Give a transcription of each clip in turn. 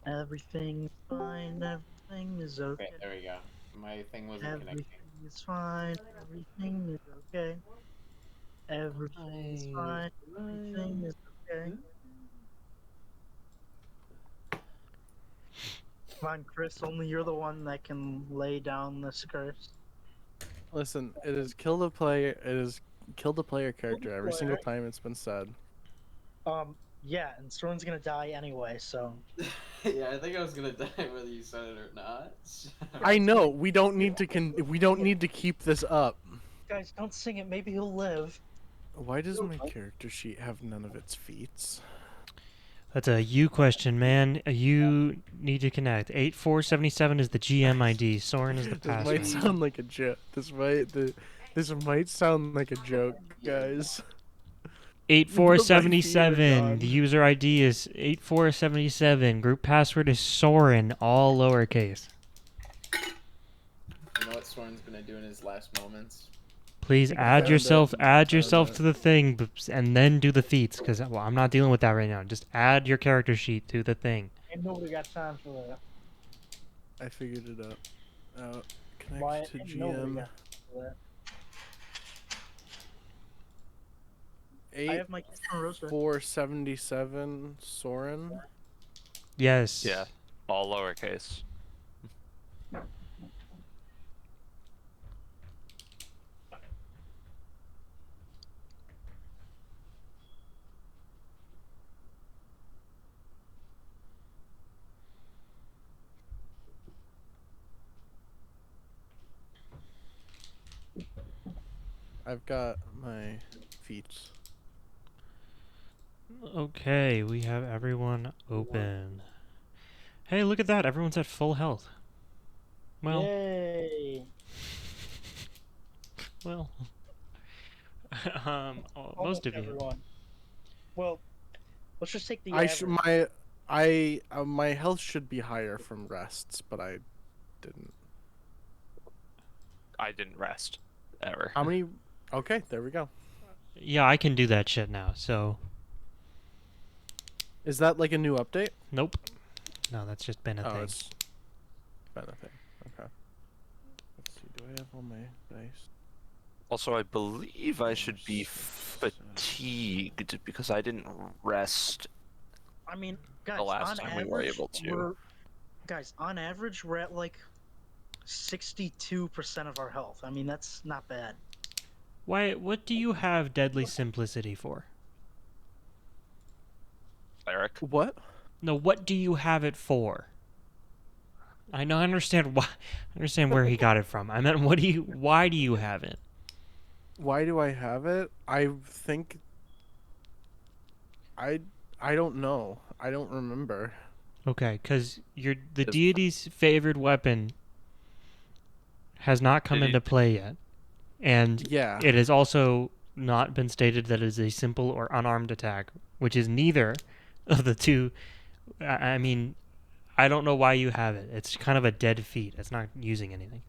Everything's fine. Everything is Okay, okay. there we go. My thing wasn't connecting. Everything is fine. Everything is okay. Everything is I, fine. Everything is okay. Come on, Chris. Only you're the one that can lay down this curse. Listen, it is kill the player. It is kill the player Kill the character every single player. time it's been said. Yeah, and Soren's gonna die anyway, so. Yeah, I think I was gonna die whether you said it or not. I Guys, know we don't need to we don't need to keep this up. guys, don't sing it. Maybe he'll live. Why does my character sheet have none of its feats? that's a you question, man. You need to connect. 8477 is the GM ID. Soren is the This might password. sound like a joke. This might sound like a joke, guys. But my feet are 8477. The gone. user ID is 8477. Group password is Soren, all lowercase. You know what Soren's gonna do in his last moments? Please add yourself to the thing and then do the feats because well, I'm not dealing with that right now. Just add your character sheet to the thing. Ain't nobody got time for that. I figured it out. Connect Why to ain't nobody GM. got time for that? I 8 have my kids from Rosewood. 477 Soren. Yes. Yeah, all lowercase. I've got my feats. Okay, we have everyone open. Hey, look at that. Everyone's at full health. Well, Yay! well. Most Almost of you. everyone. Well, let's just take the I average. my health should be higher from rests, but I didn't. I didn't rest ever. How many? Okay, there we go. Yeah, I can do that shit now. So, Is that like a new update? nope. No, that's just been a Oh, thing. it's been a thing. Okay. Let's see. Do I have all my dice? Also, I believe I should be fatigued because I didn't rest I mean, guys, the last on time average, we were able to. on average, we're at like 62% of our health. I mean, that's not bad. Why? What do you have Deadly Simplicity for? Cleric. What? No, what do you have it for? I know. I understand why. I understand where he got it from. I meant, what do you? Why do you have it? Why do I have it? I think I I don't know. I don't remember. Okay, because the Is- deity's favored weapon has not come Did he- into play yet, and Yeah. it has also not been stated that it is a simple or unarmed attack, which is neither of the two. I mean, I don't know why you have it. It's kind of a dead feat. It's not using anything.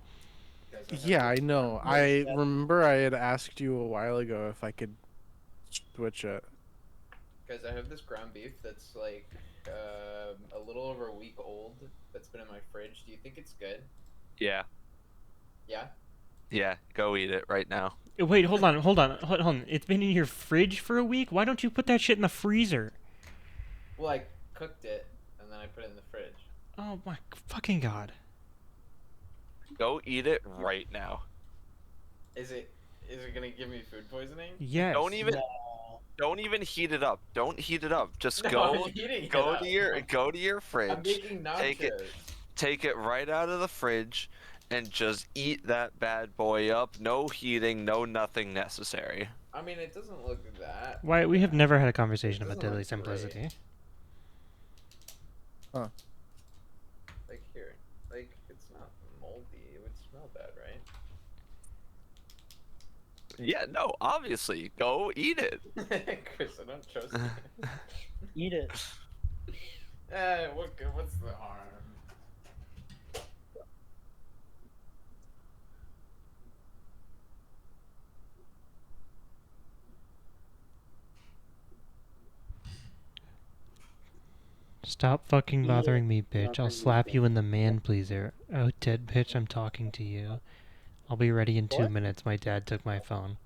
Yeah, I know. I remember I had asked you a while ago if I could switch it. Guys, I have this ground beef that's like a little over a week old. That's been in my fridge. Do you think it's good? Yeah, Yeah. yeah. Go eat it right now. Wait, hold on. It's been in your fridge for a week? Why don't you put that shit in the freezer? Well, I cooked it and then I put it in the fridge. Oh my fucking god. Go eat it right now. Is it gonna give me food poisoning? Yes. Don't even heat it up. Don't heat it up. Just No, go I'm heating it go up. to your I'm fridge. making nachos. Take it right out of the fridge and just eat that bad boy up. No heating, no nothing necessary. I mean, it doesn't look that. Why we have never had a conversation about Doesn't Deadly look Simplicity. Like here, like it's not moldy. It would smell bad, right? Yeah, no, obviously. Go eat it. Chris, I don't trust you. Eat it. What's the harm? Just Stop fucking bothering me, bitch. I'll slap you in the man pleaser. Oh, dead bitch, I'm talking to you. I'll be ready in 2 What? minutes. My dad took my phone.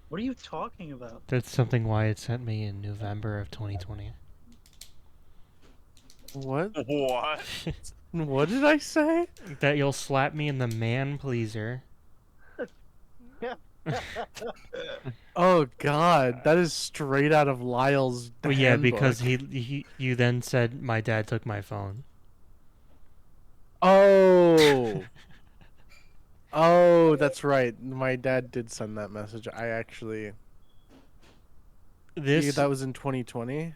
What are you talking about? That's something Wyatt sent me in November of 2020. What? What? What did I say? That you'll slap me in the man pleaser. Oh God, that is straight out of Lyle's Well, yeah, because handbook. you then said my dad took my phone. Oh. Oh, that's right. My dad did send that message. I actually. Yeah, This that was in 2020.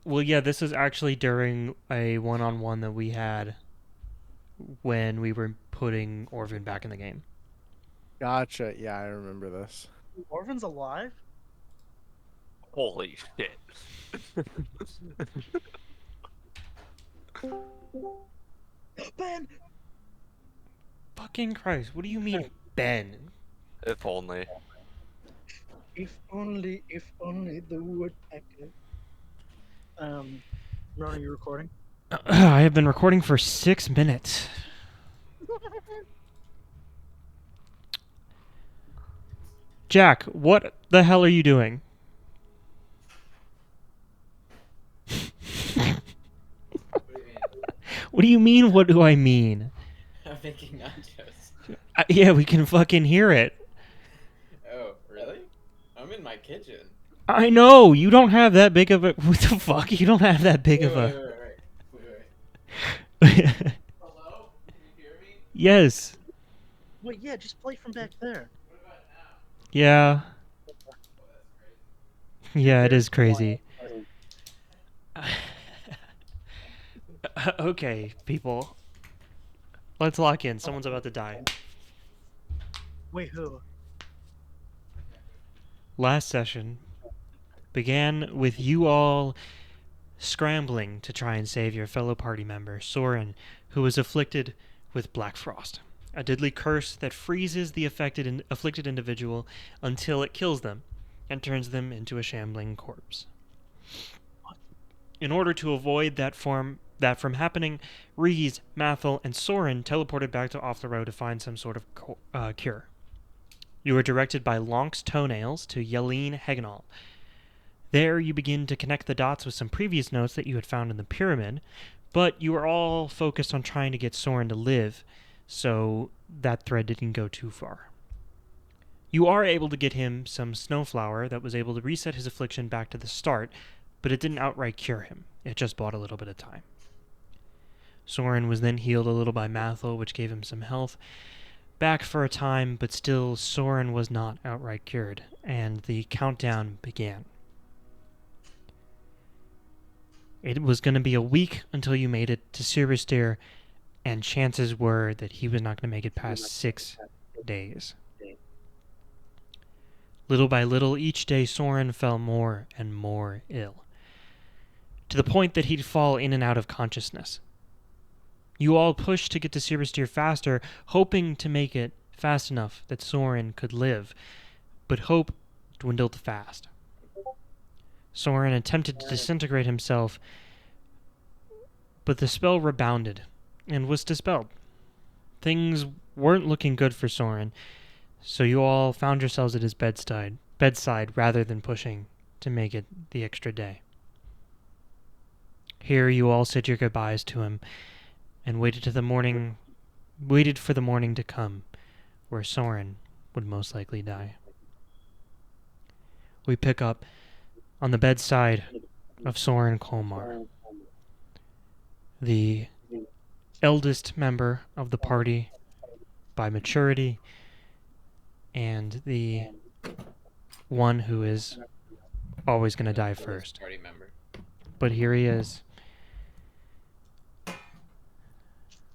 Well, yeah, this is actually during a one-on-one that we had when we were putting Orvin back in the game. Gotcha. Yeah, I remember this. Orphan's alive? Holy shit. Ben! Fucking Christ, what do you mean, Ben? If only. If only the woodpecker. Ron, are you recording? I have been recording for 6 minutes. Jack, what the hell are you doing? What do you mean, what do I mean? I'm making nachos. Yeah, we can fucking hear it. Oh, really? I'm in my kitchen. I know, you don't have that big of a... What the fuck? You don't have that big of a... Wait. Hello? Can you hear me? Yes. Wait, yeah, just play from back there. Yeah. Yeah, it is crazy. Okay, people. Let's lock in. Someone's about to die. Wait, who? Last session began with you all scrambling to try and save your fellow party member, Soren, who was afflicted with Black Frost, a deadly curse that freezes the afflicted individual until it kills them and turns them into a shambling corpse. In order to avoid that from happening, Rees, Mathel, and Soren teleported back to Off the Road to find some sort of cure. You were directed by Lonk's Toenails to Yeleen Heganal. There you begin to connect the dots with some previous notes that you had found in the pyramid, but you were all focused on trying to get Soren to live, so that thread didn't go too far. You are able to get him some snowflower that was able to reset his affliction back to the start, but it didn't outright cure him. It just bought a little bit of time. Soren was then healed a little by Mathel, which gave him some health back for a time, but still Soren was not outright cured, and the countdown began. It was going to be a week until you made it to Siristir, and chances were that he was not going to make it past 6 days. Little by little, each day Soren fell more and more ill, to the point that he'd fall in and out of consciousness. You all pushed to get to Siristir faster, hoping to make it fast enough that Soren could live, but hope dwindled fast. Soren attempted to disintegrate himself, but the spell rebounded and was dispelled. Things weren't looking good for Soren, so you all found yourselves at his bedside rather than pushing to make it the extra day. Here you all said your goodbyes to him and waited for the morning to come, where Soren would most likely die. We pick up on the bedside of Soren Kolmar, the eldest member of the party by maturity, and the one who is always going to die first. Party member. But here he is,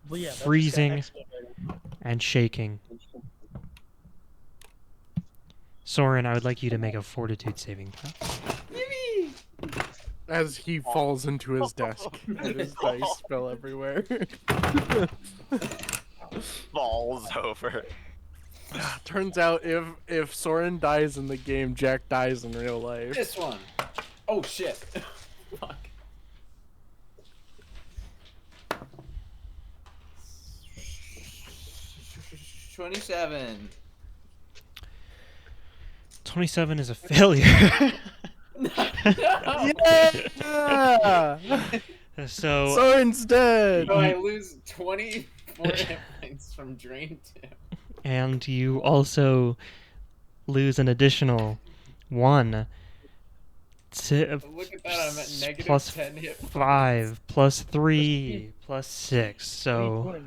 Well, yeah, that just got freezing expedited. and shaking. Soren, I would like you to make a fortitude saving throw. As he falls into his desk and his dice spill everywhere. Falls over. Turns out if Soren dies in the game, Jack dies in real life. This one. Oh shit. Fuck. 27. 27 is a failure. Yeah! So, Soren's dead! So I lose 24 hit points from Drain 2. and you also lose an additional 1 to Look at that, I'm at negative plus 10 hit points. 5 plus 3 plus 6. So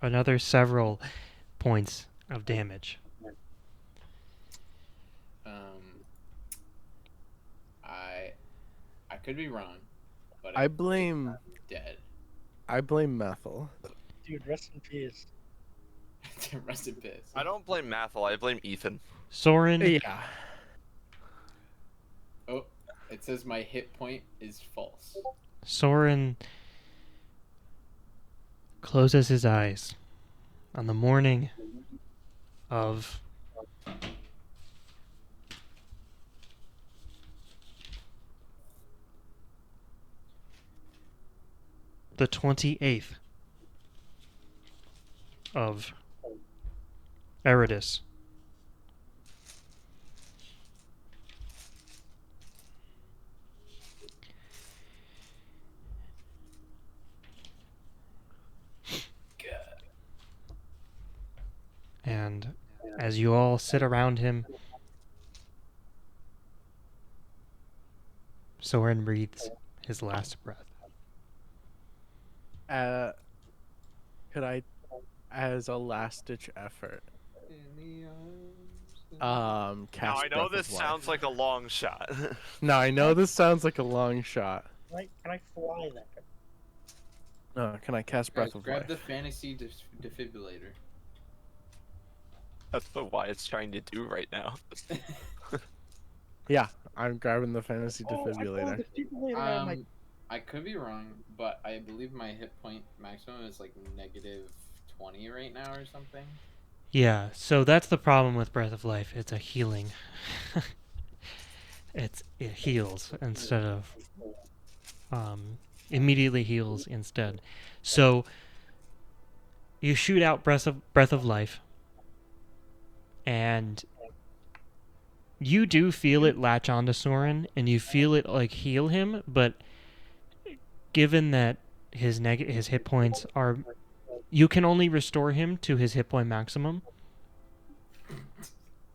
another several points of damage. I could be wrong, but I blame dead. Methel. Dude, rest in peace. Rest in peace. I don't blame Mathel, I blame Ethan. Soren, Yeah. Oh, it says my hit point is false. Soren closes his eyes on the morning of the 28th of Eridus. And as you all sit around him, Soren breathes his last breath. Could I, as a last-ditch effort, cast Now I know Breath this of Life? sounds like a long shot. Now I know this sounds like a long shot. Can I fly there? Can I cast Breath Guys, of grab Life? the fantasy defibrillator. That's what Wyatt's trying to do right now. Yeah, I'm grabbing the fantasy Oh, I found defibrillator. the defibrillator on my... I could be wrong, but I believe my hit point maximum is like negative 20 right now or something. Yeah, so that's the problem with Breath of Life. It's a healing. it heals instead of immediately heals instead. So you shoot out Breath of Life, and you do feel it latch onto Soren, and you feel it like heal him. But given that his hit points are, you can only restore him to his hit point maximum,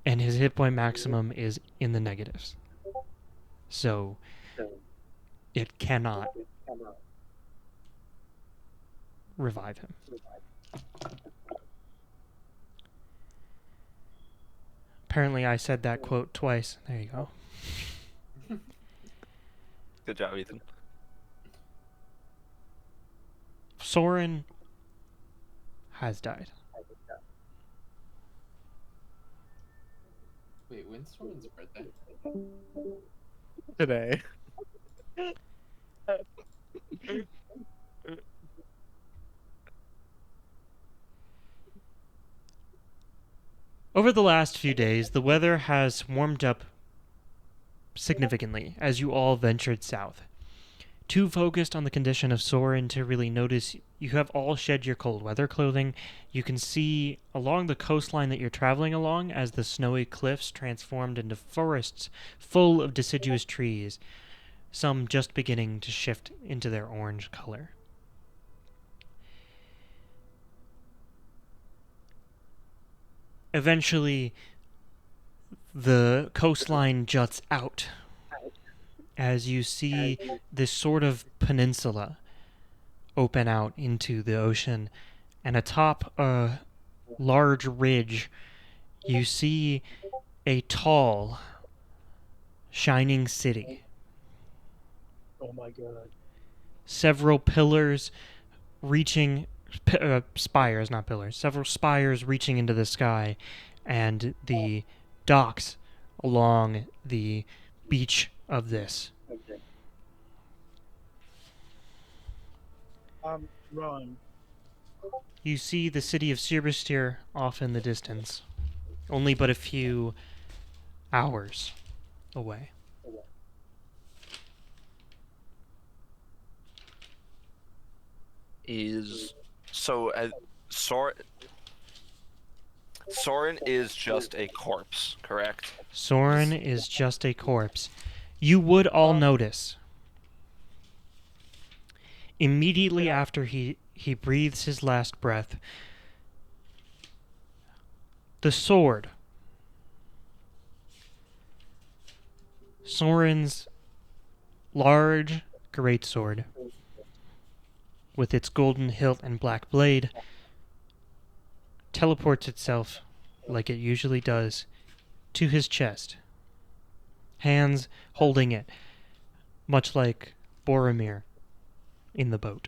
and his hit point maximum is in the negatives. So it cannot revive him. Apparently I said that quote twice. There you go. Good job, Ethan. Soren has died. Wait, when's Soren's birthday? Today. Over the last few days, the weather has warmed up significantly as you all ventured south. Too focused on the condition of Soren to really notice, you have all shed your cold weather clothing. You can see along the coastline that you're traveling along as the snowy cliffs transformed into forests full of deciduous trees, some just beginning to shift into their orange color. Eventually, the coastline juts out as you see this sort of peninsula open out into the ocean, and atop a large ridge you see a tall, shining city. Oh my god. Several pillars reaching, spires, not pillars, several spires reaching into the sky, and the docks along the beach of this. Rowan. You see the city of Sirbastir off in the distance, only but a few hours away. Is so Soren. Soren is just a corpse, correct? Soren is just a corpse. You would all notice immediately after he breathes his last breath, the sword, Soren's large greatsword with its golden hilt and black blade, teleports itself, like it usually does, to his chest, hands holding it, much like Boromir in the boat.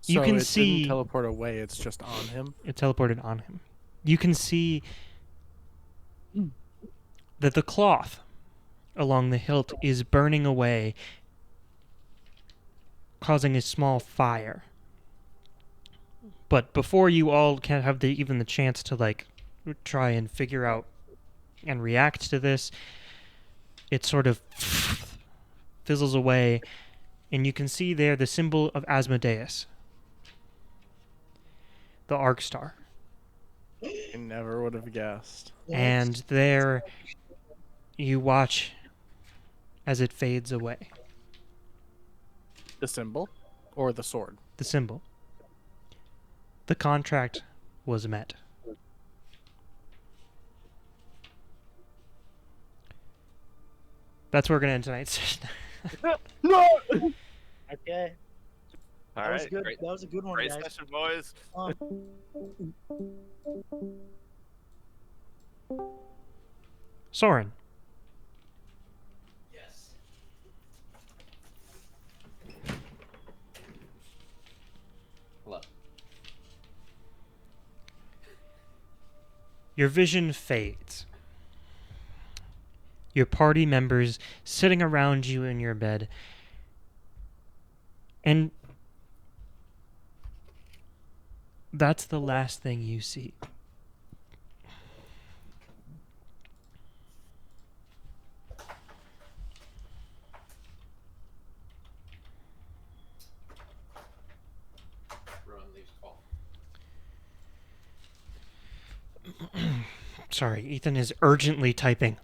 You So can it see- didn't teleport away. It's just on him. It teleported on him. You can see that the cloth along the hilt is burning away, causing a small fire. But before you all can have even the chance to like try and figure out and react to this, it sort of fizzles away, and you can see there the symbol of Asmodeus, the Arc Star. I never would have guessed. And there you watch as it fades away. The symbol, or the sword. The symbol. The contract was met. That's where we're going to end tonight's session. No. Okay. All That was right, good. great, That was a good one, great guys. session, boys. Soren, Yes. Hello. your vision fades. Your party members sitting around you in your bed. And that's the last thing you see. Rowan leaves call. Sorry, Ethan is urgently typing.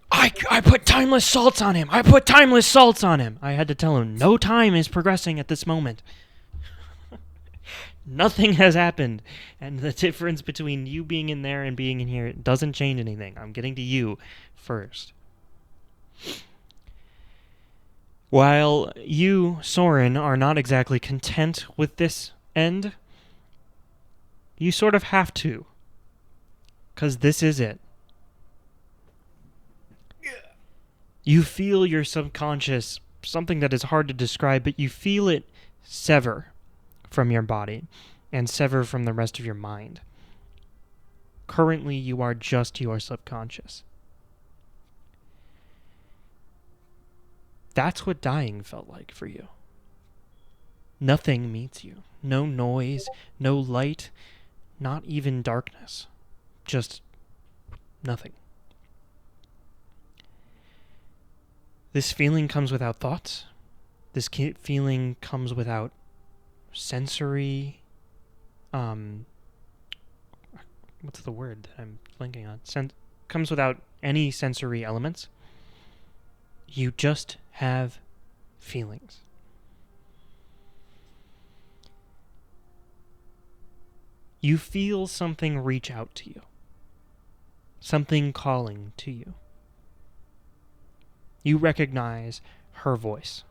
I put timeless salts on him. I put timeless salts on him. I had to tell him no time is progressing at this moment. Nothing has happened. And the difference between you being in there and being in here doesn't change anything. I'm getting to you first. While you, Soren, are not exactly content with this end, you sort of have to. 'Cause this is it. You feel your subconscious, something that is hard to describe, but you feel it sever from your body and sever from the rest of your mind. Currently, you are just your subconscious. That's what dying felt like for you. Nothing meets you. No noise, no light, not even darkness. Just nothing. This feeling comes without thoughts. This feeling comes without sensory, what's the word that I'm blanking on? Comes without any sensory elements. You just have feelings. You feel something reach out to you. Something calling to you. You recognize her voice.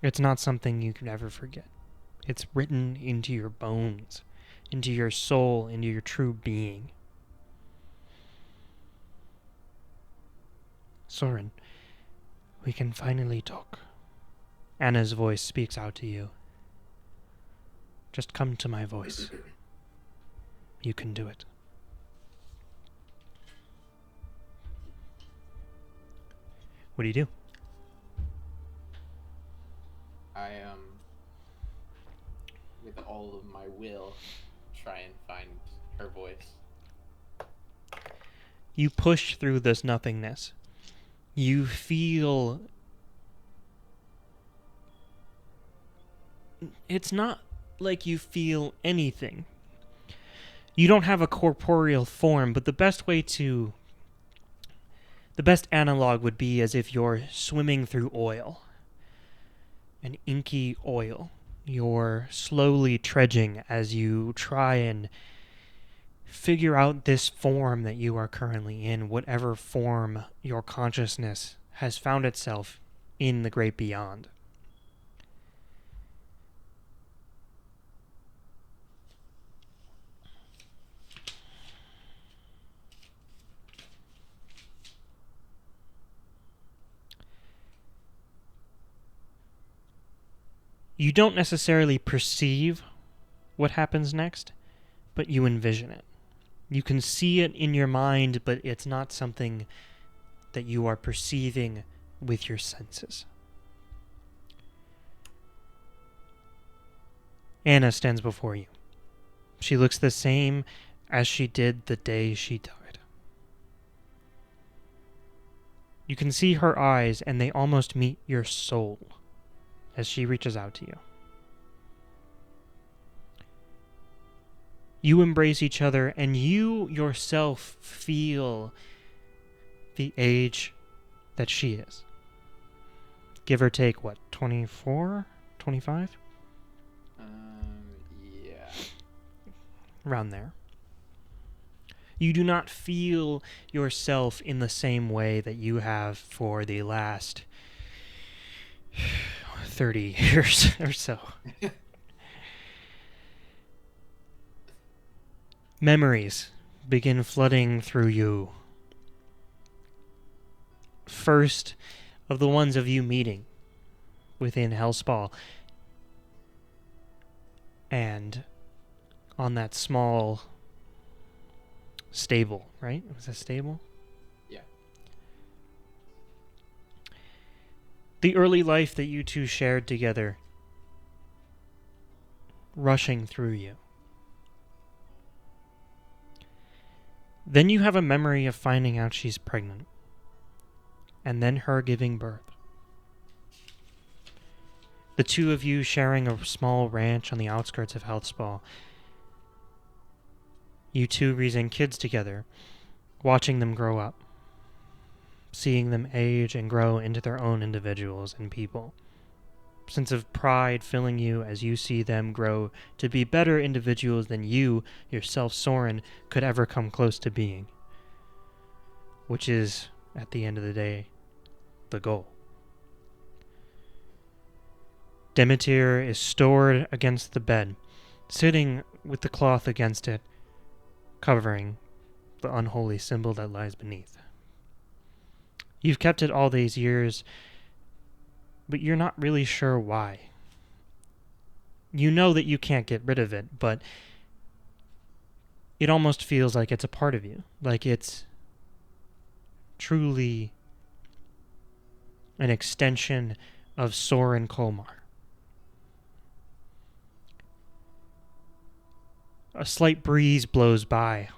It's not something you can ever forget. It's written into your bones, into your soul, into your true being. Soren, we can finally talk. Anna's voice speaks out to you. Just come to my voice. You can do it. What do you do? I with all of my will, try and find her voice. You push through this nothingness. You feel it's not like you feel anything. You don't have a corporeal form, but the best analog would be as if you're swimming through oil. An inky oil. You're slowly trudging as you try and figure out this form that you are currently in, whatever form your consciousness has found itself in the great beyond. You don't necessarily perceive what happens next, but you envision it. You can see it in your mind, but it's not something that you are perceiving with your senses. Anna stands before you. She looks the same as she did the day she died. You can see her eyes, and they almost meet your soul as she reaches out to you. You embrace each other, and you yourself feel the age that she is. Give or take, what, 24? 25? Yeah. Around there. You do not feel yourself in the same way that you have for the last 30 years or so. Memories begin flooding through you. First of the ones of you meeting within Hellspawn, and on that small stable, right? It was a stable? Yeah. The early life that you two shared together, rushing through you. Then you have a memory of finding out she's pregnant, and then her giving birth. The two of you sharing a small ranch on the outskirts of Hellspawn. You two raising kids together, watching them grow up, seeing them age and grow into their own individuals and people. Sense of pride filling you as you see them grow to be better individuals than you, yourself, Soren, could ever come close to being. Which is, at the end of the day, the goal. Demeter is stored against the bed, sitting with the cloth against it, covering the unholy symbol that lies beneath. You've kept it all these years, but you're not really sure why. You know that you can't get rid of it, but it almost feels like it's a part of you, like it's truly an extension of Soren Kolmar. A slight breeze blows by,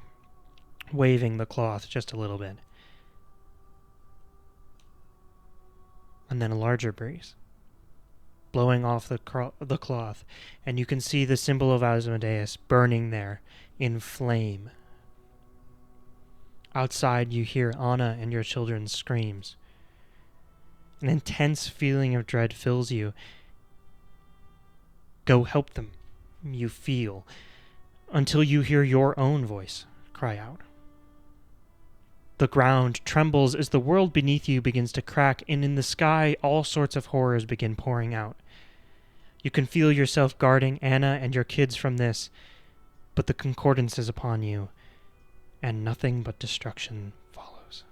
waving the cloth just a little bit. And then a larger breeze, blowing off the cloth, and you can see the symbol of Asmodeus burning there in flame. Outside you hear Anna and your children's screams. An intense feeling of dread fills you. Go help them, you feel, until you hear your own voice cry out. The ground trembles as the world beneath you begins to crack, and in the sky all sorts of horrors begin pouring out. You can feel yourself guarding Anna and your kids from this, but the concordance is upon you, and nothing but destruction follows.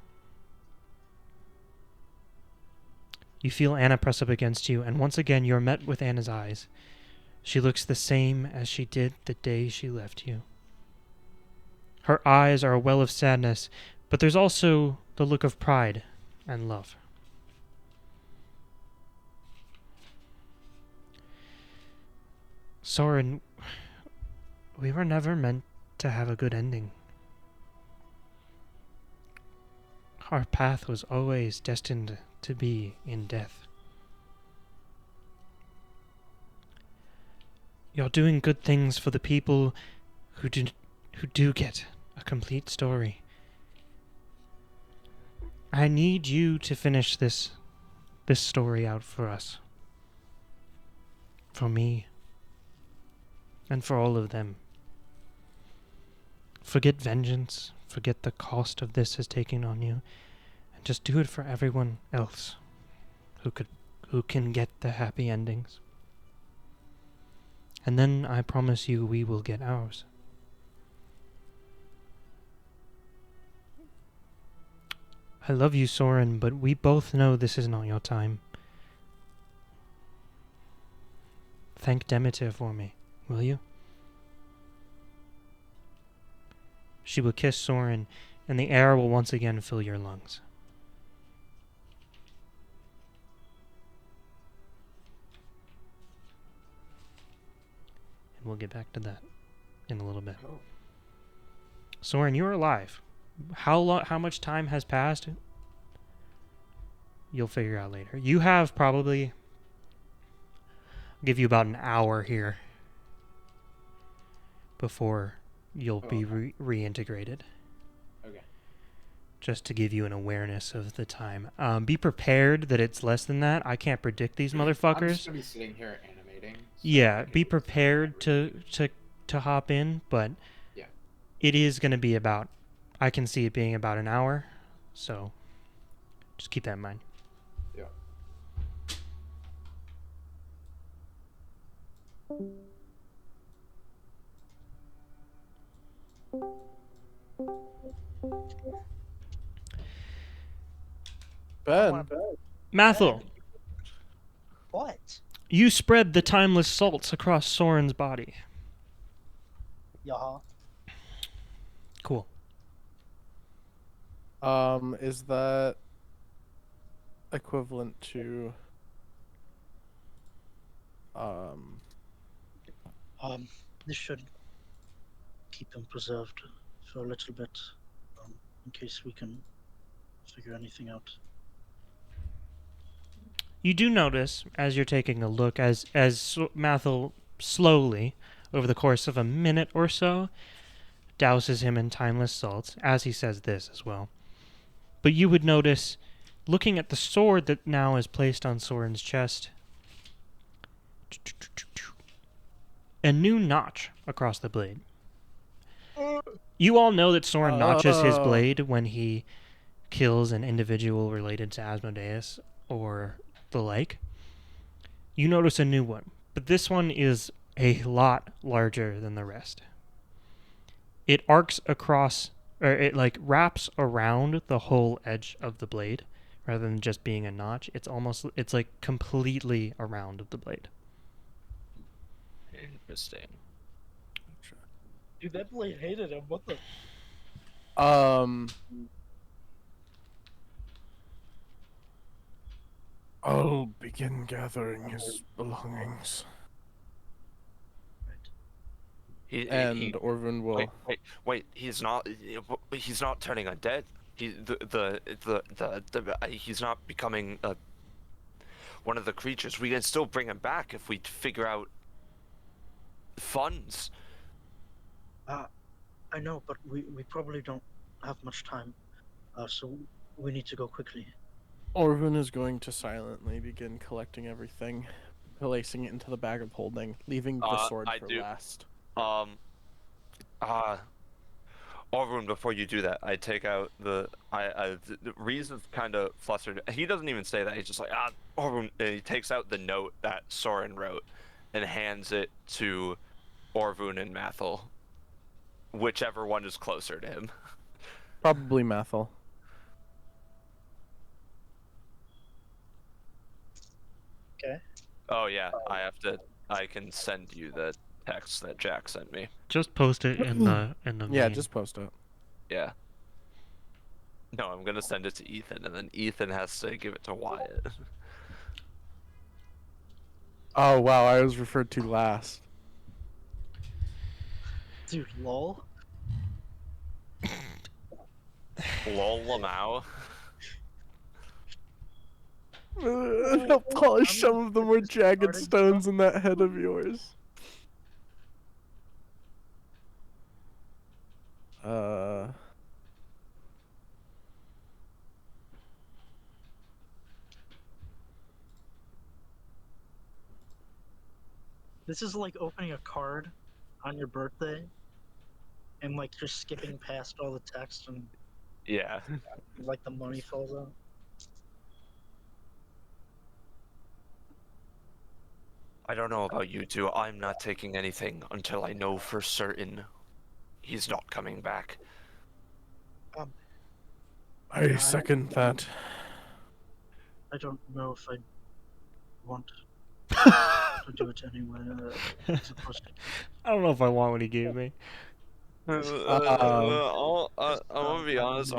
You feel Anna press up against you, and once again you're met with Anna's eyes. She looks the same as she did the day she left you. Her eyes are a well of sadness, but there's also the look of pride and love. Soren, we were never meant to have a good ending. Our path was always destined to be in death. You're doing good things for the people who do get a complete story. I need you to finish this story out for us. For me. And for all of them. Forget vengeance. Forget the cost of this has taken on you. And just do it for everyone else who can get the happy endings. And then I promise you we will get ours. I love you, Soren, but we both know this is not your time. Thank Demeter for me, will you? She will kiss Soren, and the air will once again fill your lungs. And we'll get back to that in a little bit. Oh. Soren, you're alive. How much time has passed? You'll figure out later. You have probably... I'll give you about an hour here before you'll be reintegrated. Okay. Just to give you an awareness of the time. Be prepared that it's less than that. I can't predict these I'm motherfuckers. just gonna be sitting here animating. so Yeah, I can be listen prepared to to hop in, but Yeah. it is going to be about, I can see it being about an hour, so just keep that in mind. Yeah. Ben. Mathel, What? you spread the timeless salts across Soren's body. Yeah. Cool. Is that equivalent to This should keep him preserved for a little bit, in case we can figure anything out. You do notice, as you're taking a look, as Mathel slowly, over the course of a minute or so, douses him in timeless salts, as he says this as well. But you would notice, looking at the sword that now is placed on Soren's chest, a new notch across the blade. You all know that Soren notches his blade when he kills an individual related to Asmodeus or the like. You notice a new one, but this one is a lot larger than the rest. It arcs across, or it like wraps around the whole edge of the blade, rather than just being a notch. It's like completely around the blade. Interesting. Dude, that blade hated him. What the? I'll begin gathering his belongings. And Orvin will. Wait! He's not turning undead. He's not becoming one of the creatures. We can still bring him back if we figure out funds. I know, but we probably don't have much time, so we need to go quickly. Orvin is going to silently begin collecting everything, placing it into the bag of holding, leaving the sword for last. Orvin, before you do that, I take out the Reese is kind of flustered. He doesn't even say that. He's just like, Orvin, and he takes out the note that Soren wrote and hands it to Orvin and Mathel, whichever one is closer to him. Probably Mathel. Okay. Oh yeah, I can send you the text that Jack sent me. Just post it in the Yeah, main. just post it. Yeah. No, I'm gonna send it to Ethan, and then Ethan has to give it to Wyatt. Oh wow, I was referred to last. Dude, lol. Lol Lamau. I'll polish some of the more jagged Starting stones in that head of yours. This is like opening a card on your birthday and like just skipping past all the text and Yeah. like the money falls out. I don't know about you two. I'm not taking anything until I know for certain he's not coming back. I second that. I don't know if I want to do it anyway. As opposed to I don't know if I want what he gave me. I'm gonna be honest.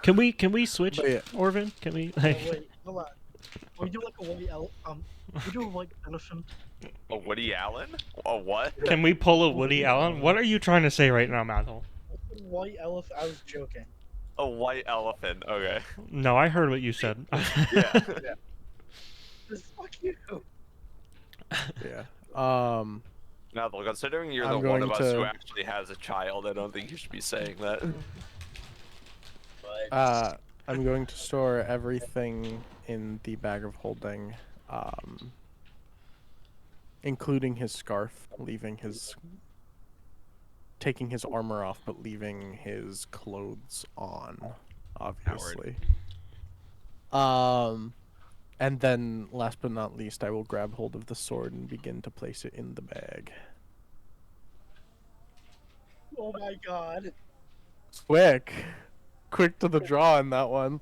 Can we switch, But yeah. Orvin? Can we Oh, like? wait, hold on. We do like a white we do a white elephant. A Woody Allen? A what? Can we pull a Woody Allen? What are you trying to say right now, Mathel? White elephant. I was joking. A white elephant. Okay. No, I heard what you said. Yeah. Fuck you. Yeah. Now, considering you're I'm the one going of us who to- actually has a child, I don't think you should be saying that. I'm going to store everything in the bag of holding, including his scarf, taking his armor off, but leaving his clothes on, obviously. And then, last but not least, I will grab hold of the sword and begin to place it in the bag. Oh my god. Quick to the draw on that one.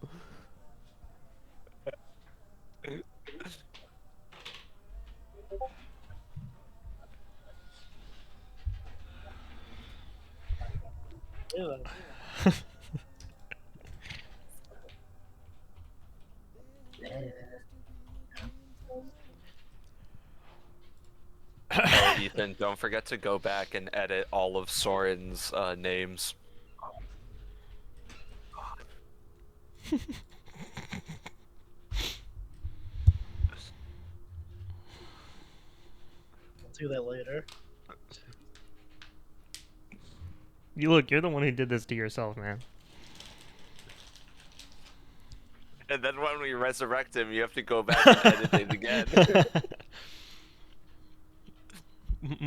Ew. Oh, Ethan, don't forget to go back and edit all of Soren's names. I'll do that later. You're the one who did this to yourself, man. And then when we resurrect him, you have to go back and edit it again.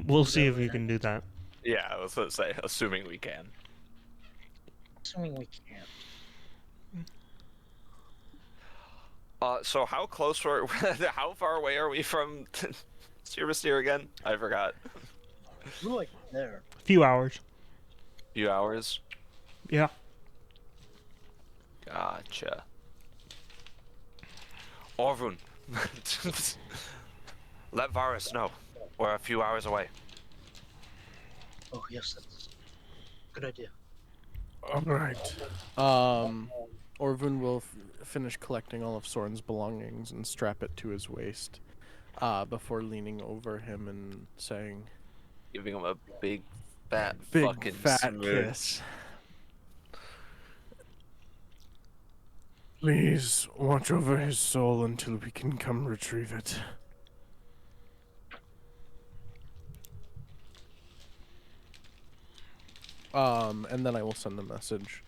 We'll see if we can do that. Yeah, I was gonna say, assuming we can. Assuming we can't. So how close were? How far away are we from Sirvastir again? I forgot. We're like there. A few hours. Few hours. Yeah. Gotcha. Orvun, let Varus know. We're a few hours away. Oh yes, that's a good idea. Alright. Orvun will finish collecting all of Soren's belongings and strap it to his waist, before leaning over him and saying, Giving him a big, fat, "Big fucking fat smooth. kiss. Please watch over his soul until we can come retrieve it." And then I will send a message.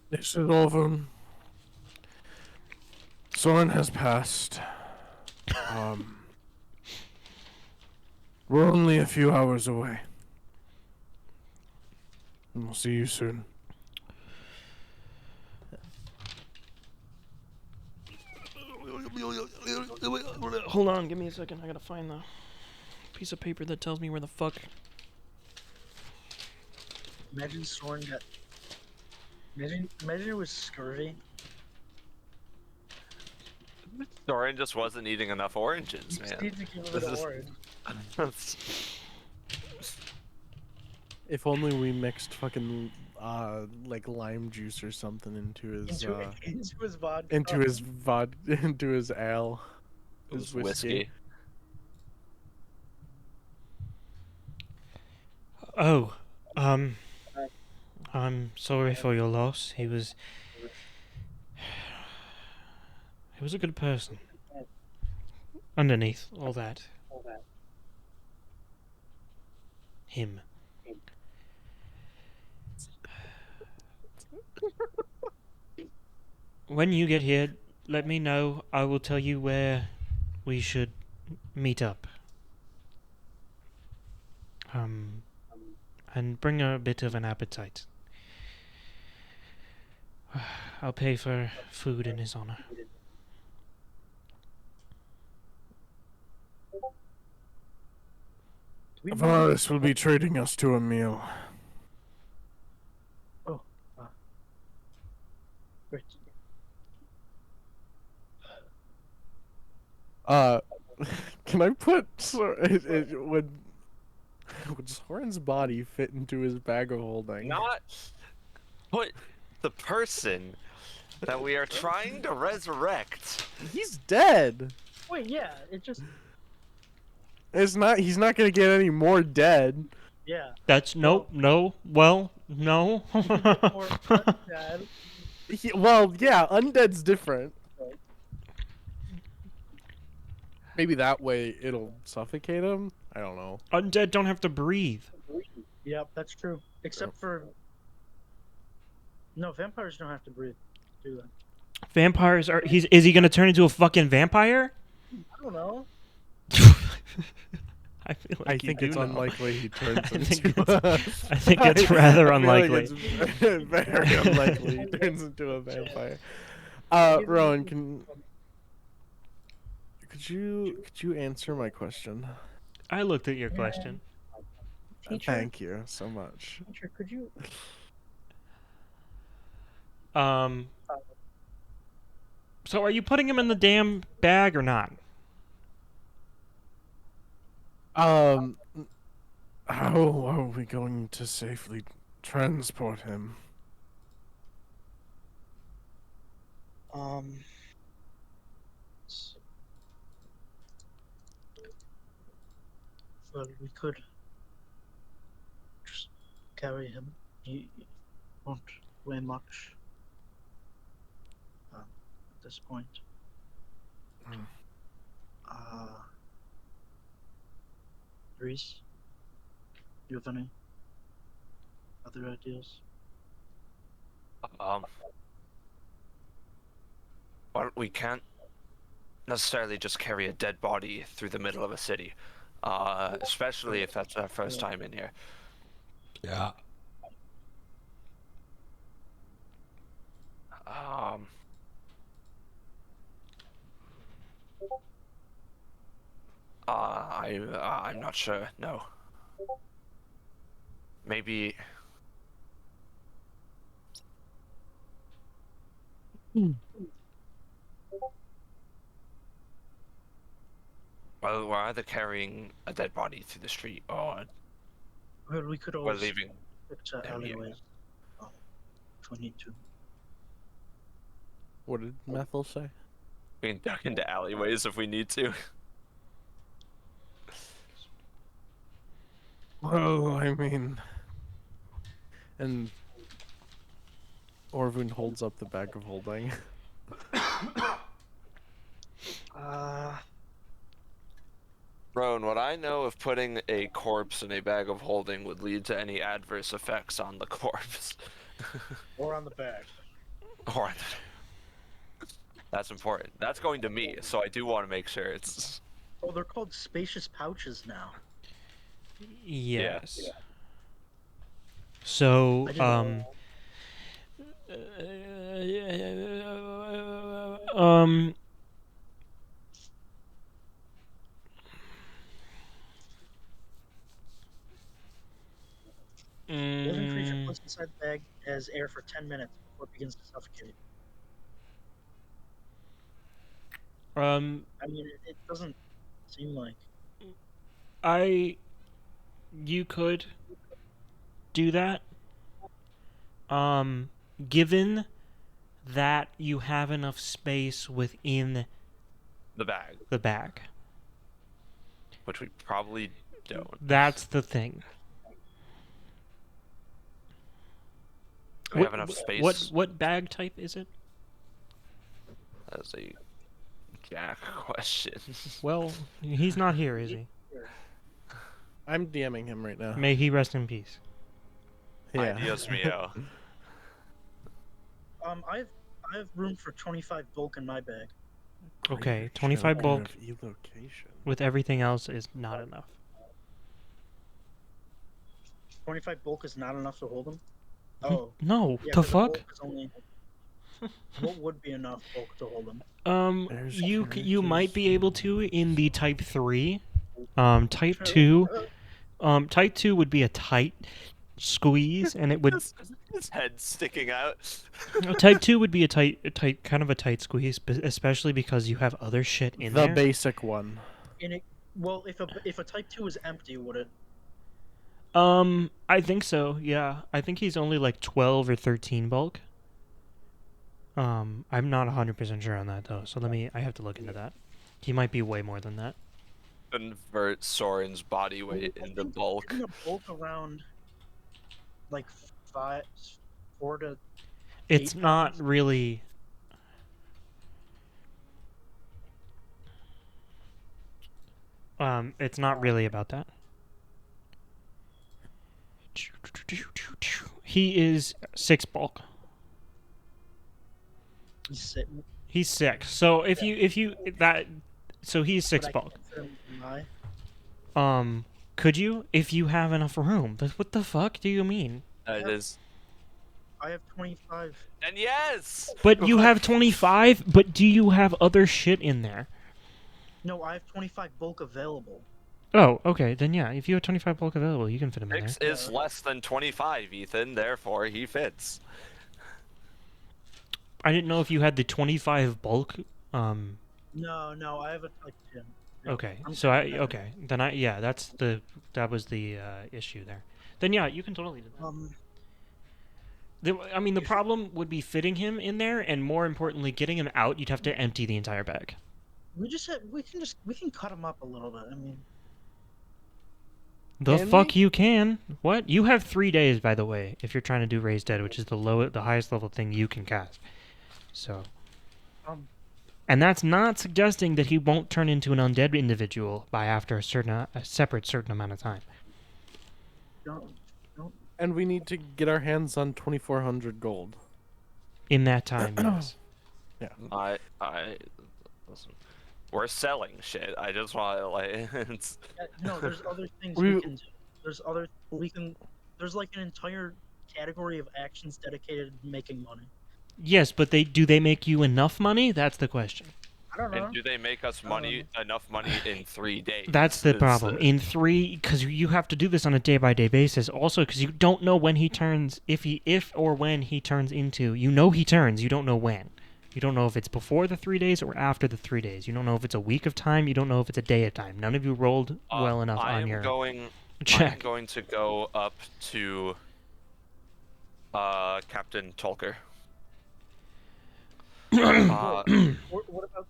This is Orvun. Soren has passed. We're only a few hours away. And we'll see you soon. Hold on, give me a second. I gotta find the piece of paper that tells me where the fuck. Imagine Soren got. Imagine it was scurvy. Soren just wasn't eating enough oranges, You just man. need to give it This an is- orange. If only we mixed fucking like lime juice or something into his Into his vodka. into his ale. It was His whiskey. Oh, I'm sorry for your loss. He was a good person. Underneath all that. Him. When you get here, let me know. I will tell you where we should meet up. And bring a bit of an appetite. I'll pay for food in his honor. Do we know- Avaris will be treating us to a meal. Great. Can I put would Soren's body fit into his bag of holding? Not put the person that we are trying to resurrect. He's dead. Wait, yeah, it just It's not. He's not gonna get any more dead. yeah. That's no. Well, no. Or Dad. Well, yeah, undead's different. Maybe that way it'll suffocate him. I don't know. Undead don't have to breathe. Yep, that's true. Except for no, vampires don't have to breathe, do they? Vampires are. Is he gonna turn into a fucking vampire? I don't know. I feel like I you think do it's know. unlikely he turns I think into. I think it's rather I feel like unlikely. it's very unlikely he turns into a vampire. Rowan, could you answer my question? I looked at your question. Teacher, Thank you so much. teacher, could you? So are you putting him in the damn bag or not? How are we going to safely transport him? s- Well, we could just carry him. He won't weigh much at this point. Hmm. Reese, do you have any other ideas? Well, we can't necessarily just carry a dead body through the middle of a city, especially if that's our first time in here. Yeah. I'm not sure. No. Maybe. Well, we're either carrying a dead body through the street or Well, we could we're always leaving. stick to them here. alleyways. If we need to. What did Methel say? We can duck into alleyways if we need to. Well, I mean, and Orvund holds up the bag of holding. Roan, would I know if putting a corpse in a bag of holding would lead to any adverse effects on the corpse? Or on the bag. Or that's important. That's going to me, so I do want to make sure it's. Oh, they're called spacious pouches now. Yes. So, I Living creature puts inside the bag has air for 10 minutes before it begins to suffocate. I mean, it doesn't seem like. You could do that. Given that you have enough space within The bag, the bag. which we probably don't. That's the thing. We have enough space. What bag type is it? That's a Jack question. Well, he's not here, is he? I'm DMing him right now. May he rest in peace. Yeah. Dios mío. I have room for 25 bulk in my bag. Okay, Greater 25 champion bulk. of elocation. With everything else is not enough. 25 bulk is not enough to hold them. Oh, No, yeah. the 'Cause fuck? bulk is only. What would be enough bulk to hold them? There's You might be able to in the Type 3. Type True. 2, Type 2 would be a tight squeeze, and it would His head sticking out. Type 2 would be a tight kind of a tight squeeze, especially because you have other shit in the there. basic one. And it. Well, if a type 2 is empty, would it? I think so. Yeah, I think he's only like 12 or 13 bulk. I'm not 100% sure on that though. So I have to look into that. He might be way more than that. Convert Soren's body weight I into think bulk. isn't a bulk around like 4 to. It's 8 not pounds? really. It's not really about that. He is 6 bulk. He's sitting. He's 6. So if you that, so he's 6 but I bulk. can't fit him in my. Could you if you have enough room? But what the fuck do you mean? It is. I have 25. And yes. But you have 25. But do you have other shit in there? No, I have 25 bulk available. Oh, okay. Then yeah, if you have 25 bulk available, you can fit him in there. 6 is less than 25, Ethan. Therefore, he fits. I didn't know if you had the 25 bulk. No, I have a type 2. Yeah, Okay. I'm So fine. okay. Then that was the issue there. Then yeah, you can totally do that. I mean, the problem would be fitting him in there, and more importantly, getting him out. You'd have to empty the entire bag. We can cut him up a little bit. I mean, The Can fuck we? you can? What? You have 3 days, by the way, if you're trying to do Raise Dead, which is the highest level thing you can cast. So. um, And that's not suggesting that he won't turn into an undead individual by after a certain amount of time. don't. And we need to get our hands on 2,400 gold. In that time, yes. I listen. We're selling shit. I just want to like. It's, No, there's other things We- we can do. There's like an entire category of actions dedicated to making money. Yes, but do they make you enough money? That's the question. I don't know. and do they make us enough money in 3 days? That's the It's, problem. In 3, because you have to do this on a day-by-day basis. Also, because you don't know when he turns, if or when he turns into. You know he turns. You don't know when. You don't know if it's before the 3 days or after the 3 days. You don't know if it's a week of time. You don't know if it's a day of time. None of you rolled well enough on your I'm check. going to go up to Captain Tolker. What about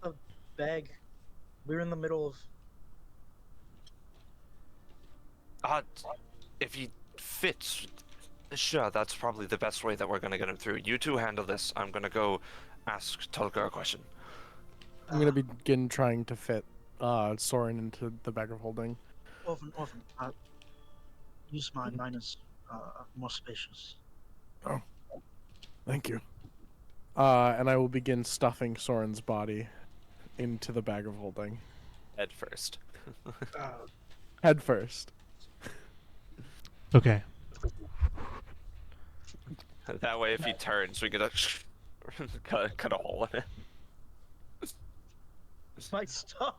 the bag? We're in the middle of. If he fits, sure, that's probably the best way that we're gonna get him through. You two handle this. I'm gonna go ask Tolker a question. I'm gonna begin trying to fit Soren into the bag of holding. Orphan. Use mine. Mine is more spacious. Thank you. And I will begin stuffing Soren's body into the bag of holding. Head first. Head first. Okay. That way, if he turns, we get cut a hole in it. My stuff.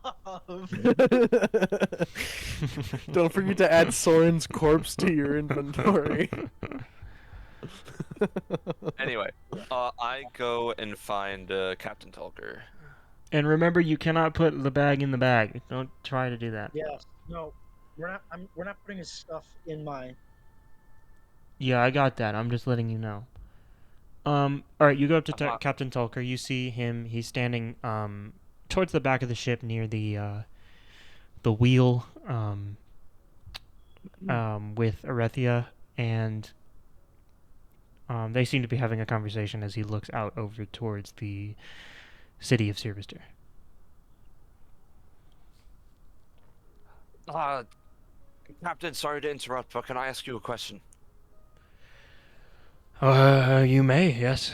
Don't forget to add Soren's corpse to your inventory. Anyway, I go and find Captain Tolker. And remember, you cannot put the bag in the bag. Don't try to do that. Yes. No. We're not putting his stuff in my. Yeah, I got that. I'm just letting you know. All right, you go up to Captain Tulker. You see him. He's standing towards the back of the ship near the wheel with Arethia, and they seem to be having a conversation as he looks out over towards the city of Sirvister. Captain, sorry to interrupt, but can I ask you a question? You may, yes.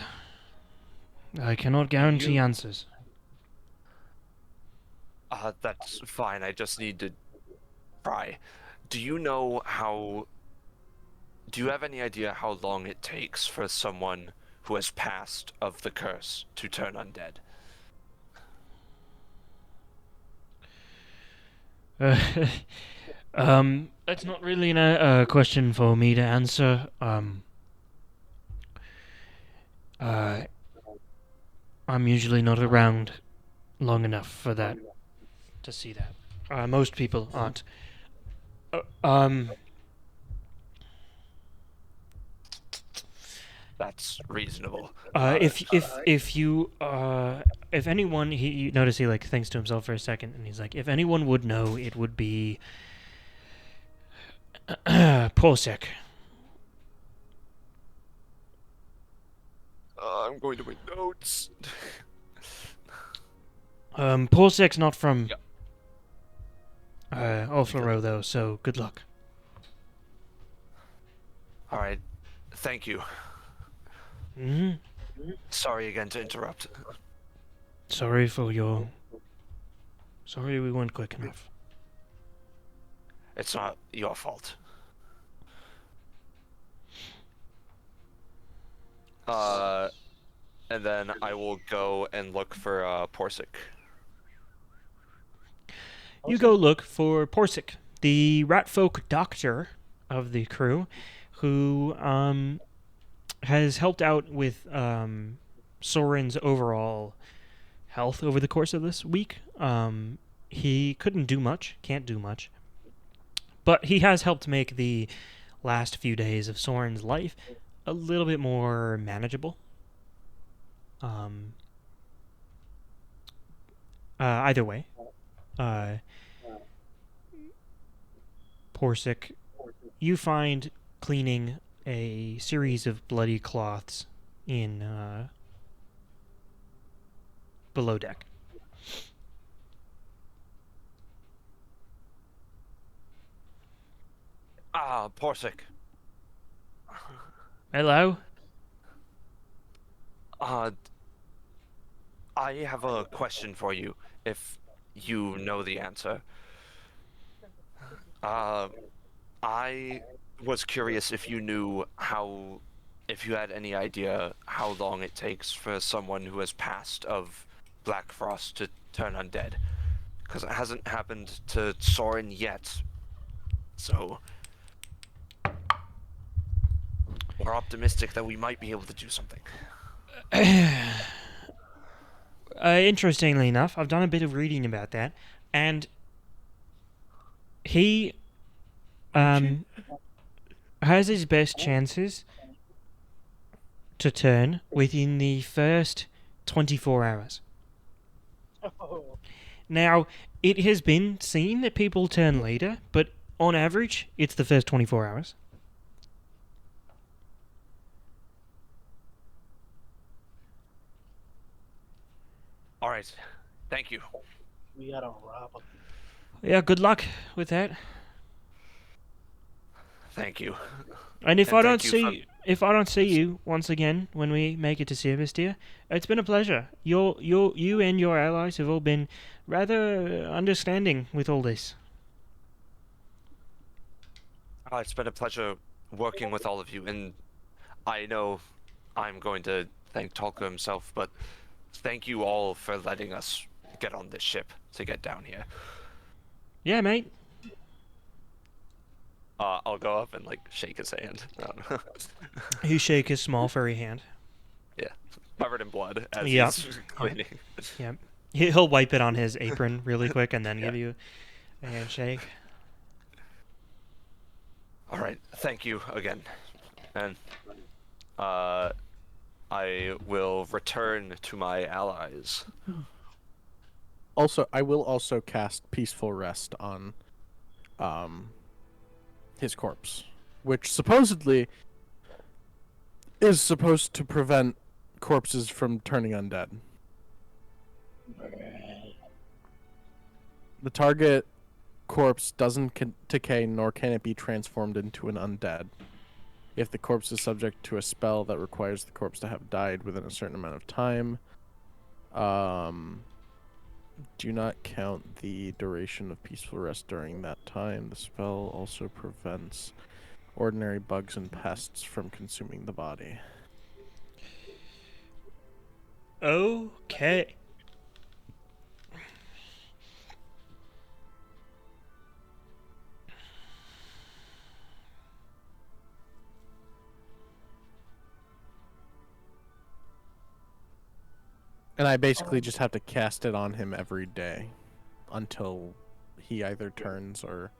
I cannot guarantee answers. That's fine. I just need to try. Do you know how... Do you have any idea how long it takes for someone who has passed of the curse to turn undead? That's not really a question for me to answer. I'm usually not around long enough for that to see that. Most people aren't. That's reasonable. If anyone, you notice he like thinks to himself for a second, and he's like, if anyone would know, it would be Polsek. I'm going to make notes. Polsek's not from Olflaro though, so good luck. All right. Thank you. Hmm. Sorry again to interrupt. Sorry we weren't quick enough. It's not your fault. And then I will go and look for Porsik. You go look for Porsik, the ratfolk doctor of the crew, who has helped out with Soren's overall health over the course of this week. He couldn't do much, can't do much, but he has helped make the last few days of Soren's life a little bit more manageable. Either way, Porsik, you find cleaning a series of bloody cloths in below deck. Porsik. Hello? I have a question for you, if you know the answer. I was curious if you knew if you had any idea how long it takes for someone who has passed of Black Frost to turn undead. Because it hasn't happened to Soren yet, so we're optimistic that we might be able to do something. Interestingly enough, I've done a bit of reading about that, and he has his best chances to turn within the first 24 hours. Oh, Now, it has been seen that people turn later, but on average, it's the first 24 hours. All right, thank you. we gotta rob him. Yeah, good luck with that. Thank you. And if And I don't thank you if I don't see you once again when we make it to Silverstia, it's been a pleasure. You and your allies have all been rather understanding with all this. It's been a pleasure working with all of you, and I know I'm going to thank Tolka himself, but thank you all for letting us get on this ship to get down here. Yeah, mate. I'll go up and shake his hand. You shake his small furry hand. Yeah, covered in blood as Yep. he's cleaning. Yep. He'll wipe it on his apron really quick and then give you a handshake. All right, thank you again, and I will return to my allies. Also, I will also cast Peaceful Rest on his corpse, which supposedly is supposed to prevent corpses from turning undead. The target corpse doesn't decay, nor can it be transformed into an undead. If the corpse is subject to a spell that requires the corpse to have died within a certain amount of time, do not count the duration of peaceful rest during that time. The spell also prevents ordinary bugs and pests from consuming the body. Okay. And I basically just have to cast it on him every day until he either turns or...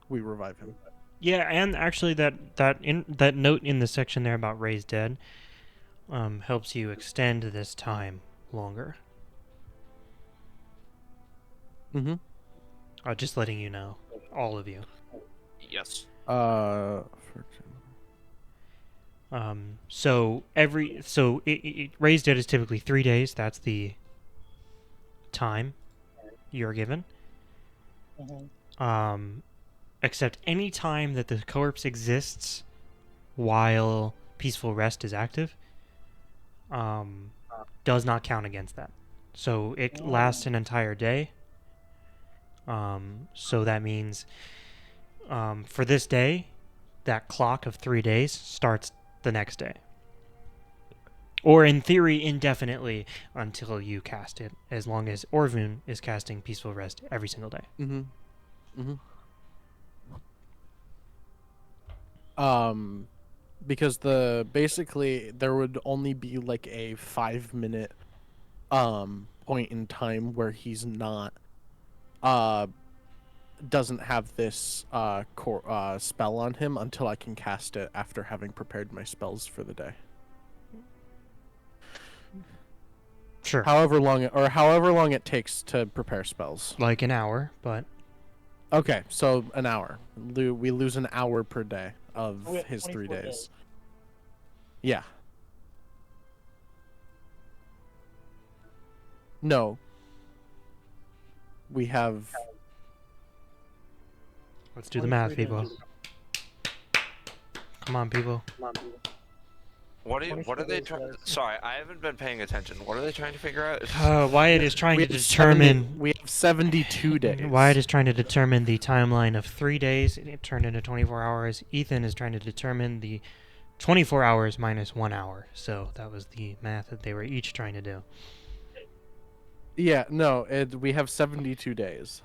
we revive him. Yeah, and actually that note in the section there about raised dead helps you extend this time longer. Mm-hmm. Just letting you know, all of you. Yes. So raised dead is typically 3 days. That's the time you're given. Mhm. Except any time that the corpse exists while peaceful rest is active, does not count against that. So it lasts an entire day. So that means, for this day, that clock of 3 days starts the next day. Or in theory, indefinitely until you cast it, as long as Orvun is casting Peaceful Rest every single day. Mm-hmm. Mm-hmm. Because basically there would only be like a 5-minute point in time where he's not doesn't have this spell on him until I can cast it after having prepared my spells for the day. Sure. However long it takes to prepare spells. Like an hour, but... Okay, so an hour. We lose an hour per day of We have his 3 24 days. days. Yeah. No. We have... Let's do the math, 23 people. days. Come on, people. What are 24 they days, trying? guys. Sorry, I haven't been paying attention. What are they trying to figure out? Wyatt is trying we to have determine... we have 72 days. Wyatt is trying to determine the timeline of 3 days, and it turned into 24 hours. Ethan is trying to determine the 24 hours minus 1 hour. So that was the math that they were each trying to do. Yeah, no, we have 72 days.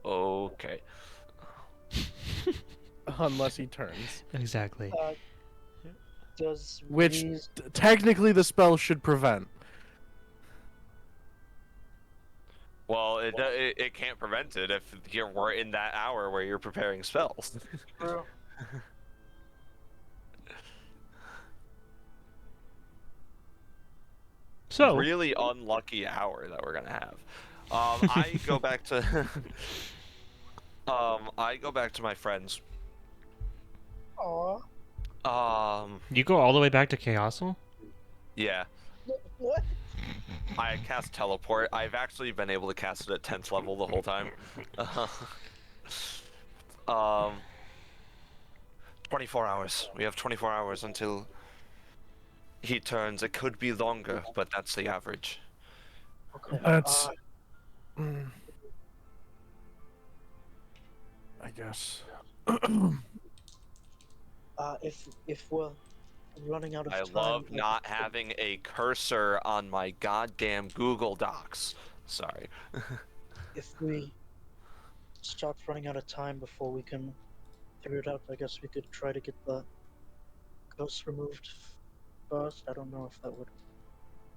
Okay. Unless he turns. Exactly. Does Which raised- technically the spell should prevent. Well, it can't prevent it if we're in that hour where you're preparing spells. So, Really unlucky hour that we're gonna have. I go back to I go back to my friends. Aw. you go all the way back to Chaosal? Yeah. What? I cast teleport. I've actually been able to cast it at 10th level the whole time. 24 hours. We have 24 hours until he turns. It could be longer, but that's the average. Okay. That's... I guess. If we're running out of I time, love not having a cursor on my goddamn Google Docs. Sorry. if we start running out of time before we can figure it out, I guess we could try to get the ghost removed first. I don't know if that would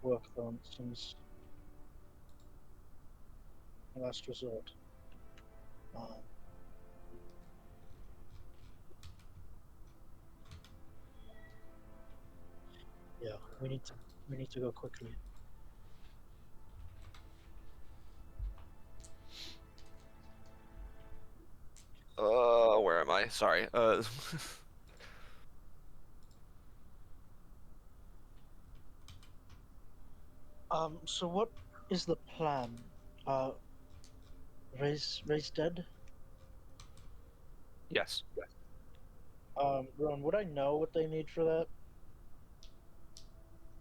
work though. It seems last resort. Yeah, we need to go quickly. Where am I? Sorry. So what is the plan? Uh, raise dead. Yes. Ron, would I know what they need for that?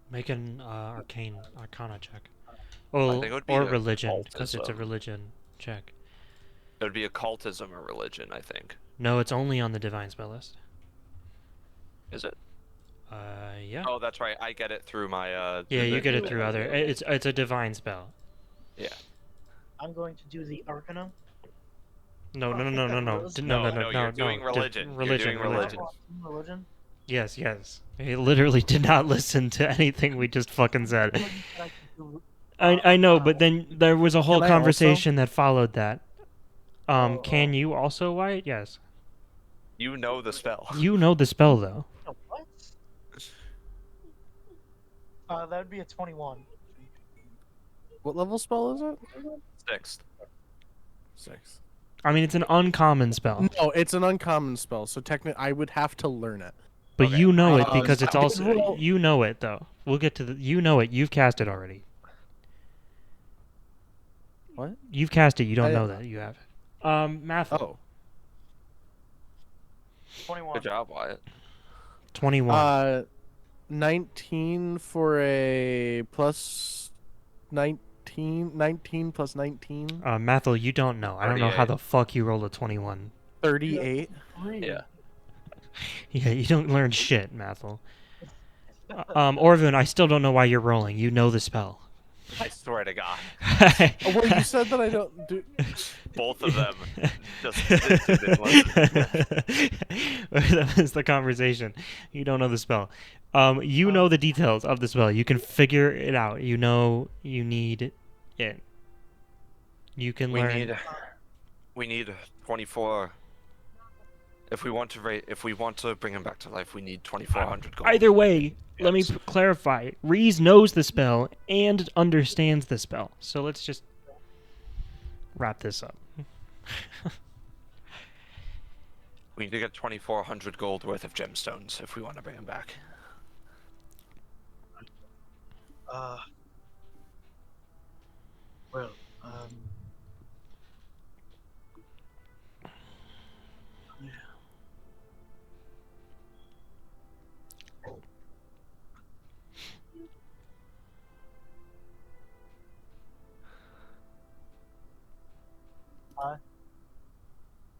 Make an arcana check. I Well, think it would be or a religion, because it's a cultism. religion check. It would be occultism or religion, I think. No, it's only on the divine spell list. Is it? Yeah. Oh, that's right. I get it through my Yeah, you get it the- through other. It's a divine spell. Yeah. I'm going to do the Arcana. No, no, Oh, no, no, no, no, Rose? no, no, No, no, you're no, doing no. religion. You're Religion, doing religion. religion. Religion? Yes, yes. He literally did not listen to anything we just fucking said. Religion that I can do- I know, but then there was a whole Can I also? conversation that followed that. Can Oh. you also, Wyatt? Yes. You know the spell. You know the spell, though. No, what? That would be a 21. What level spell is it? 6th. 6. I mean, it's an uncommon spell, No, it's an uncommon spell, so technically I would have to learn it. but Okay. you know it Um, because it's I would also roll- you know it though. We'll get to the. You know it. You've cast it already. What? You've cast it. You don't I- know that you have. Math. Oh. 21. Good job, Wyatt. 21. 19 for a plus 19 plus 19, Mathel, you don't know. I don't know how 38. the fuck you rolled a 21. 38. Yeah. Yeah, you don't learn shit, Mathel. Orvin, I still don't know why you're rolling. You know the spell. I swear to God. Oh, well, you said that I don't do. Both of them just didn't listen. That was the conversation. You don't know the spell. You know the details of the spell. You can figure it out. You know you need it. You can learn. We need 24. If we want to bring him back to life, we need 2,400 gold. Either way, let me Yes. clarify. Reese knows the spell and understands the spell. So let's just wrap this up. We need to get 2,400 gold worth of gemstones if we want to bring him back. Well, yeah.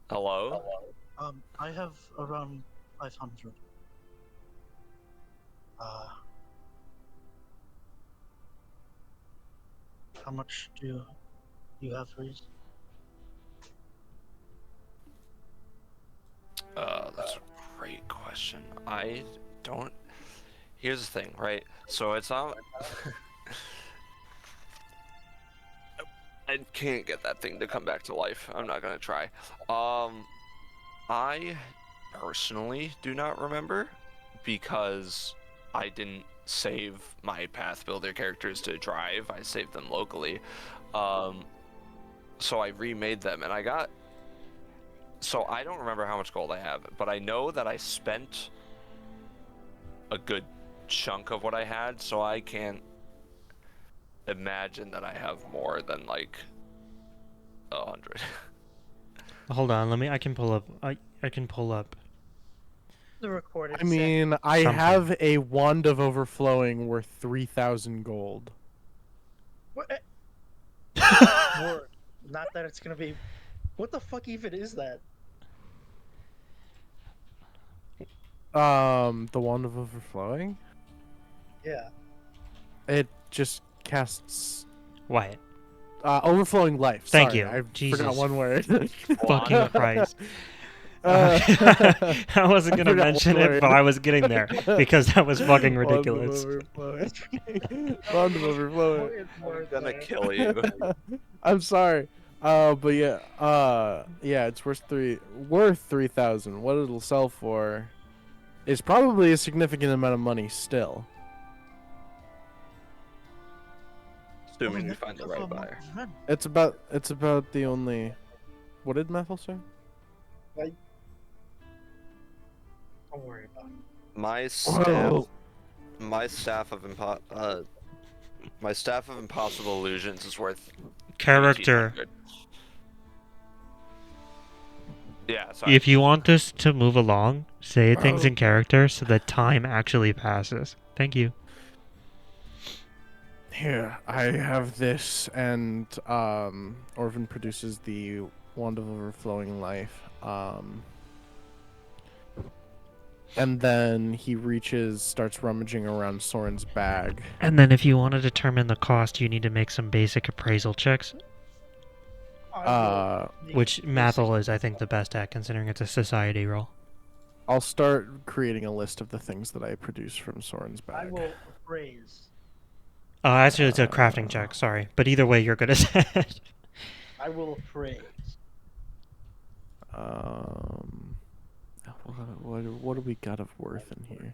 Hello? I have around 500. How much do you have, Reese? That's a great question. I don't. Here's the thing, right? So it's not. I can't get that thing to come back to life. I'm not gonna try. I personally do not remember because I didn't save my path builder characters to drive. I saved them locally. So I remade them and I got. So I don't remember how much gold I have, but I know that I spent a good chunk of what I had, so I can't imagine that I have more than like 100. Hold on, I can pull up. I can pull up. The recorded. I mean, I Something. have a wand of overflowing worth 3,000 gold. What? Word. Not that it's gonna be. What the fuck even is that? The wand of overflowing? Yeah. It just casts Wyatt. overflowing life. Thank Sorry, you. I Jesus. forgot one word. Fucking Christ. Uh, I wasn't I gonna forgot mention one it, word. but I was getting there because that was fucking Wand of ridiculous. overflowing. Wand of overflowing. I'm gonna kill you. I'm sorry. But yeah, it's worth 3,000. What it'll sell for is probably a significant amount of money still. Assuming we find the right buyer. It's about the only. What did Methyl say? Don't worry about it. My staff of My staff of impossible illusions is worth Character. 1800. Yeah, sorry. If you want this to move along, say things Oh. in character so that time actually passes. Thank you. Here, I have this, and Orvin produces the Wand of Overflowing Life. And then he starts rummaging around Soren's bag. And then if you want to determine the cost, you need to make some basic appraisal checks, which Mathel is, I think, the best at, considering it's a society role. I'll start creating a list of the things that I produce from Soren's I bag. will appraise. Actually, it's a crafting check, sorry. But either way, you're good at it. I will appraise. What do we got of worth in here?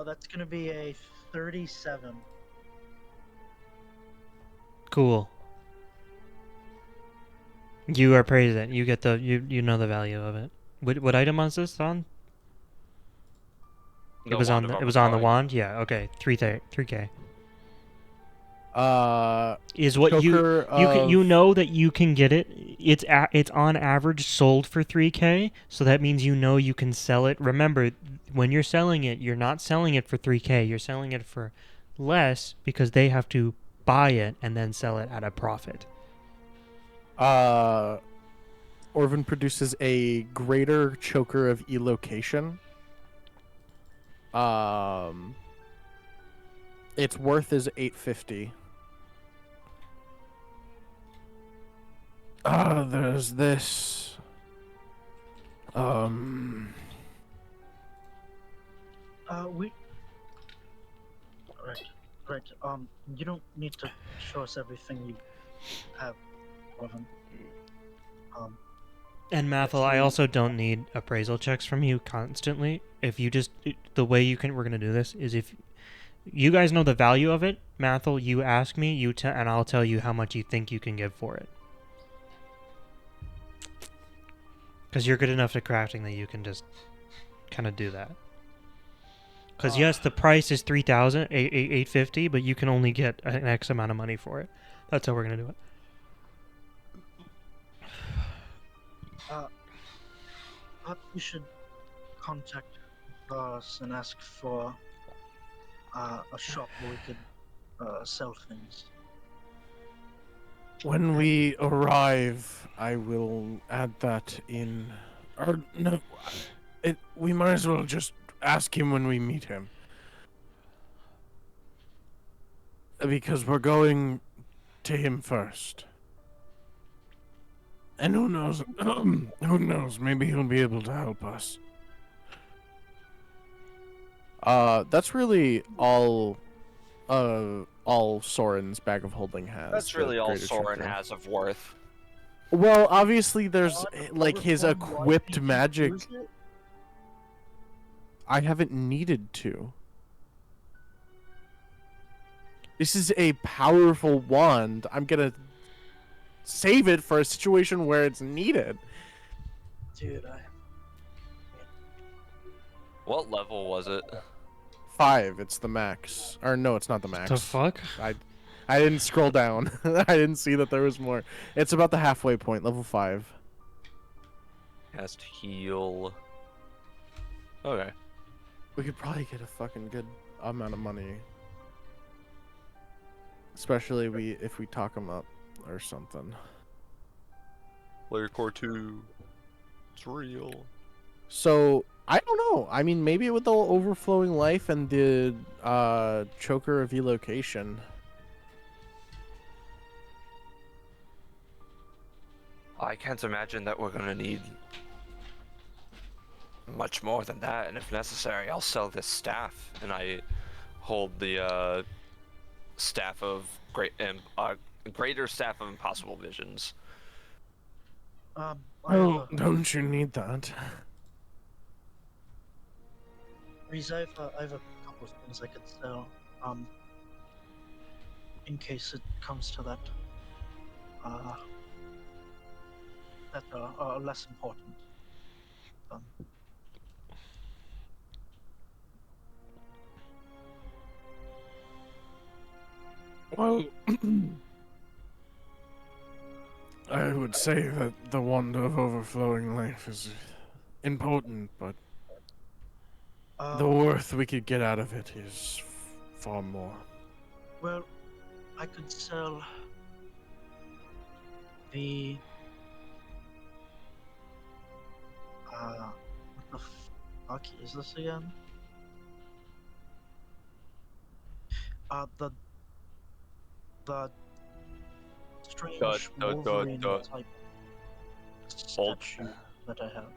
That's gonna be a 37. Cool. You appraise it. You get the you know the value of it. What item was this on? It was on the wand. Yeah. Okay. 3K. Is what you know that you can get it. It's on average sold for 3K, so that means you know you can sell it. Remember, when you're selling it, you're not selling it for 3K. You're selling it for less because they have to buy it and then sell it at a profit. Orvin produces a greater choker of elocation. Its worth is 850. There's this. We. Right. You don't need to show us everything you have, Evan. And Mathel, I also don't need appraisal checks from you constantly. If you just the way we're gonna do this is if you guys know the value of it, Mathel, you ask me, and I'll tell you how much you think you can give for it. Because you're good enough at crafting that you can just kind of do that. Because yes, the price is 3,000, 850, but you can only get an X amount of money for it. That's how we're gonna do it. Perhaps we should contact us and ask for a shop where we could sell things. When we arrive, I will add that in. Or no, we might as well just ask him when we meet him. Because we're going to him first. And who knows? Who knows? Maybe he'll be able to help us. That's really all Soren's bag of holding has. That's the really all greater Soren choker. has of worth. Well, obviously there's like his equipped magic. I haven't needed to. This is a powerful wand. I'm gonna save it for a situation where it's needed. Dude, What level was it? 5, it's the max. Or no, it's not the max. The fuck? I didn't scroll down. I didn't see that there was more. It's about the halfway point, level 5. Cast heal. Okay. We could probably get a fucking good amount of money. Especially if we talk him up or something. Player core 2. It's real. So, I don't know. I mean, maybe with the overflowing life and the choker of elocation. I can't imagine that we're gonna need much more than that, and if necessary, I'll sell this staff. And I hold the staff of greater staff of impossible visions. Oh, don't you need that? Reese, I have a couple of things I could sell. In case it comes to that. That are less important. Well, I would say that the wand of overflowing life is important, but the worth we could get out of it is far more. Well, I could sell the what the fuck is this again? The strange Wolverine type statue that I have.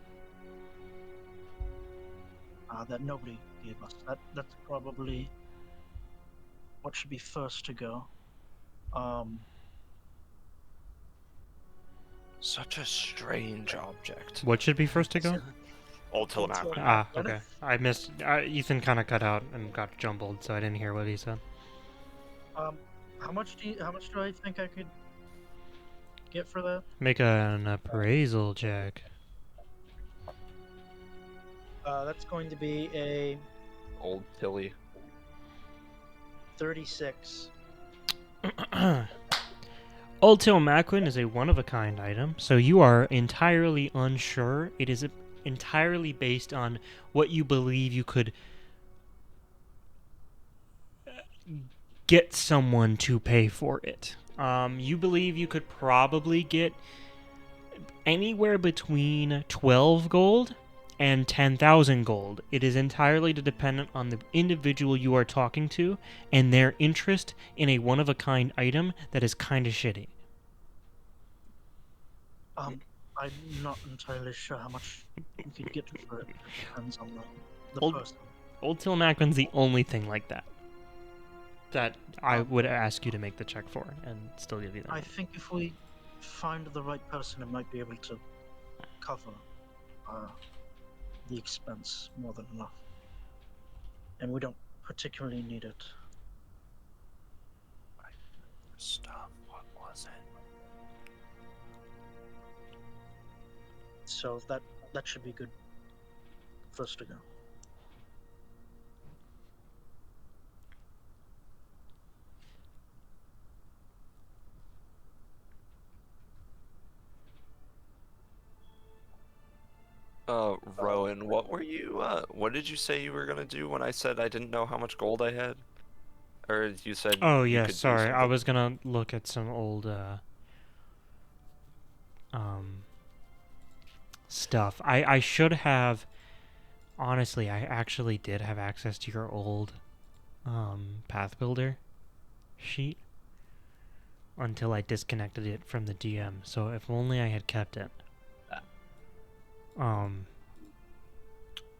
That nobody gave us. That's probably what should be first to go. Such a strange object. What should be first to go? Old Tillamook. Ah, okay. I missed. Ethan kind of cut out and got jumbled, so I didn't hear what he said. How much do I think I could get for that? Make an appraisal check. That's going to be a Old Tilly. 36. Old Tillamook is a one-of-a-kind item, so you are entirely unsure. It is entirely based on what you believe you could get someone to pay for it. You believe you could probably get anywhere between 12 gold and 10,000 gold. It is entirely dependent on the individual you are talking to and their interest in a one-of-a-kind item that is kind of shitty. I'm not entirely sure how much you could get for it. It depends on the Old- person. Old Tillamook's the only thing like that I would ask you to make the check for and still give you that. I think if we find the right person, it might be able to cover the expense more than enough. And we don't particularly need it. Stuff. What was it? So that should be good first to go. Rowan, what were you, what did you say you were gonna do when I said I didn't know how much gold I had? Or you said Oh you yeah, could do sorry. I something? was gonna look at some old stuff. I should have, honestly, I actually did have access to your old Path Builder sheet until I disconnected it from the DM. So if only I had kept it.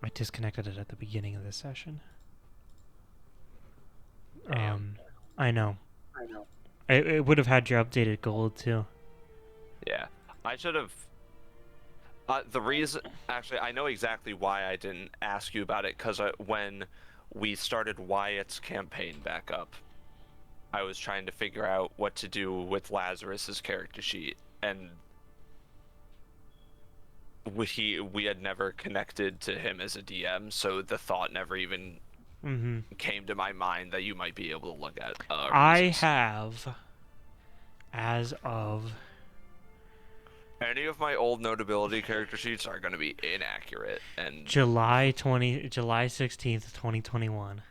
I disconnected it at the beginning of this session. I know. It would have had your updated gold too. Yeah. I should have... the reason... Actually, I know exactly why I didn't ask you about it, because when we started Wyatt's campaign back up, I was trying to figure out what to do with Lazarus's character sheet, and we had never connected to him as a DM, so the thought never even came to my mind that you might be able to look at. I reasons. have, as of Any of my old notability character sheets are going to be inaccurate, and July 16th, 2021.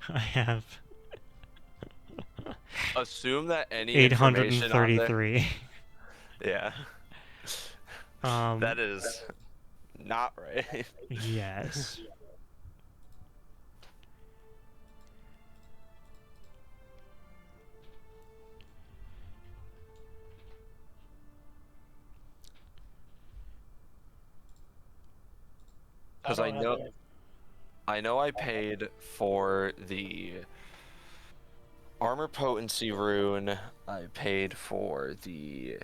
I have assume that any information on there, 833. yeah, that is not right. Yes. Because I know I paid for the armor potency rune. I paid for the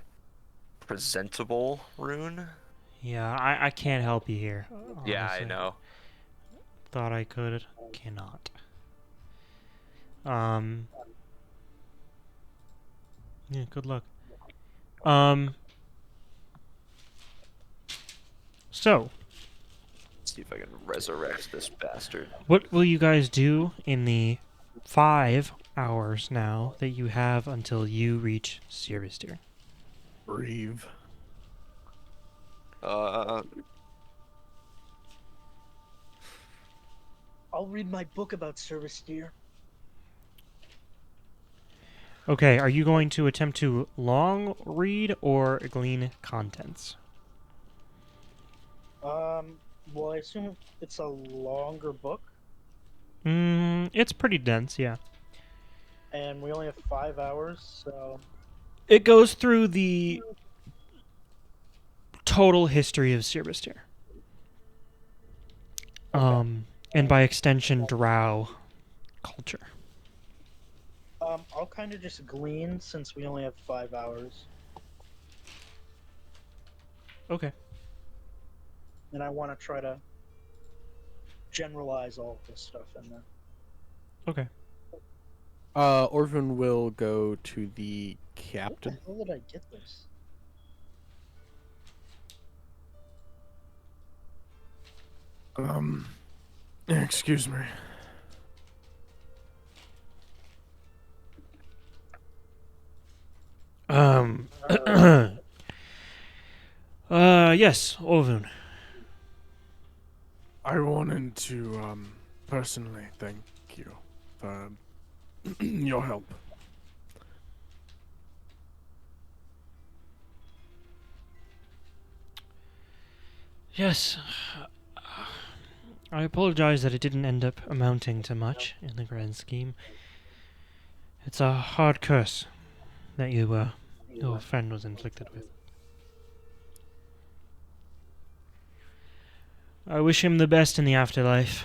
presentable rune. Yeah, I can't help you here. Yeah, I honestly. know. Thought I could, cannot. Yeah, good luck. So, See if I can resurrect this bastard. what will you guys do in the 5 hours now that you have until you reach Siristir. Breathe. I'll read my book about service deer. Okay, are you going to attempt to long read or glean contents? Well, I assume it's a longer book, It's pretty dense, yeah. and we only have 5 hours, so It goes through the total history of Siristir. And by extension, Drow culture. I'll kind of just glean since we only have 5 hours, Okay. and I want to try to generalize all of this stuff in there. Okay. Orvin will go to the How captain. the hell did I get this? Excuse me. Yes, Orvun. I wanted to, personally thank you for your help. Yes. I apologize that it didn't end up amounting to much in the grand scheme. It's a hard curse that your friend was inflicted with. I wish him the best in the afterlife.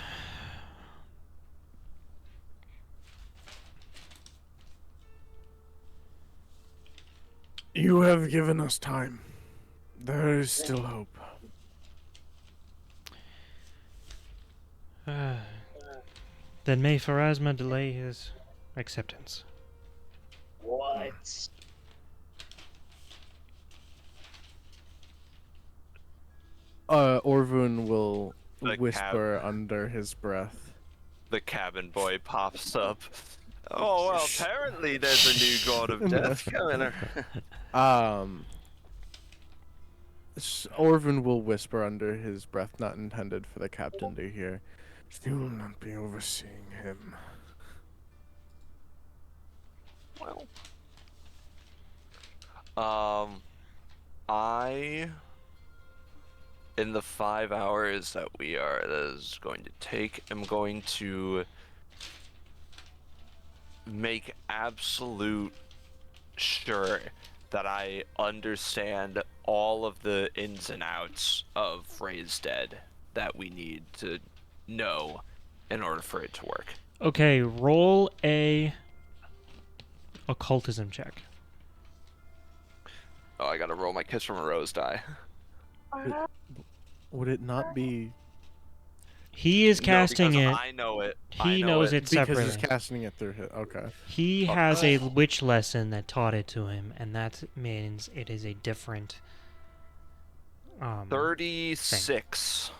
You have given us time. There is still hope. Then may Pharasma delay his acceptance. What? Orvun will The whisper under his breath. The cabin boy pops up. Oh, well, apparently there's a new god of death coming. Orvin will whisper under his breath, not intended for the captain to hear. You will not be overseeing him. Well. In the 5 hours that that is going to take, I'm going to make absolute sure that I understand all of the ins and outs of Raised Dead that we need to know in order for it to work. Okay, roll a occultism check. Oh, I gotta roll my Kiss from a Rose die. Would it not be He is casting no, it. because I know it. He knows it because separately. he's casting it through his? Okay. He has a witch lesson that taught it to him, and that means it is a different. 36.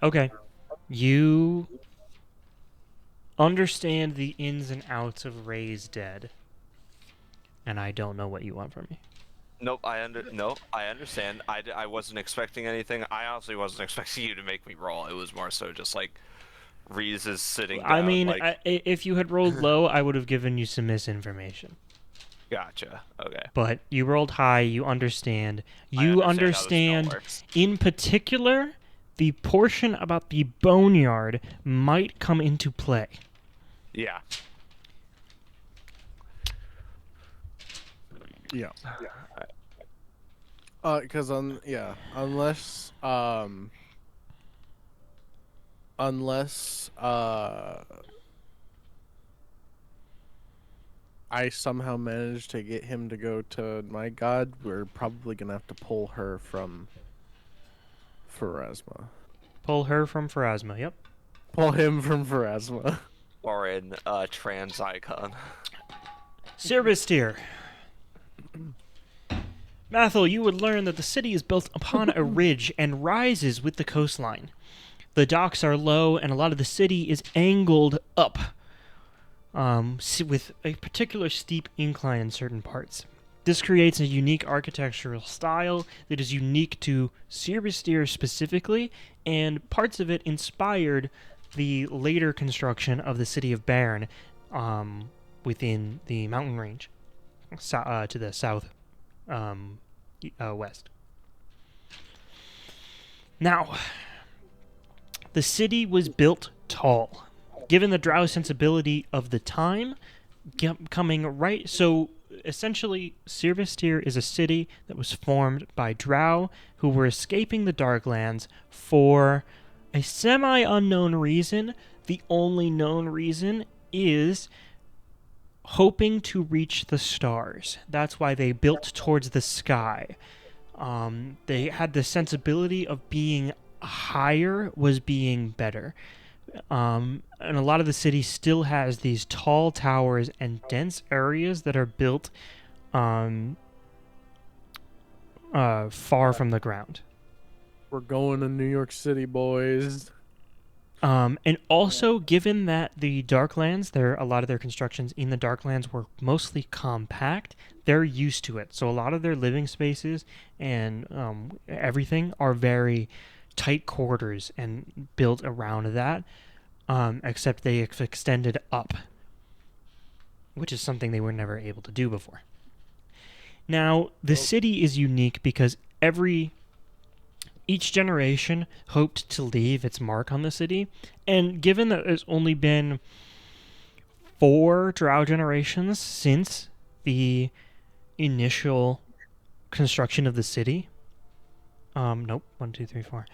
Okay. You understand the ins and outs of Raised Dead, and I don't know what you want from me. Nope, I understand. I wasn't expecting anything. I honestly wasn't expecting you to make me roll. It was more so just like Reese is sitting down. I mean, like, if you had rolled low, I would have given you some misinformation. Gotcha. Okay. But you rolled high. You understand. I You understand how this spell understand, works. in particular, the portion about the boneyard might come into play. Yeah. Yeah. Because unless I somehow manage to get him to go to my god, we're probably gonna have to pull her from Pharasma. Pull her from Pharasma. Yep. Pull him from Pharasma. Or in trans icon. Sirbistir. Mathil, you would learn that the city is built upon a ridge and rises with the coastline. the docks are low, and a lot of the city is angled up, with a particular steep incline in certain parts. This creates a unique architectural style that is unique to Cirbistir specifically, and parts of it inspired the later construction of the city of Bern within the mountain range to the south west. Now, the city was built tall, given the drow sensibility of the time, coming right. So essentially, Cirbistir is a city that was formed by drow who were escaping the Darklands for a semi-unknown reason. The only known reason is hoping to reach the stars. That's why they built towards the sky. They had the sensibility of being higher was being better. And a lot of the city still has these tall towers and dense areas that are built far from the ground. We're going to New York City, boys. And also, given that the Darklands, a lot of their constructions in the Darklands were mostly compact, they're used to it. So a lot of their living spaces and everything are very tight quarters and built around that, except they extended up, which is something they were never able to do before. Now, the city is unique because each generation hoped to leave its mark on the city, and given that there's only been 4 drow generations since the initial construction of the city, nope, 1, 2, 3, 4.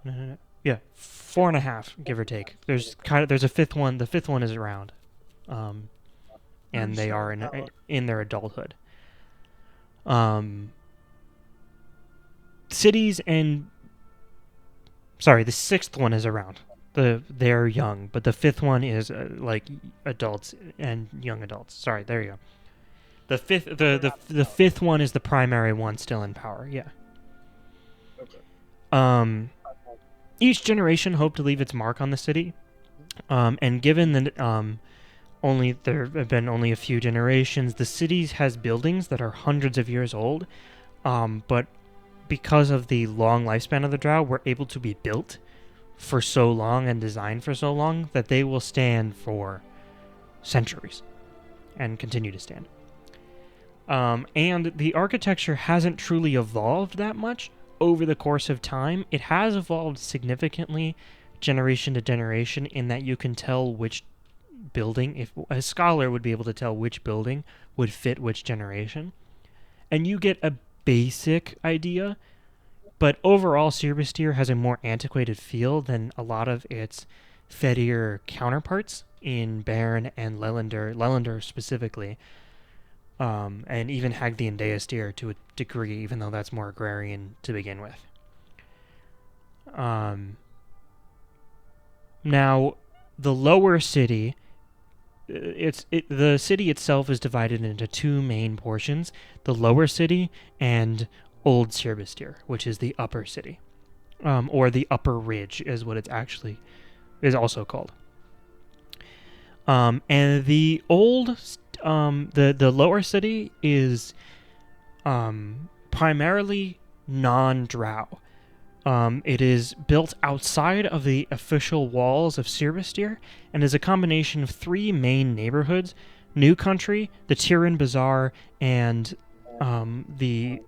No. Yeah, 4.5, give or take. There's a 5th one. The 5th one is around, and they are in their adulthood. Cities and the 6th one is around. They're young, but the 5th one is like adults and young adults. Sorry, there you go. The 5th one is the primary one still in power. Yeah. Okay. Each generation hoped to leave its mark on the city, and given that there have been only a few generations, the city has buildings that are hundreds of years old, but because of the long lifespan of the drow, were able to be built for so long and designed for so long that they will stand for centuries and continue to stand. And the architecture hasn't truly evolved that much over the course of time. It has evolved significantly generation to generation in that you can tell which building, if a scholar would be able to tell which building would fit which generation. And you get a basic idea, but overall Cirbistir has a more antiquated feel than a lot of its Fettir counterparts in Bern and Leylandr specifically, and even Hagdi and Deastir to a degree, even though that's more agrarian to begin with. Now, the lower city, the city itself is divided into 2 main portions: the lower city and Old Cirbistir, which is the upper city, or the upper ridge is what it's actually is also called. And the lower city is primarily non-drow. It is built outside of the official walls of Cirbistir and is a combination of 3 main neighborhoods: New Country, the Tiran Bazaar, and the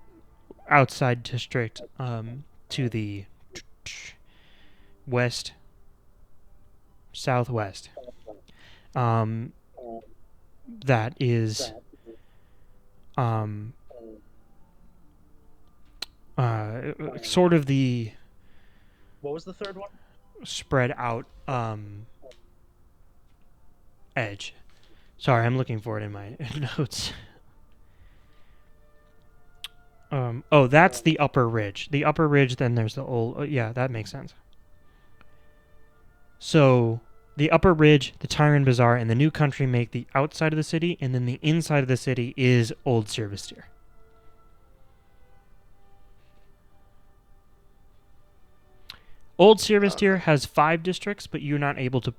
outside district to the west, southwest. That is sort of the What was the third one? spread out edge. Sorry, I'm looking for it in my notes. That's the upper ridge. The upper ridge, then there's the old... yeah, that makes sense. So, the upper ridge, the Tiran Bazaar, and the New Country make the outside of the city, and then the inside of the city is Old Cirbistir. Old Servisteer has 5 districts, but you're not able to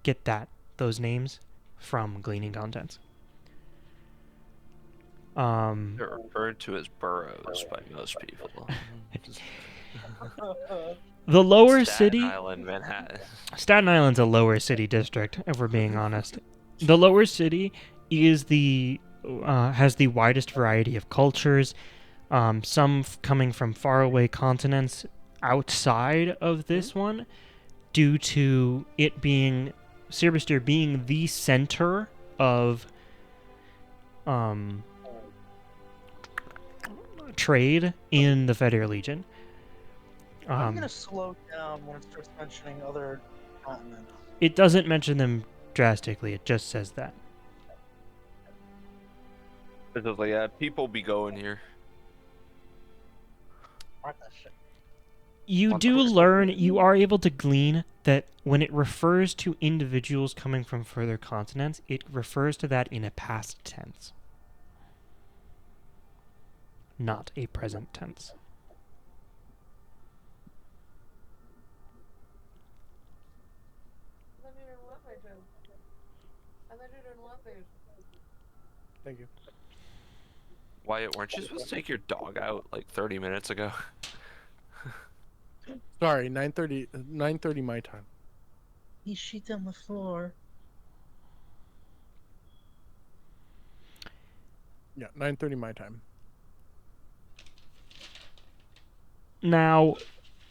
get those names from gleaning contents. They're referred to as boroughs by most people. The lower Staten city, Island, Manhattan. Staten Island's a lower city district, if we're being honest. The lower city is has the widest variety of cultures, some coming from faraway continents outside of this one, due to it being Servisteer being the center of trade in the Federe Legion. I'm gonna slow down when it starts mentioning other continents. It doesn't mention them drastically. It just says that. It's just like, yeah, people be going here. Mark that shit. You do learn, you are able to glean that when it refers to individuals coming from further continents, it refers to that in a past tense, not a present tense. Thank you. Wyatt, weren't you supposed to take your dog out like 30 minutes ago? Sorry, 9:30 my time. He shit on the floor. Yeah, 9:30 my time. Now,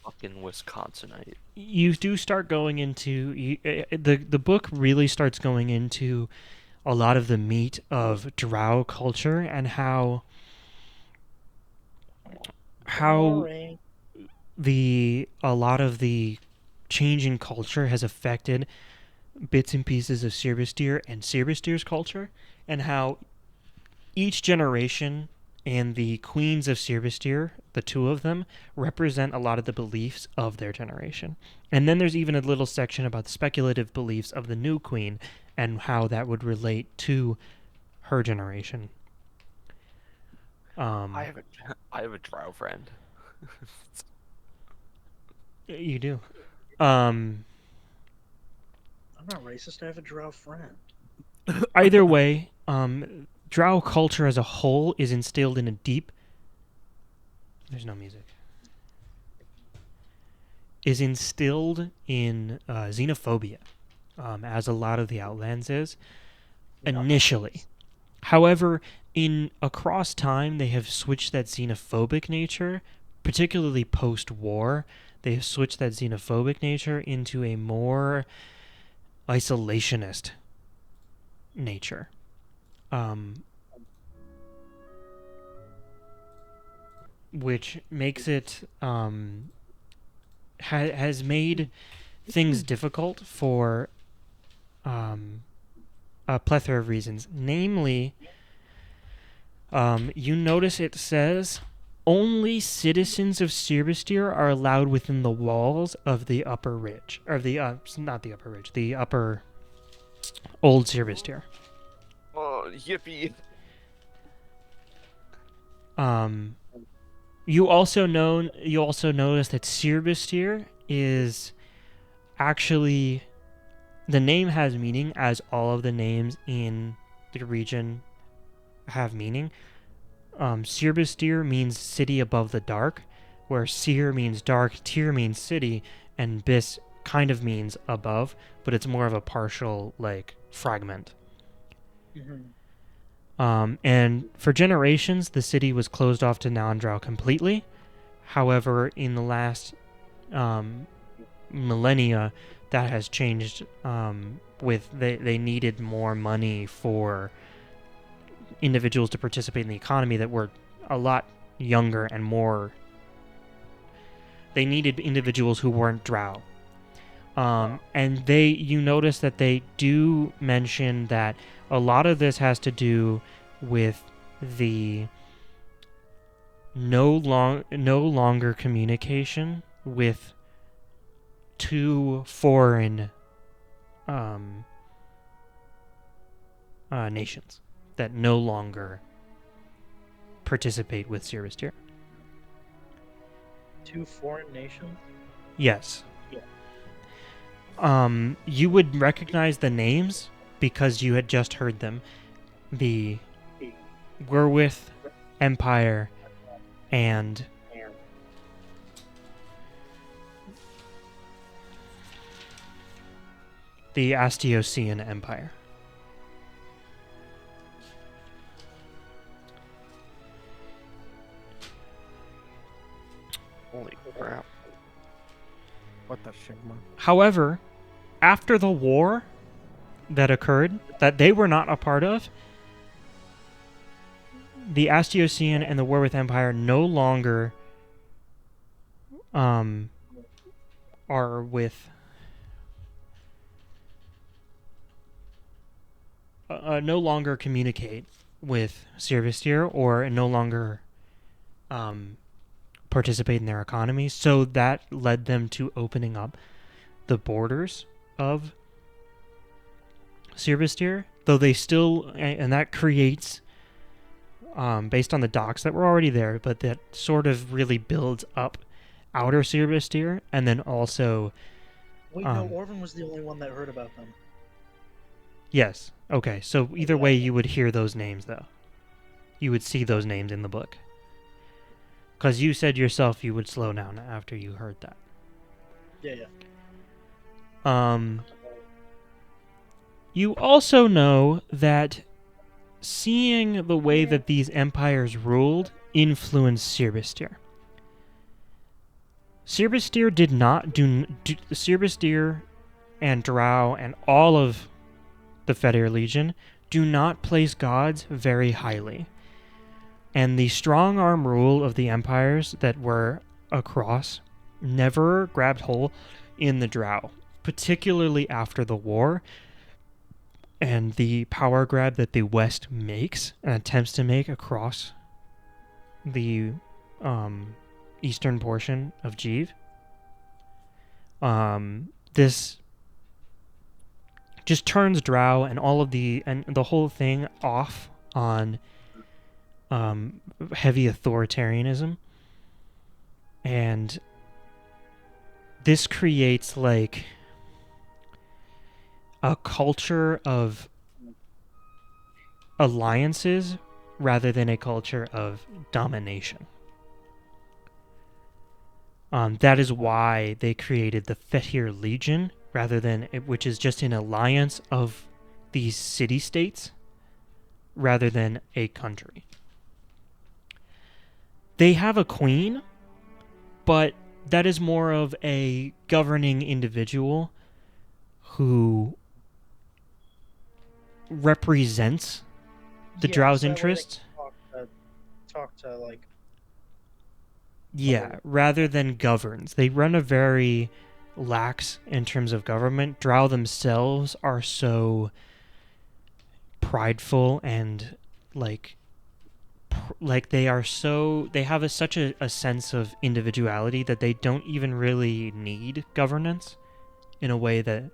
Fucking Wisconsinite. you do start going into the book really starts going into a lot of the meat of Drow culture and how Boring. a lot of the change in culture has affected bits and pieces of Servisteer and Servisteer's culture, and how each generation and the queens of Servisteer, the 2 of them, represent a lot of the beliefs of their generation. And then there's even a little section about the speculative beliefs of the new queen and how that would relate to her generation. I have a drow friend. You do. I'm not racist. I have a drow friend. Either way, Drow culture as a whole is instilled in a deep. There's no music. Is instilled in xenophobia, as a lot of the Outlands is initially. However, across time, they have switched that xenophobic nature, particularly post-war. They have switched that xenophobic nature into a more isolationist nature. Which makes it has made things difficult for a plethora of reasons. Namely, you notice it says only citizens of Servisteer are allowed within the walls of the Upper Ridge, or not the Upper Ridge, the Upper Old Servisteer. Oh, yippee. You also notice that Servisteer is actually, the name has meaning, as all of the names in the region have meaning. Servisteer means city above the dark, where Seer means dark, Tyr means city, and Bis kind of means above, but it's more of a partial, fragment. Mm-hmm. And for generations, the city was closed off to non-Drow completely. However, in the last millennia, that has changed. With they needed more money for individuals to participate in the economy that were a lot younger and more. They needed individuals who weren't Drow. And you notice that they do mention that a lot of this has to do with the no longer communication with 2 foreign nations that no longer participate with Servisteer. 2 foreign nations? Yes. Yeah. You would recognize the names because you had just heard them. The Werwith Empire and the Astiosian Empire. Holy crap. What the Shigma? However, after the war that occurred, that they were not a part of, the Astiosian and the Werwith Empire no longer are with no longer communicate with Sirvistir or no longer participate in their economy. So that led them to opening up the borders of Sirvistir, though they still, and that creates, based on the docks that were already there, but that sort of really builds up outer Sirvistir, and then also, Wait, no, Orvin was the only one that heard about them. yes, okay, so either way you would hear those names, though. You would see those names in the book. Because you said yourself you would slow down after you heard that. Yeah. You also know that seeing the way that these empires ruled influenced Sirvistir. Sirvistir did not Sirvistir and Drow and all of the Fettir Legion do not place gods very highly. And the strong arm rule of the empires that were across never grabbed hold in the Drow, particularly after the war, and the power grab that the West makes and attempts to make across the eastern portion of Jeev. This just turns Drow and all of the whole thing off on heavy authoritarianism, and this creates like a culture of alliances rather than a culture of domination. That is why they created the Fettir Legion rather than, which is just an alliance of these city-states rather than a country. They have a queen, but that is more of a governing individual who represents the Drow's interests. Talk to like. Yeah, rather than governs. They run a very lax in terms of government. Drow themselves are so prideful and like they are so, they have such a sense of individuality that they don't even really need governance in a way that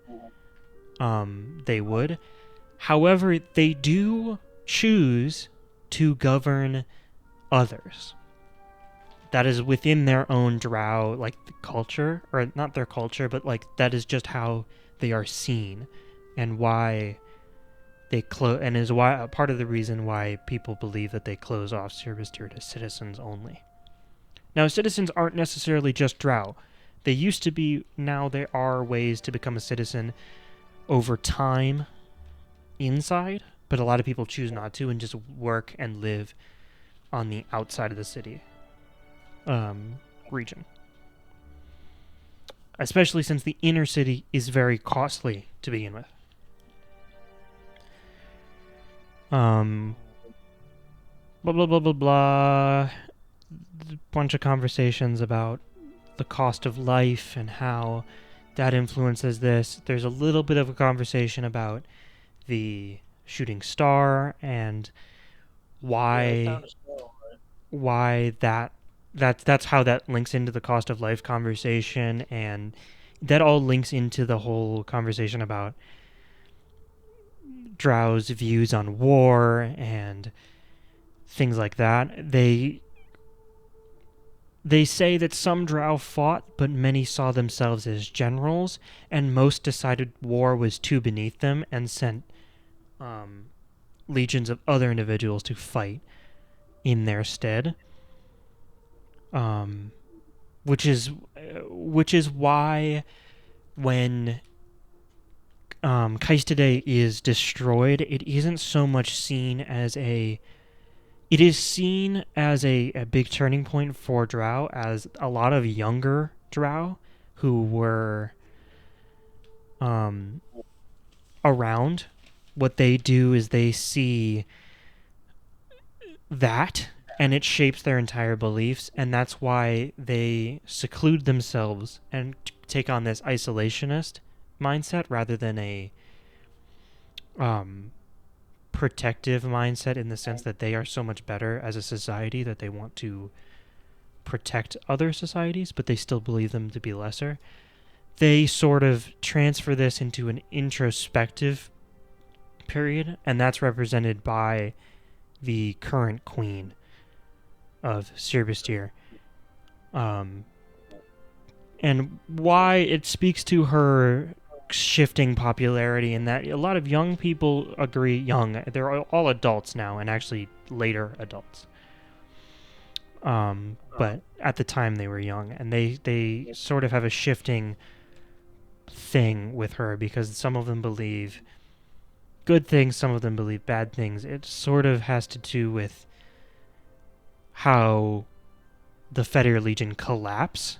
they would. However, they do choose to govern others. That is within their own Drow, like, culture, or not their culture, but like that is just how they are seen, and why they and is why part of the reason why people believe that they close off Sirvistir to citizens only. Now, citizens aren't necessarily just Drow. They used to be. Now there are ways to become a citizen over time inside, but a lot of people choose not to and just work and live on the outside of the city region. Especially since the inner city is very costly to begin with. Blah blah blah blah blah. A bunch of conversations about the cost of life and how that influences this. There's a little bit of a conversation about the shooting star and why that's how that links into the cost of life conversation, and that all links into the whole conversation about Drow's views on war and things like that. They say that some drow fought, but many saw themselves as generals, and most decided war was too beneath them and sent legions of other individuals to fight in their stead. Which is why when Kaistade is destroyed, it isn't so much seen as a. It is seen as a big turning point for Drow, as a lot of younger Drow who were around, what they do is they see that and it shapes their entire beliefs, and that's why they seclude themselves and take on this isolationist mindset rather than a protective mindset, in the sense that they are so much better as a society that they want to protect other societies, but they still believe them to be lesser. They sort of transfer this into an introspective period, and that's represented by the current queen of Sirbistir. And why it speaks to her shifting popularity, in that a lot of young people agree. They're all adults now, and actually later adults. But at the time they were young, and they sort of have a shifting thing with her, because some of them believe good things, some of them believe bad things. It sort of has to do with how the Fettir Legion collapses.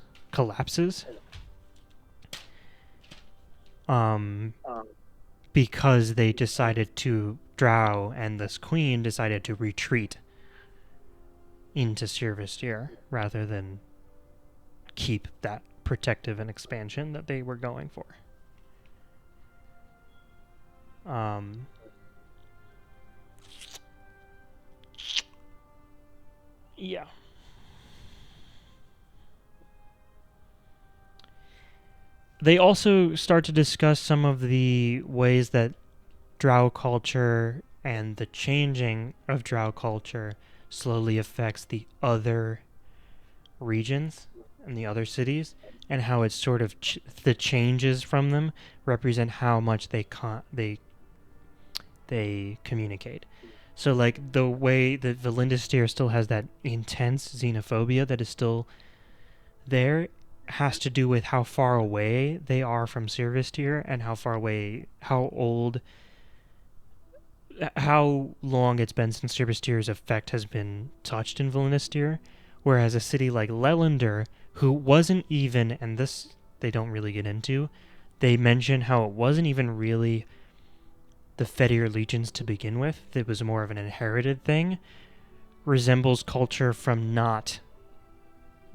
Because they decided to, Drow and this queen decided to retreat into Sirbistir rather than keep that protective and expansion that they were going for. Yeah. They also start to discuss some of the ways that Drow culture and the changing of Drow culture slowly affects the other regions and the other cities, and how it's sort of the changes from them represent how much they communicate. So, like, the way that Valindistir still has that intense xenophobia that is still there has to do with how far away they are from Sirbistir, and how long it's been since Sirbistir's effect has been touched in Valindistir. Whereas a city like Leylandar, who wasn't even, and this they don't really get into, they mention how it wasn't even really the Fettir legions to begin with. It was more of an inherited thing. Resembles culture from not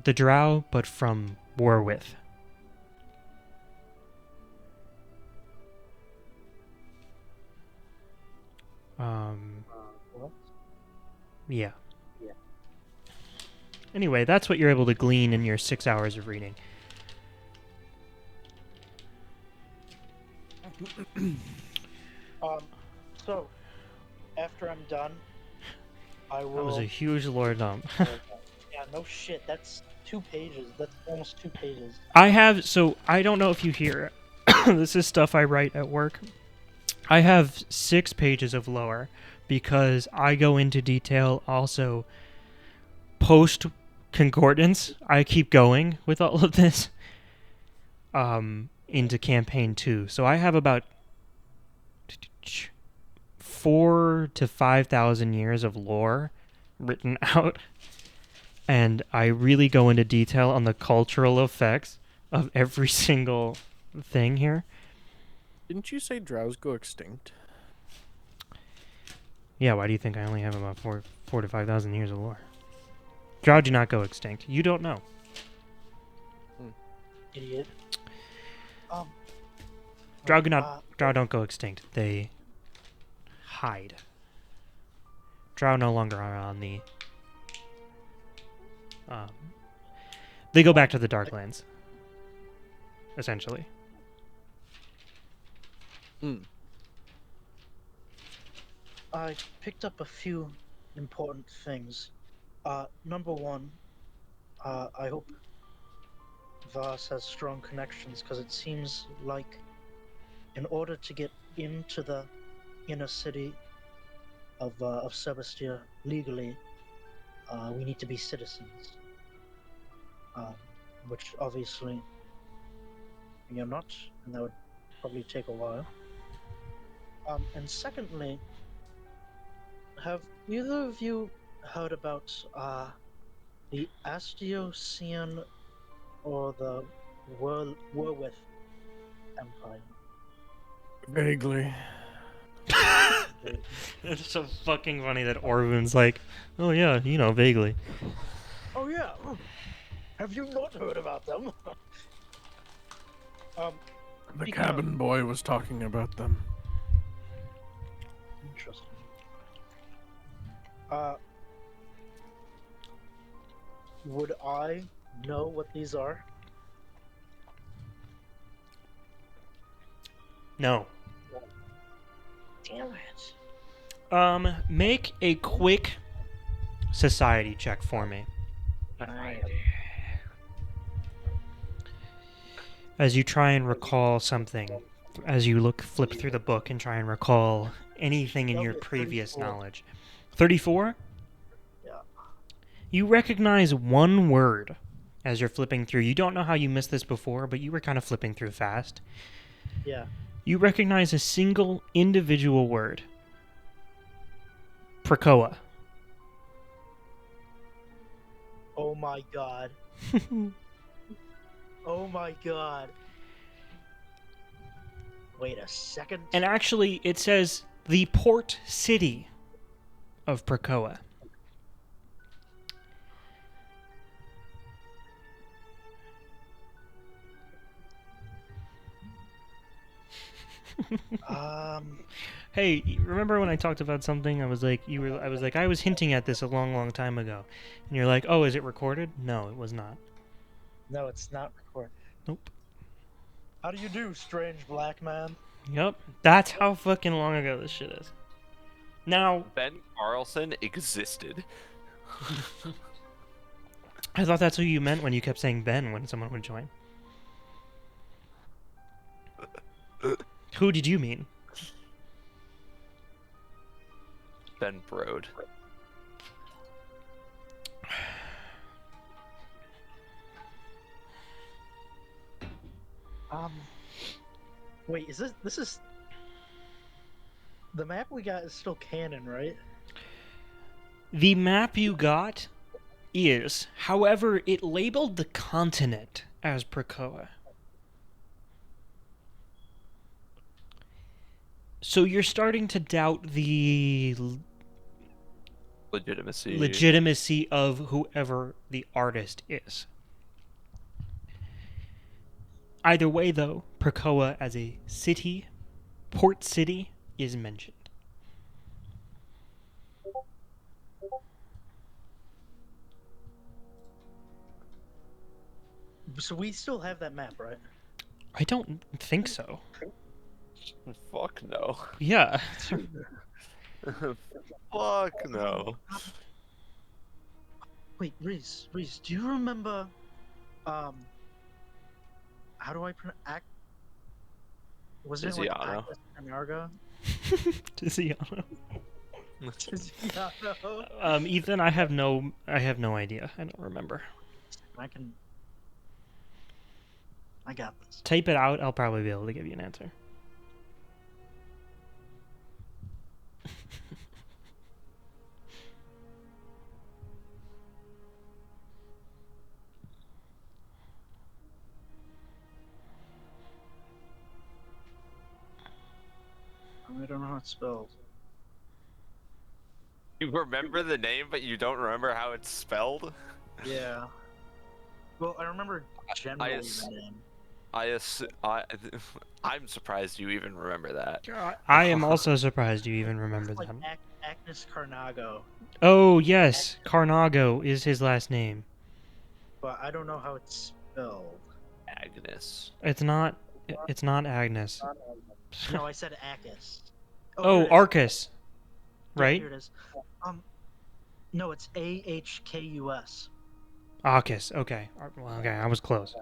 the Drow, but from Warwith. What? Yeah. Anyway, that's what you're able to glean in your 6 hours of reading. So after I'm done, I will. That was a huge lore dump. Yeah, no shit. That's 2 pages. That's almost 2 pages. I don't know if you hear this is stuff I write at work. I have 6 pages of lore because I go into detail also post concordance. I keep going with all of this into campaign 2. So I have about 4,000 to 5,000 years of lore written out, and I really go into detail on the cultural effects of every single thing here. Didn't you say drows go extinct? Yeah, why do you think I only have about 4 to 5,000 years of lore? Drow do not go extinct. You don't know. Idiot. Drow don't go extinct. They hide. Drow no longer are on the. They go back to the Darklands. Essentially. I picked up a few important things. Number one, I hope Voss has strong connections, because it seems like in order to get into the inner city of Sebastia legally, we need to be citizens. Which obviously we are not, and that would probably take a while. And secondly, have either of you heard about the Astiosian or the Werwith Empire? Vaguely. It's so fucking funny that Orvun's like, oh yeah, you know, vaguely. Oh yeah. Have you not heard about them? The Speaking cabin boy was talking about them. Interesting. Would I know what these are? No. Damn it. Make a quick society check for me. As you try and recall something, as you flip through the book and try and recall anything in That'll your be a previous 34. knowledge. 34? Yeah. You recognize one word as you're flipping through. You don't know how you missed this before, but you were kind of flipping through fast. Yeah. You recognize a single individual word. Prakoa. Oh my god. Oh my god. Wait a second. And actually, it says the port city of Prakoa. Hey, remember when I talked about something? I was like, I was hinting at this a long, long time ago, and you're like, oh, is it recorded? No, it was not. No, it's not recorded. Nope. How do you do, strange black man? Yep, that's how fucking long ago this shit is. Now, Ben Carlson existed. I thought that's what you meant when you kept saying Ben when someone would join. Who did you mean? Ben Brode. Wait, this is the map we got is still canon, right? The map you got is, however, it labeled the continent as Prakoa. So you're starting to doubt the legitimacy of whoever the artist is. Either way, though, Prakoa as a city, port city, is mentioned. So we still have that map, right? I don't think so. Fuck no. Yeah. Fuck no. Wait, Reese, do you remember, how do I pronounce, was it like Tiziano. Agnes Anarga? Tiziano. Tiziano. Ethan, I have no idea. I don't remember. I got this. Type it out. I'll probably be able to give you an answer. I don't know how it's spelled. You remember the name, but you don't remember how it's spelled? Yeah. Well, I remember generally the name. I'm surprised you even remember that. I am also surprised you even remember It's like that. Agnes Carnago, Oh, yes. Carnago is his last name. but I don't know how it's spelled. Agnes. It's not Agnes. No, I said Akis. Oh, here it is. Arcus. Yeah, Right? here it is. No, it's AHKUS. Arcus. Okay. Well, okay, I was close.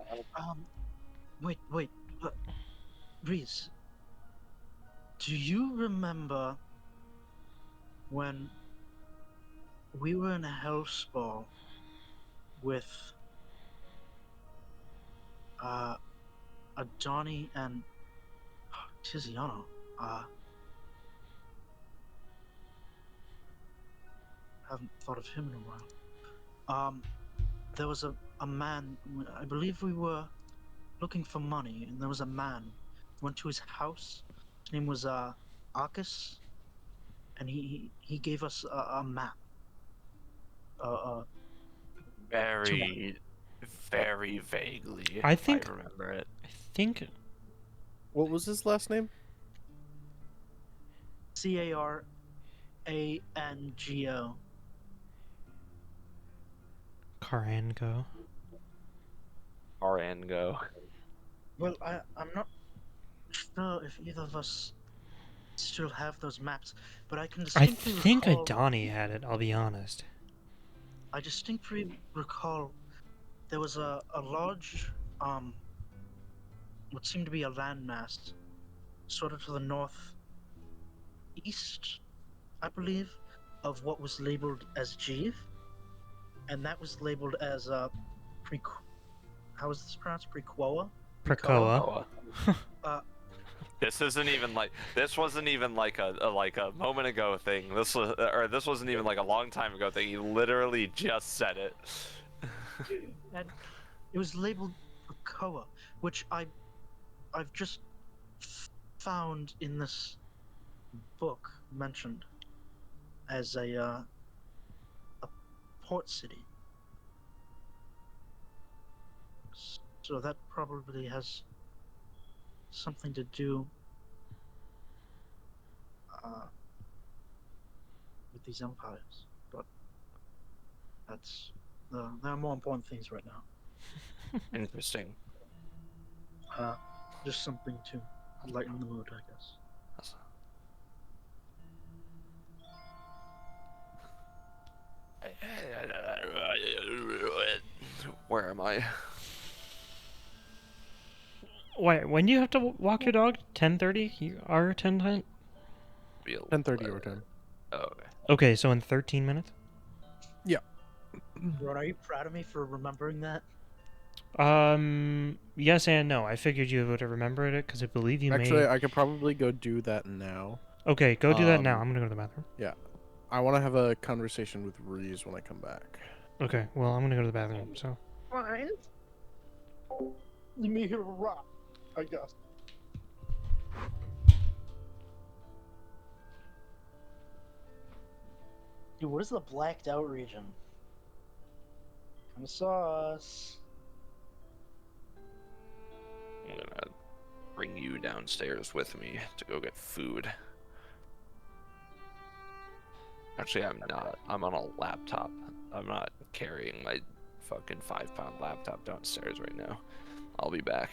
Wait. Reese, do you remember when we were in a Hellspawn with Adani and Tiziano? Haven't thought of him in a while. There was a man. I believe we were looking for money, and there was a man. Went to his house. His name was Arcus, and he gave us a map. Two Very, very vaguely. I think- remember it. I think What was his last name? Carango. Carango. Arango. Well, I'm not sure if either of us still have those maps, but I can I distinctly think recall. Adani had it. I'll be honest. I distinctly recall there was a large, what seemed to be a landmass, sort of to the northeast, I believe, of what was labeled as Jeeve, and that was labeled as how is this pronounced? Prequoa? Krakoa. This isn't even like this wasn't even like a moment ago thing. This wasn't even like a long time ago thing. He literally just said it. And it was labeled Precoa, which I've just found in this book mentioned as a port city. So that probably has something to do with these empires, but there are more important things right now. Interesting. Just something to lighten the mood, I guess. Where am I? Wait, when do you have to walk your dog? 10:30? Our 10 time? 10:30 your time. Oh, okay. Okay, so in 13 minutes? Ron, are you proud of me for remembering that? Yes and no. I figured you would have remembered it because I believe you Actually, may. I could probably go do that now. Okay, go do that now. um, I'm gonna go to the bathroom. I want to have a conversation with Reese when I come back. Okay, well, I'm gonna go to the bathroom, so. Fine. You may hear a rock, I guess. Dude, what is the blacked out region? Kinda sauce. I'm gonna bring you downstairs with me to go get food. Actually, I'm not. I'm on a laptop. I'm not carrying my fucking 5-pound laptop downstairs right now. I'll be back.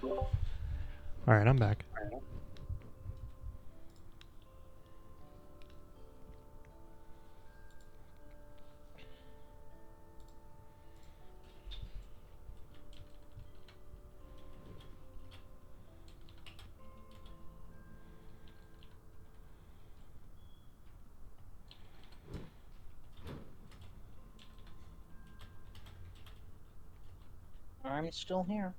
All right, I'm back. I'm still here.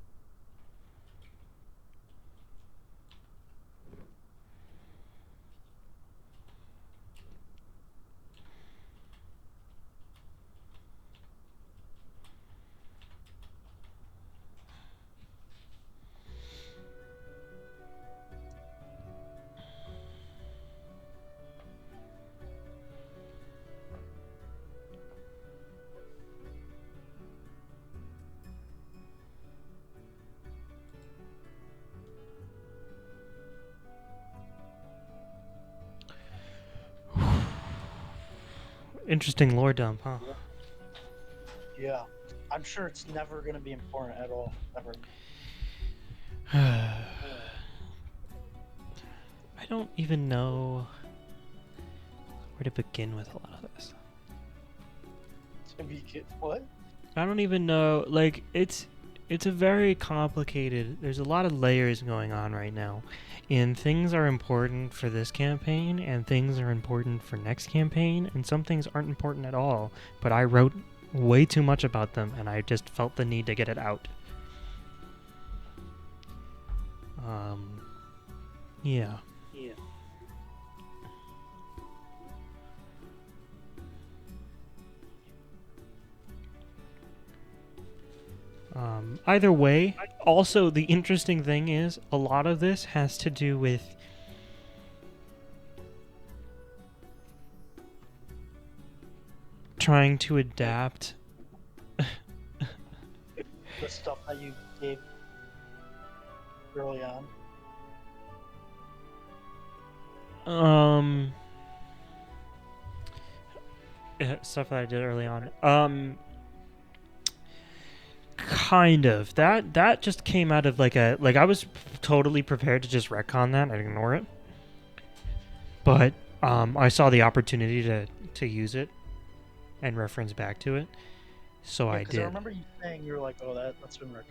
Interesting lore dump, huh? Yeah. I'm sure it's never going to be important at all. Ever. I don't even know where to begin with a lot of this. To be what? I don't even know. Like, it's a very complicated. There's a lot of layers going on right now, and things are important for this campaign, and things are important for next campaign, and some things aren't important at all. But I wrote way too much about them, and I just felt the need to get it out. Yeah. Either way, also the interesting thing is a lot of this has to do with trying to adapt. The stuff that you gave early on. Stuff that I did early on. Kind of. That just came out of like I was totally prepared to just retcon that and ignore it. But I saw the opportunity to use it and reference back to it. So I did. I remember you saying you were like, "Oh, that's been retcon."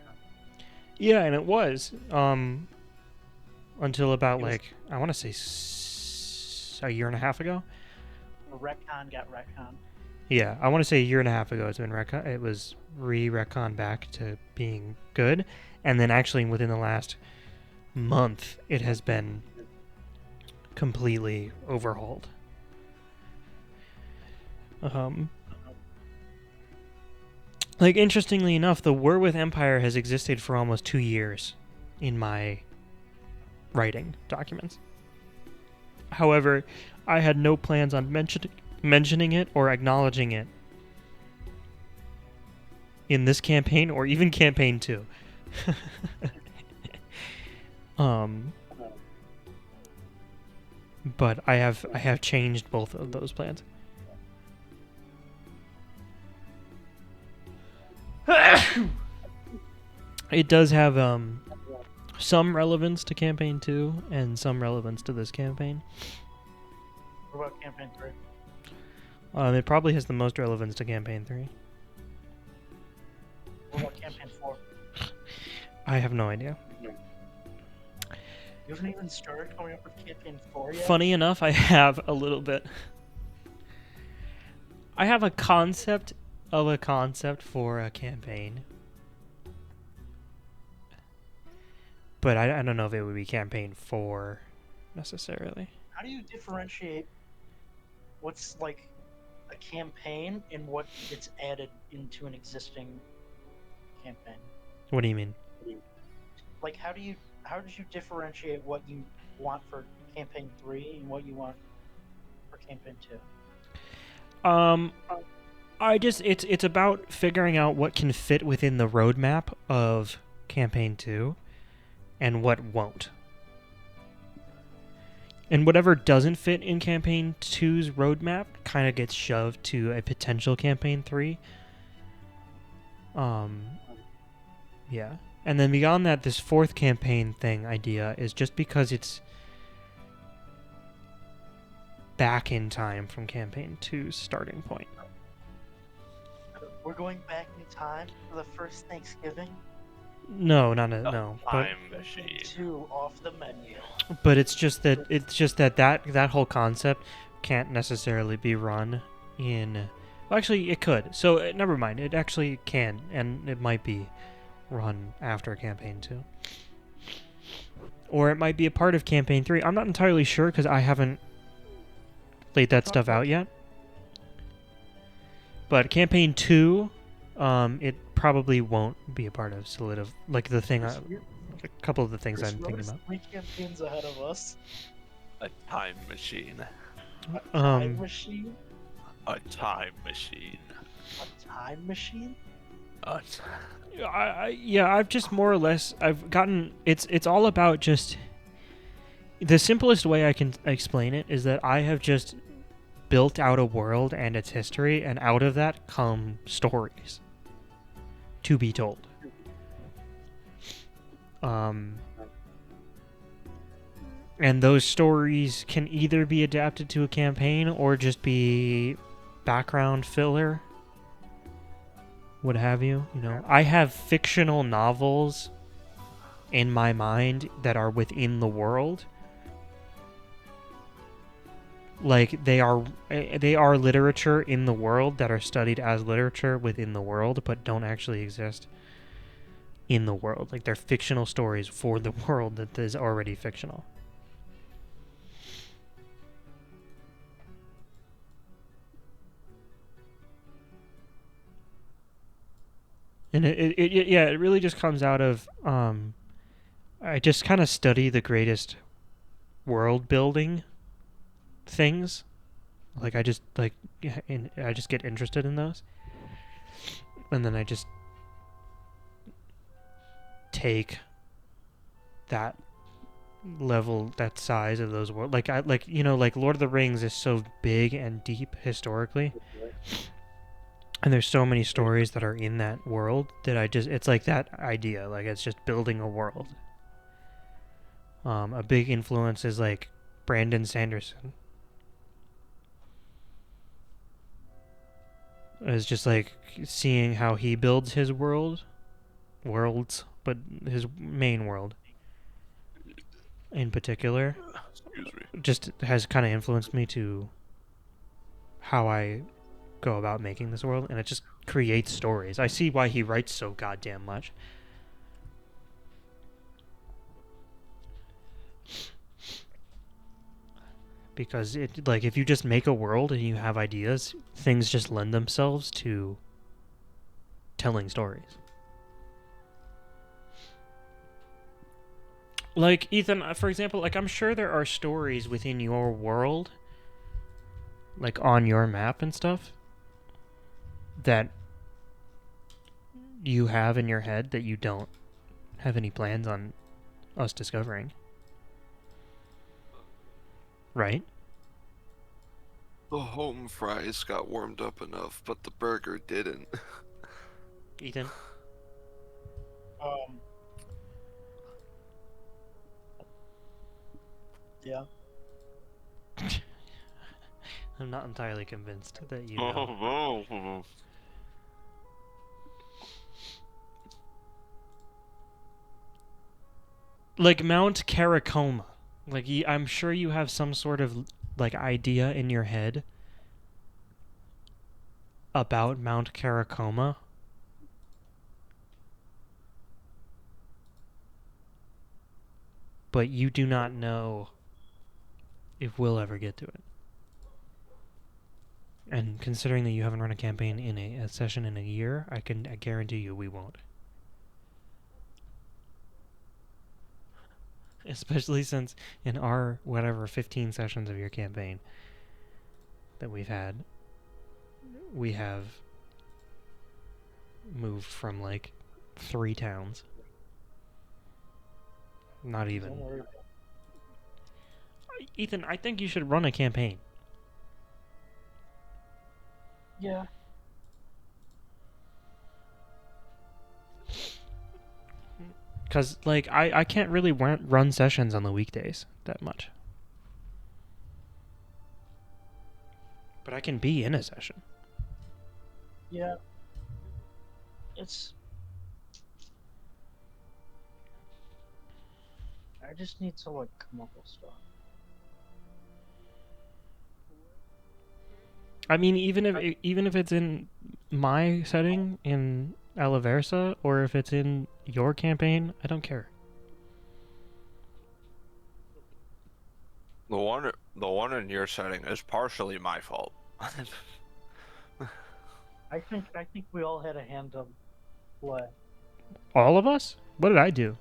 Yeah, and it was until about It was- like I want to say a year and a half ago. The retcon got retcon. Yeah, I want to say a year and a half ago it's been retcon. It was retcon back to being good, and then actually within the last month it has been completely overhauled. Like interestingly enough, the War with Empire has existed for almost 2 years in my writing documents. However, I had no plans on mentioning it or acknowledging it in this campaign or even campaign 2. But I have changed both of those plans. It does have some relevance to campaign 2 and some relevance to this campaign. What about campaign 3? It probably has the most relevance to campaign 3. What about campaign 4? I have no idea. You haven't even started coming up with campaign 4 yet? Funny enough, I have a little bit. I have a concept of a concept for a campaign. But I don't know if it would be campaign 4 necessarily. How do you differentiate what's like a campaign and what gets added into an existing campaign? What do you mean? Like how did you differentiate what you want for campaign 3 and what you want for campaign 2? It's about figuring out what can fit within the roadmap of campaign 2 and what won't. And whatever doesn't fit in campaign 2's roadmap kind of gets shoved to a potential campaign 3. Yeah. And then beyond that, this fourth campaign thing idea is just because it's back in time from campaign 2's starting point. We're going back in time for the first Thanksgiving. No, no. But Time machine. 2 off the menu. it's just that that whole concept can't necessarily be run in. Well, actually, it could. So never mind. It actually can, and it might be run after campaign 2, or it might be a part of campaign 3. I'm not entirely sure because I haven't laid that stuff out yet. But campaign 2, it probably won't be a part of like the thing. A couple of the things I'm thinking about. 3 campaigns ahead of us. A time machine. Time machine? A time machine. A time machine? A I've just more or less I've gotten it's all about just the simplest way I can explain it is that I have just built out a world and its history, and out of that come stories to be told. And those stories can either be adapted to a campaign or just be background filler, what have you. You know, I have fictional novels in my mind that are within the world. Like they are literature in the world that are studied as literature within the world, but don't actually exist in the world. Like they're fictional stories for the world that is already fictional. And it really just comes out of I just kind of study the greatest world building things. Like I just I just get interested in those, and then I just take that level, that size of those worlds. Like like Lord of the Rings is so big and deep historically. And there's so many stories that are in that world that it's like that idea. Like, it's just building a world. A big influence is, like, Brandon Sanderson. It's just, like, seeing how he builds his worlds, but his main world in particular. Excuse me. Just has kind of influenced me to how I go about making this world, and it just creates stories. I see why he writes so goddamn much. Because it, like, if you just make a world and you have ideas, things just lend themselves to telling stories. Like, Ethan, for example, like, I'm sure there are stories within your world, like, on your map and stuff, that you have in your head that you don't have any plans on us discovering. Right? The home fries got warmed up enough, but the burger didn't. Ethan? Yeah. I'm not entirely convinced that you know. Like Mount Caracoma. Like, I'm sure you have some sort of, like, idea in your head about Mount Caracoma. But you do not know if we'll ever get to it. And considering that you haven't run a campaign in a session in a year, I guarantee you we won't. Especially since in our, 15 sessions of your campaign that we've had, we have moved from, like, 3 towns. Not even. Don't worry. Ethan, I think you should run a campaign. Because, like, I can't really run sessions on the weekdays that much. But I can be in a session. Yeah. It's. I just need to, like, come up with stuff. I mean, even if it's in my setting in Alaversa, or if it's in your campaign, I don't care. The one in your setting is partially my fault. I think we all had a hand to play. All of us? What did I do?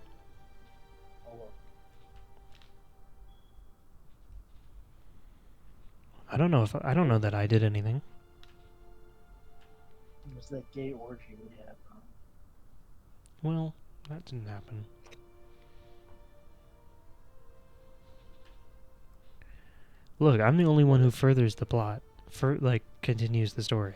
I don't know that I did anything. It was that gay orgy we had. Well, that didn't happen. Look, I'm the only one who furthers the plot. Continues the story.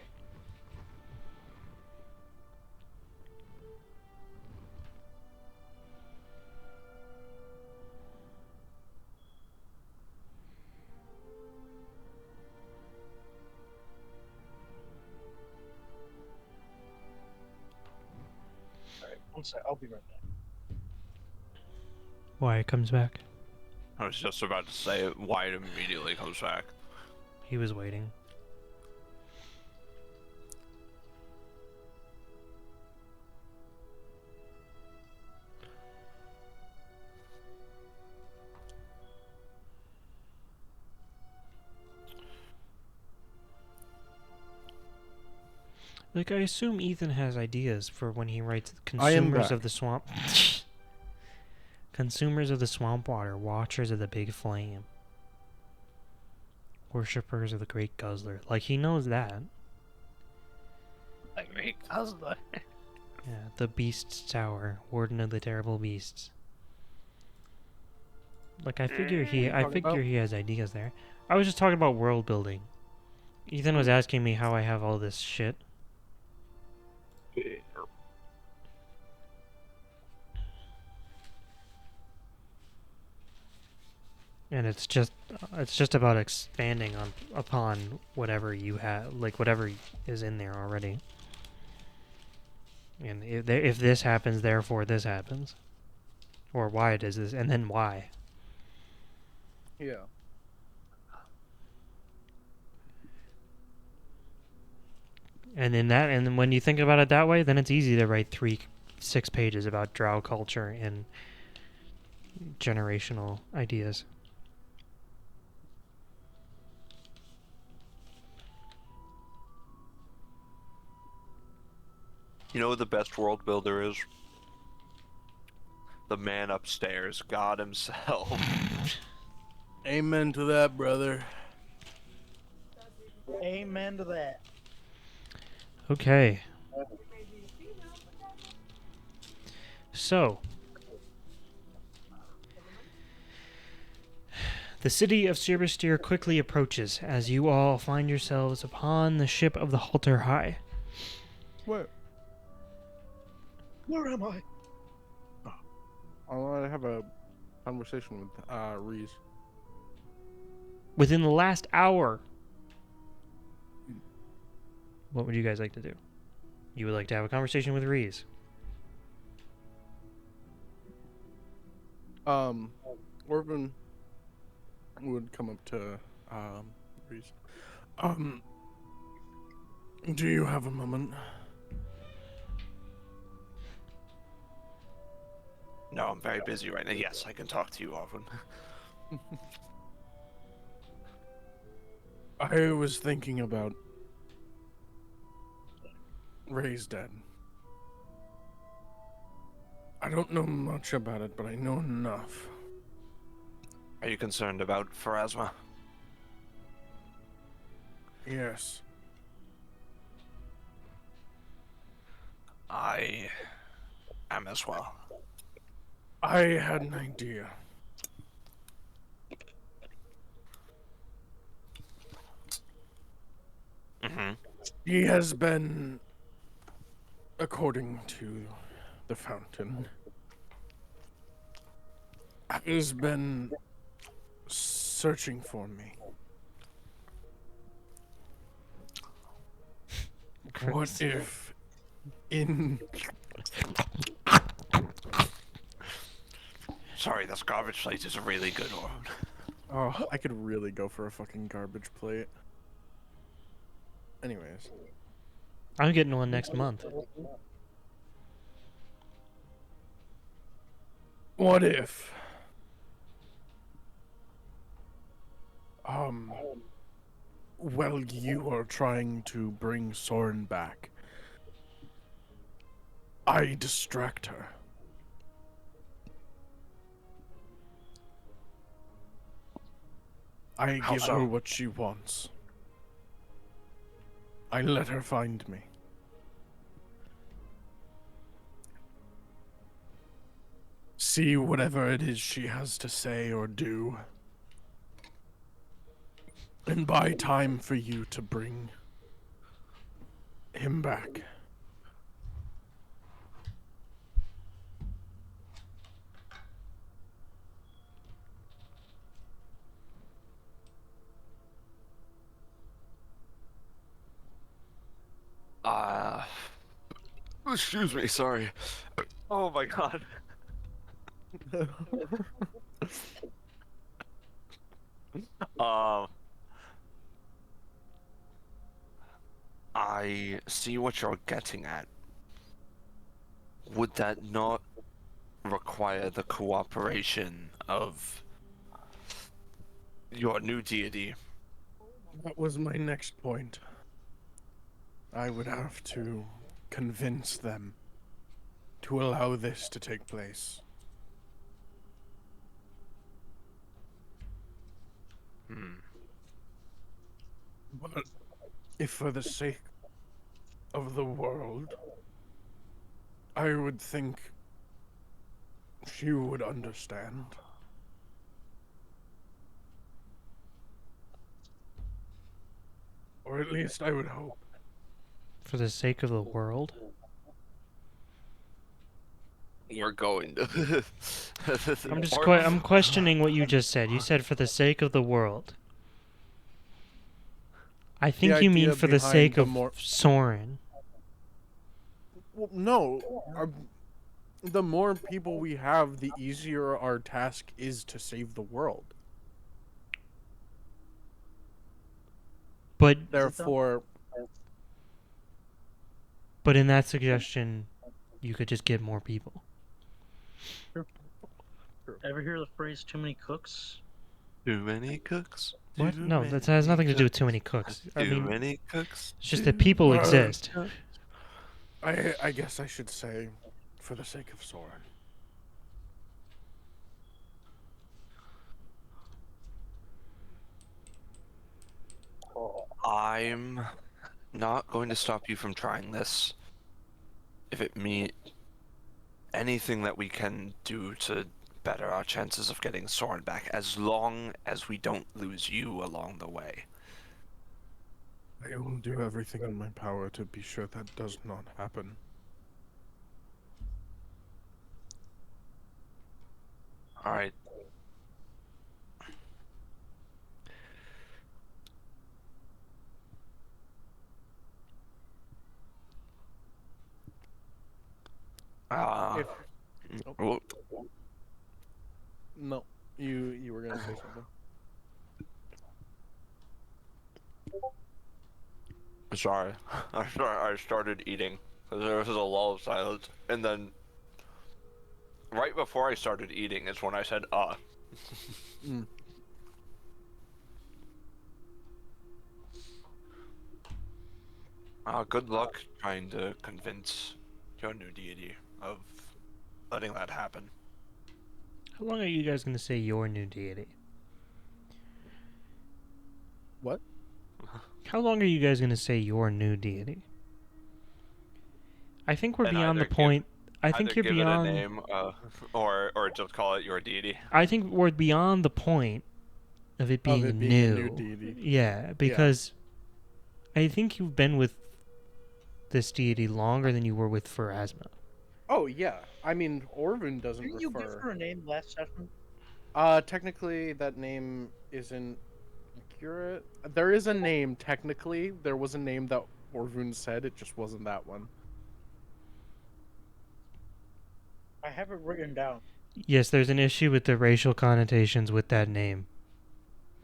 Alright, one sec, I'll be right back. Why it comes back? I was just about to say why it immediately comes back. He was waiting. Like, I assume Ethan has ideas for when he writes I am Consumers back. of the Swamp. Consumers of the Swamp Water, Watchers of the Big Flame. Worshippers of the Great Guzzler. Like, he knows that. The great Guzzler. Yeah, the Beast's Tower, Warden of the Terrible Beasts. Like, I figure he has ideas there. I was just talking about world building. Ethan was asking me how I have all this shit. And it's just about expanding upon whatever you have, like whatever is in there already. And if this happens, therefore this happens, or why it is this, and then why. Yeah. And then when you think about it that way, then it's easy to write 6 pages about drow culture and generational ideas. You know what the best world builder is? The man upstairs, God himself. Amen to that, brother. Amen to that. Okay. So, the city of Cybersteer quickly approaches as you all find yourselves upon the ship of the Halter High. What? Where am I? I want to have a conversation with Reese. Within the last hour. What would you guys like to do? You would like to have a conversation with Reese. Orvin would come up to Reese. Do you have a moment? No, I'm very busy right now. Yes, I can talk to you, Arvin. I was thinking about Ray's dead. I don't know much about it, but I know enough. Are you concerned about Pharasma? Yes. I am as well. I had an idea. Mm-hmm. He has been, according to the fountain, has been searching for me. What Gross. if in Sorry, this garbage plate is really good, Orbin. Oh, I could really go for a fucking garbage plate. Anyways, I'm getting one next month. what if well, you are trying to bring Soren back, I distract her. I How give so? her what she wants. I let her find me. See whatever it is she has to say or do. And buy time for you to bring him back. Excuse me, sorry. Oh my god. Um, I see what you're getting at. Would that not require the cooperation of your new deity? That was my next point. I would have to convince them to allow this to take place. But if for the sake of the world, I would think she would understand. Or at least I would hope. For the sake of the world? We're going to. I'm questioning what you just said. You said for the sake of the world. I think you mean idea for the behind sake the of more- Soren. Well, no. The more people we have, the easier our task is to save the world. But Therefore, in that suggestion, you could just get more people. Ever hear the phrase "too many cooks"? Too many cooks? What? Too No, that many has nothing to do with cooks? too many cooks. I Too mean, many cooks? it's just that Too people many exist. cooks? I guess I should say, for the sake of Soren. I'm not going to stop you from trying this. If it means anything that we can do to better our chances of getting Soren back, as long as we don't lose you along the way. I will do everything in my power to be sure that does not happen. Alright. If Well, no, you were gonna say something. sorry. I started eating. There was a lull of silence. And then, right before I started eating is when I said, Mm. Good luck trying to convince your new deity of letting that happen. How long are you guys going to say your new deity? What? How long are you guys going to say your new deity? I think we're And beyond the either give- point. I think Either you're give beyond. it a name, or just call it your deity. I think we're beyond the point of it being, it being new. a new deity. Yeah, because I think you've been with this deity longer than you were with Pharasma. Oh yeah, I mean Orvin doesn't Didn't you give refer. her a name last session? Technically, that name isn't accurate. There is a name, technically. There was a name that Orvun said, it just wasn't that one. I have it written down. Yes, there's an issue with the racial connotations with that name,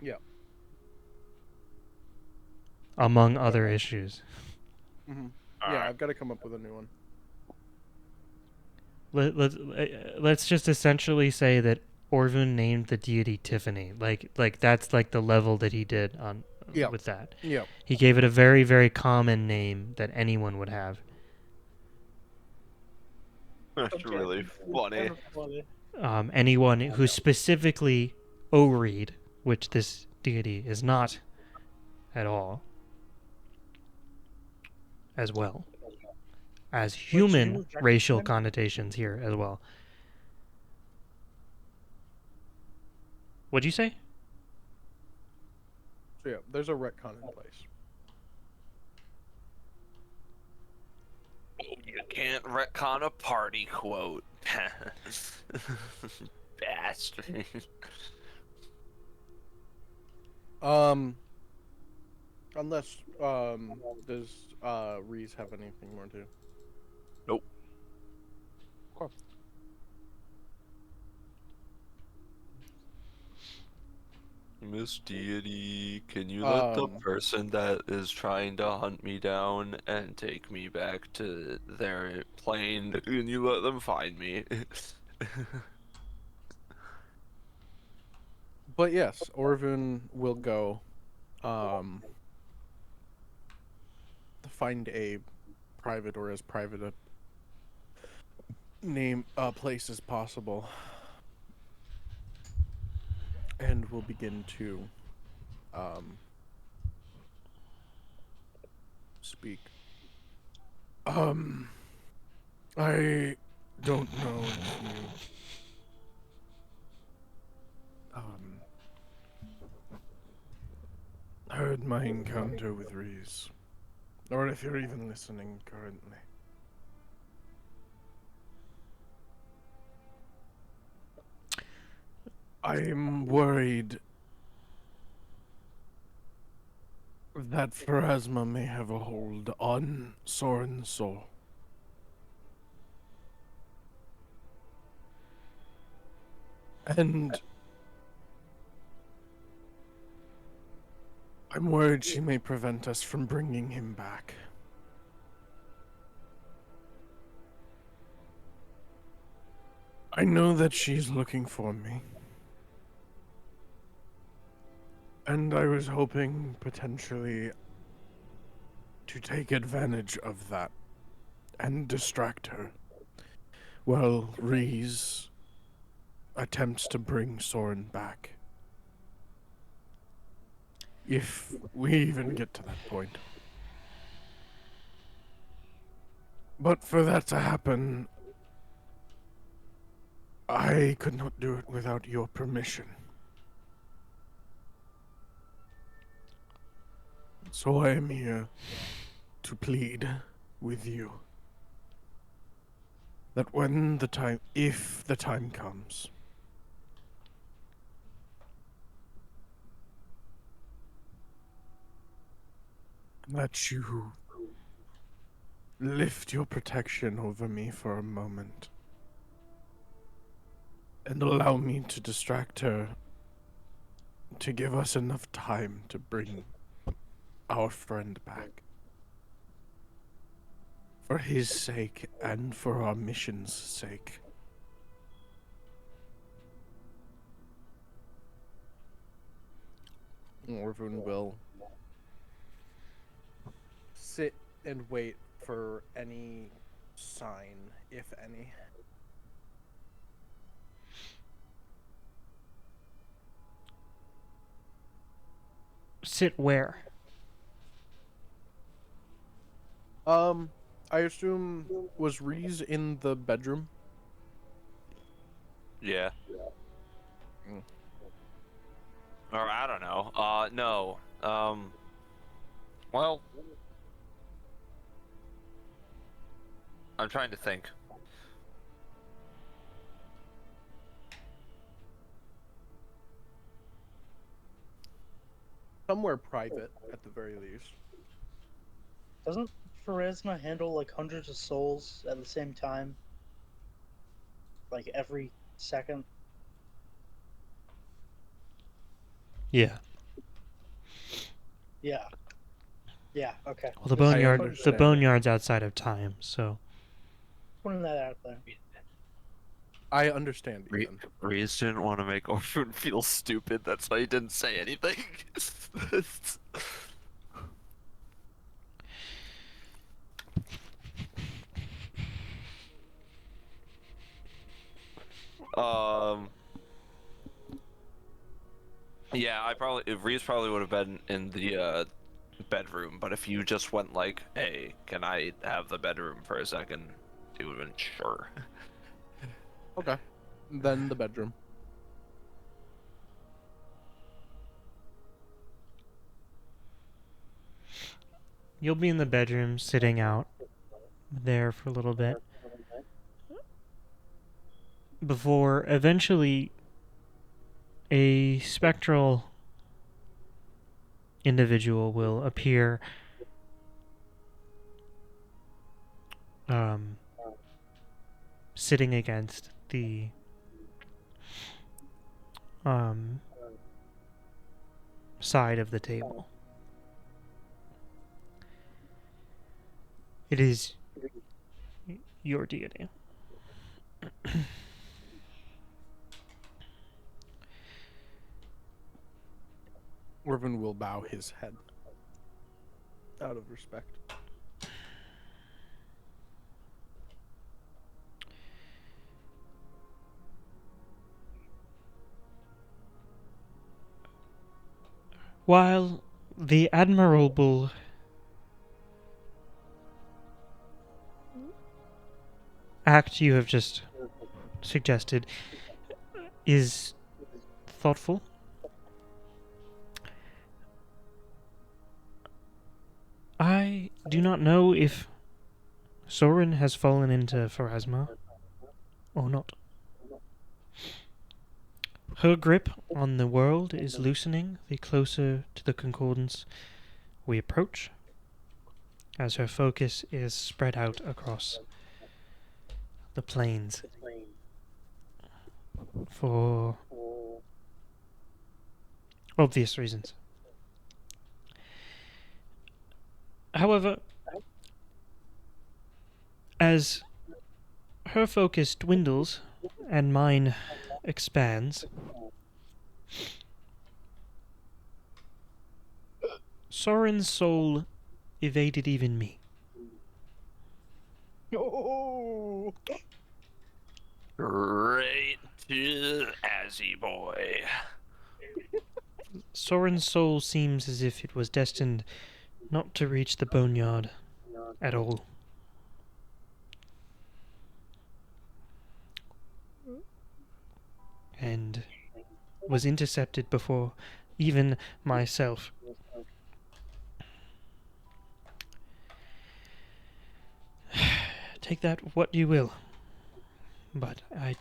Yeah. among other issues. Mm-hmm. All Yeah, right. I've got to come up with a new one. Let's just essentially say that Orvun named the deity Tiffany. Like that's like the level that he did on Yeah. with that. Yeah. He gave it a very, very common name that anyone would have. That's Okay, really it's funny. kind of funny. Anyone who specifically Oreed, which this deity is not at all, as well as Wait, so you human moved back to racial him? connotations here as well. What'd you say? So yeah, there's a retcon in place. You can't retcon a party quote. Bastard. Unless does Reese have anything more to? Nope. Cool. Miss Deity, can you let the person that is trying to hunt me down and take me back to their plane, can you let them find me? But yes, Orvun will go find a private or as private a name place as possible. And we'll begin to speak. I don't know if you heard my encounter with Reese, or if you're even listening currently. I'm worried that Pharasma may have a hold on Soren's soul. And I'm worried she may prevent us from bringing him back. I know that she's looking for me. And I was hoping potentially to take advantage of that and distract her while Reese attempts to bring Soren back. If we even get to that point. But for that to happen, I could not do it without your permission. So I am here to plead with you that if the time comes, that you lift your protection over me for a moment and allow me to distract her to give us enough time to bring our friend back. For his sake and for our mission's sake. Orvun will sit and wait for any sign, if any. Sit where? I assume, was Reese in the bedroom? Yeah. Mm. Or I don't know. No. Well, I'm trying to think. Somewhere private, at the very least. Doesn't Pharasma handle like hundreds of souls at the same time? Like every second? Yeah. Yeah. Yeah, okay. Well, the Just boneyard, the understand. boneyard's outside of time, so putting that out there. I understand, Ethan. Reese didn't want to make Orphan feel stupid. That's why he didn't say anything. um. Yeah, Reese probably would have been in the bedroom, but if you just went like, "Hey, can I have the bedroom for a second?" He would have been sure. Okay. Then the bedroom. you'll be in the bedroom sitting out there for a little bit before eventually a spectral individual will appear sitting against the side of the table. It is your deity. Orvin will bow his head. Out of respect. While the admirable act you have just suggested is thoughtful, I do not know if Soren has fallen into Pharasma or not. Her grip on the world is loosening the closer to the concordance we approach, as her focus is spread out across the plains for obvious reasons. However, as her focus dwindles and mine expands, Soren's soul evaded even me. Oh! Right to Azzy boy. Soren's soul seems as if it was destined not to reach the boneyard at all. And was intercepted before even myself. Take that what you will, but it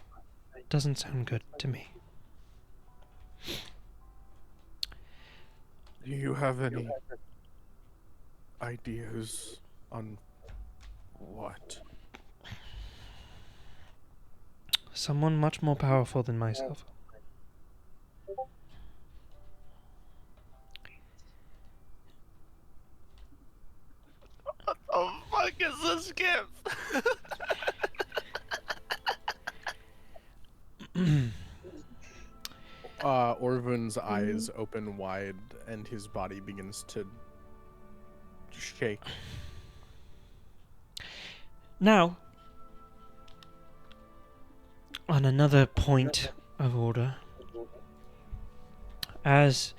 doesn't sound good to me. Do you have any ideas on what? Someone much more powerful than myself. What the fuck is this gift? Orvin's eyes open wide and his body begins to shake. Now, on another point of order, as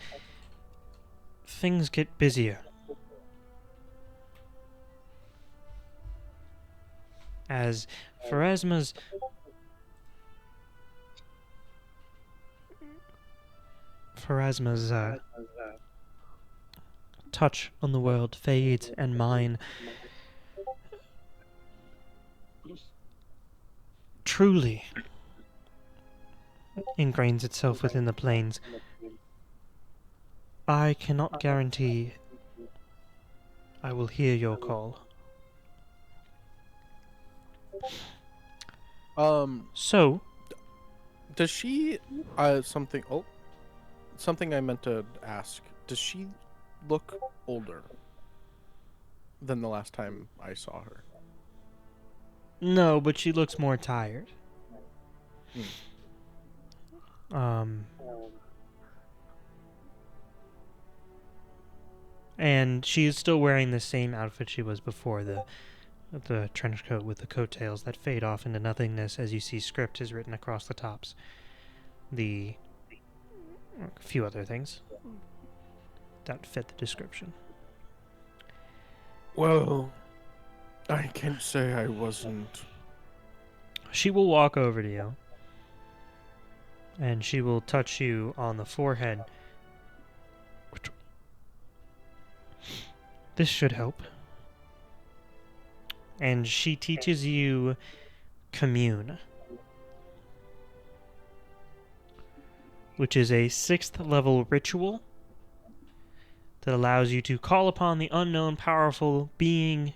things get busier, as Pharasma's touch on the world fades and mine truly ingrains itself within the planes, I cannot guarantee I will hear your call. So, Does she something something I meant to ask. Does she look older than the last time I saw her? no, but she looks more tired. Hmm. And she is still wearing the same outfit she was before, the trench coat with the coattails that fade off into nothingness as you see script is written across the tops. A few other things that fit the description. Well, I can't say I wasn't. She will walk over to you, and she will touch you on the forehead. This should help. And she teaches you Commune, which is a 6th level ritual that allows you to call upon an unknown powerful being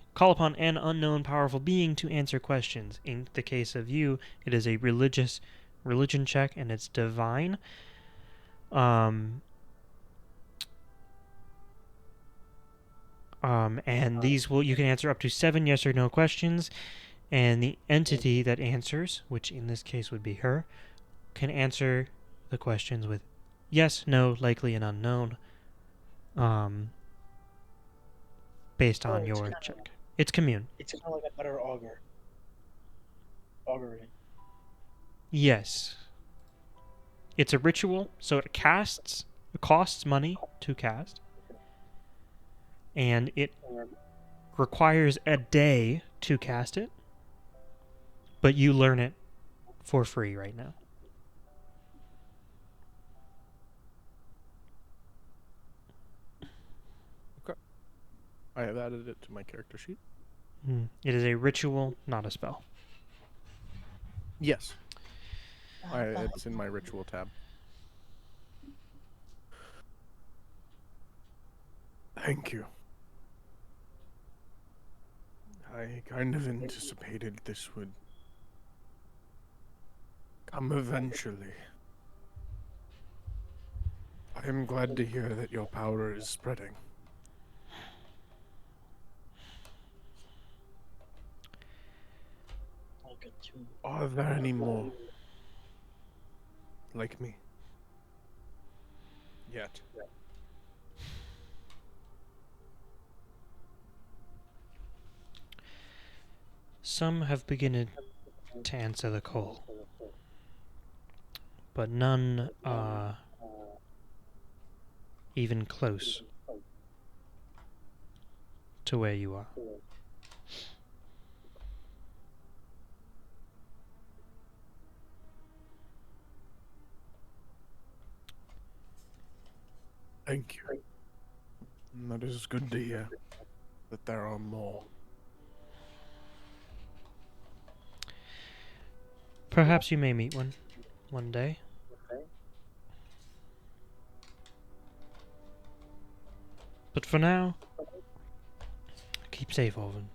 to answer questions. In the case of you, it is a religion check, and it's divine. And these you can answer up to 7 yes or no questions, and the entity that answers, which in this case would be her, can answer the questions with yes, no, likely, and unknown. Based on your check. It's Commune. It's kind of like a better augur. Augury. Yes. It's a ritual, so it costs money to cast. And it requires a day to cast it. But you learn it for free right now. I have added it to my character sheet. It is a ritual, not a spell. Yes. It's in my ritual tab. Thank you. I kind of anticipated this would come eventually. I am glad to hear that your power is spreading. Are there any more like me? Yet. Some have begun to answer the call, but none are even close to where you are. Thank you. That is good to hear that there are more. Perhaps you may meet one day. But for now, keep safe, Orvin.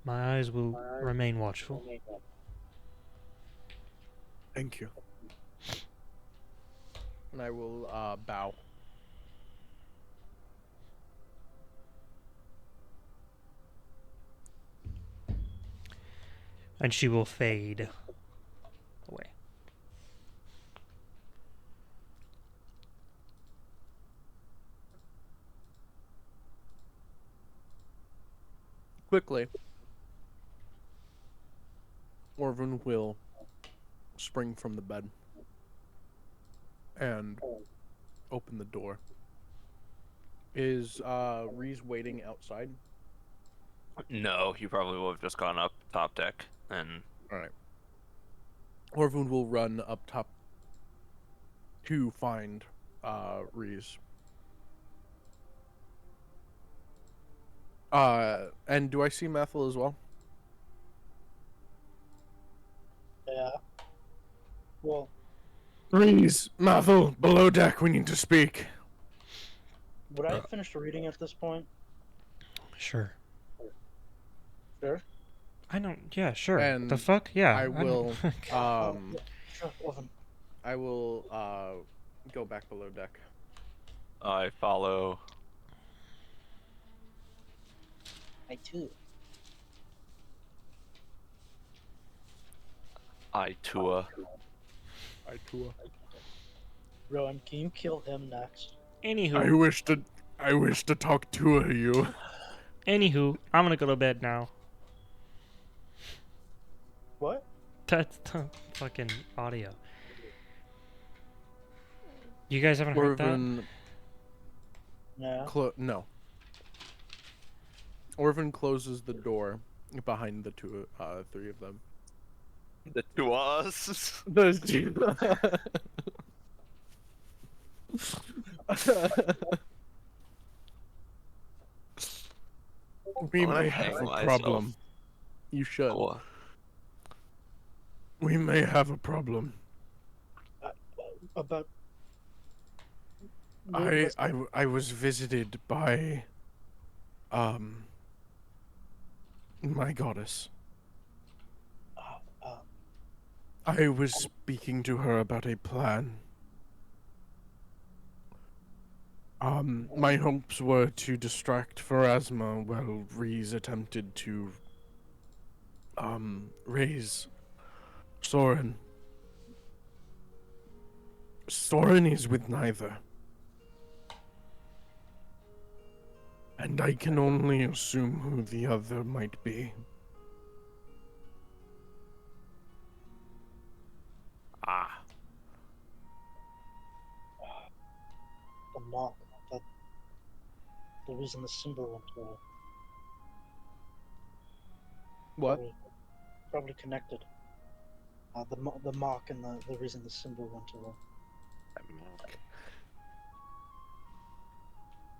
My eyes will remain watchful. Thank you. And I will bow. And she will fade away. Quickly, Orvin will spring from the bed and open the door. Is Reese waiting outside? No, he probably would have just gone up top deck and. All right. Orvin will run up top to find Reese. And do I see Methel as well? Yeah. Well, Reese, Mathel, below deck, we need to speak. Would I have finished reading at this point? Sure. Sure. I don't. Yeah, sure. The And fuck? Yeah. I don't- will, Yeah, sure, Oven. I will, go back below deck. I follow. I too. I Tua. I too. Rowan, can you kill him next? Anywho, I wish to talk to you. I'm gonna go to bed now. What? That's the fucking audio. You guys haven't heard that? Orvin, No. no. Orvin closes the door behind the three of them. The two of us. Those two. We I'm may hang have a myself. problem. You should. Oh, We may have a problem. About. I was visited by my goddess. I was speaking to her about a plan. My hopes were to distract Pharasma while Reese attempted to raise Soren. Soren is with neither. And I can only assume who the other might be. ah. The mark. The reason the symbol went away. What? Probably connected. The mark and the reason the symbol went away.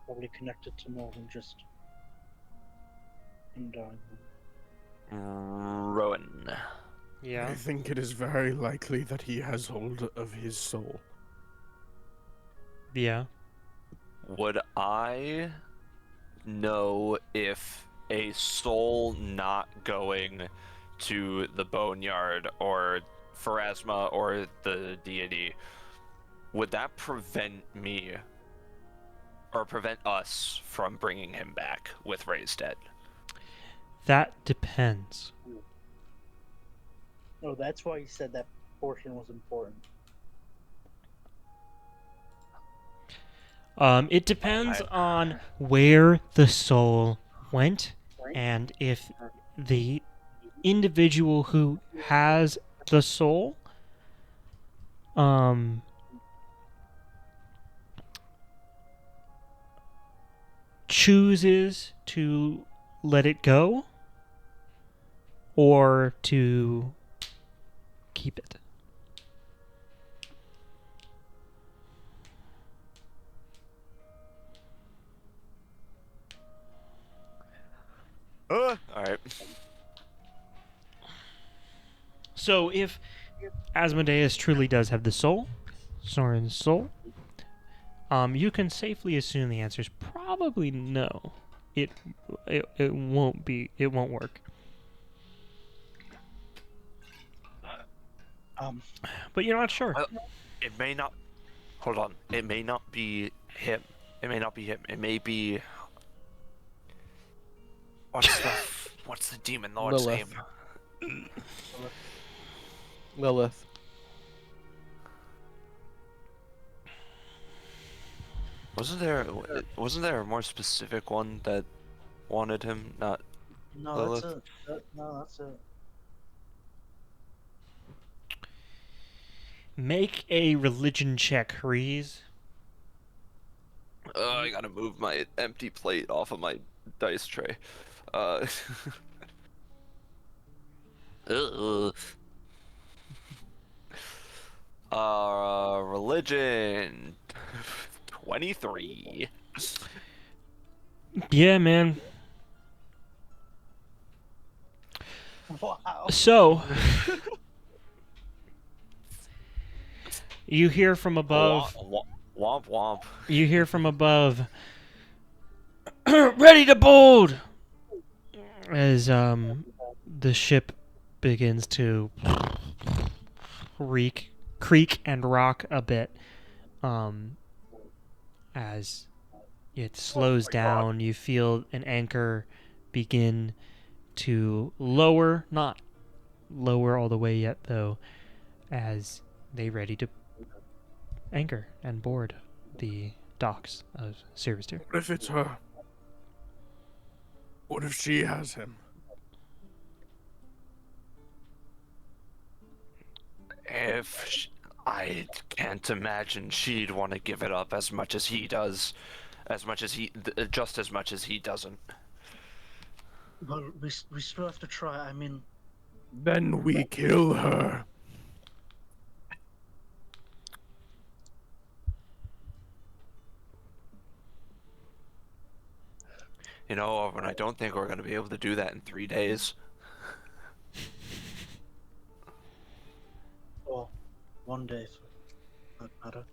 Probably connected to more than just him dying. Rowan. I Yeah. think it is very likely that he has hold of his soul. Yeah. Would I know if a soul not going to the boneyard or Pharasma or the deity, would that prevent me or prevent us from bringing him back with Ray's dead? That depends. Oh, that's why he said that portion was important. It depends on where the soul went and if the individual who has the soul chooses to let it go or to keep it. Alright. So if Asmodeus truly does have the soul, Soren's soul, you can safely assume the answer is probably no. It won't be. It won't work. But you're not sure. It may not. Hold on. It may not be him. It may not be him. It may be. What's the demon lord's Lilith. name? Lilith. Wasn't there a more specific one that wanted him? Not. No, Lilith? that's it. That's it. Make a religion check, Reese. I gotta move my empty plate off of my dice tray. Religion. 23. Yeah, man. Wow. So, You hear from above. Womp womp. You hear from above. Ready to board. As the ship begins to creak and rock a bit, as it slows down, you feel an anchor begin to lower, not lower all the way yet though, as they ready to anchor and board the docks of Sirius. What if it's her? What if she has him? I can't imagine she'd want to give it up as much as he does, just as much as he doesn't. Well, we still have to try. I mean, Then we kill her. You know, Orvin, I don't think we're going to be able to do that in 3 days. well, one day for that matter.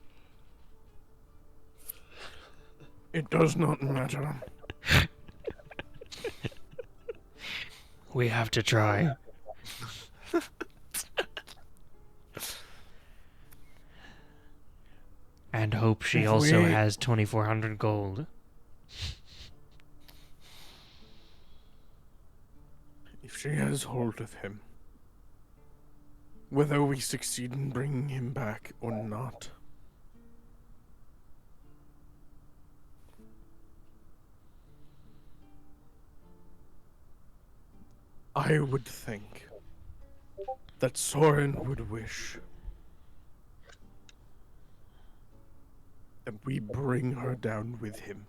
It does not matter. We have to try. And hope she If also we- has 2,400 gold. If she has hold of him, whether we succeed in bringing him back or not, I would think that Soren would wish that we bring her down with him.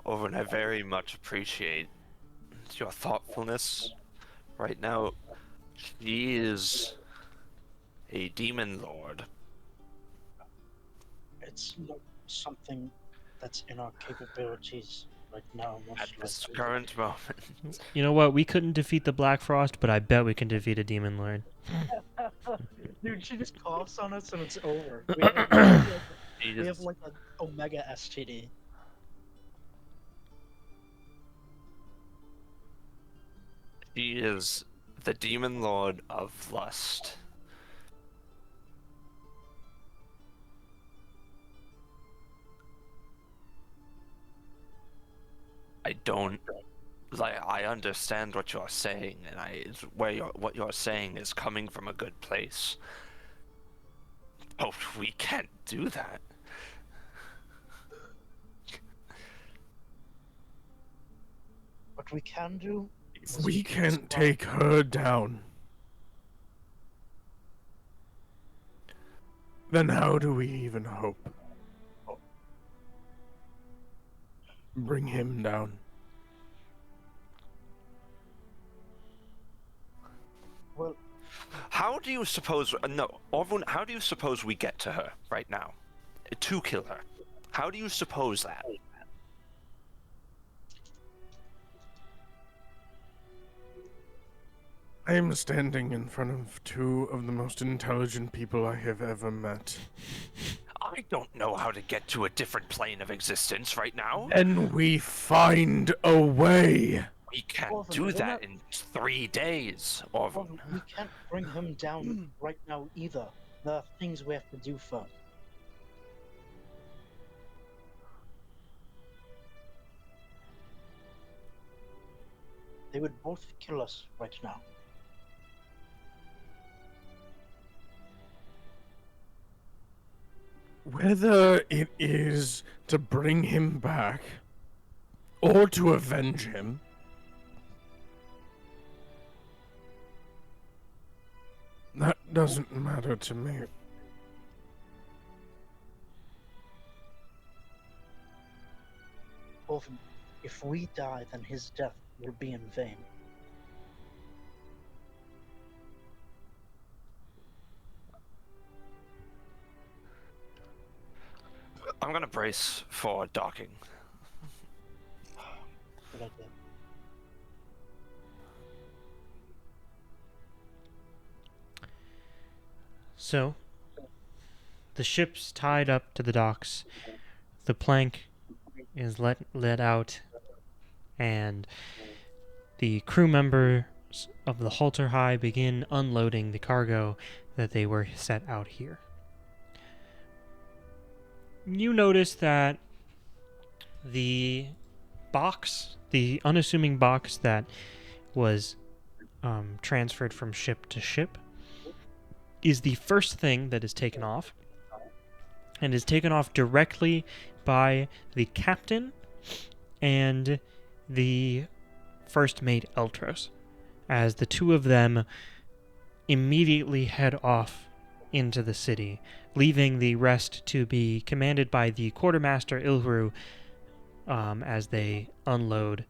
Orvin, I very much appreciate your thoughtfulness. Right now, she is a demon lord. It's not something that's in our capabilities right now. At Most this likely. current moment, You know what? We couldn't defeat the Black Frost, but I bet we can defeat a Demon Lord. Dude, she just coughs on us and it's over. We have like an Omega STD. she is the demon lord of lust. I don't I understand what you're saying, and what you're saying is coming from a good place. Oh, we can't do that. What we can do If we can't take her down, then how do we even hope? Bring him down. Well, How do you suppose? No, Orvun. How do you suppose we get to her right now, to kill her? How do you suppose that? I am standing in front of two of the most intelligent people I have ever met. I don't know how to get to a different plane of existence right now. And we find a way. We can't Orvun, do we're that not- in 3 days, well, Orvun. we can't bring him down right now either. There are things we have to do first. They would both kill us right now. Whether it is to bring him back or to avenge him, that doesn't matter to me. Orphan, if we die, then his death will be in vain. I'm gonna brace for docking. Good idea. So, the ship's tied up to the docks. The plank is let out, and the crew members of the Halter High begin unloading the cargo that they were set out here. You notice that the box, the unassuming box that was transferred from ship to ship, is the first thing that is taken off, and is taken off directly by the captain and the first mate Eltros, as the two of them immediately head off into the city, leaving the rest to be commanded by the quartermaster Ilhru as they unload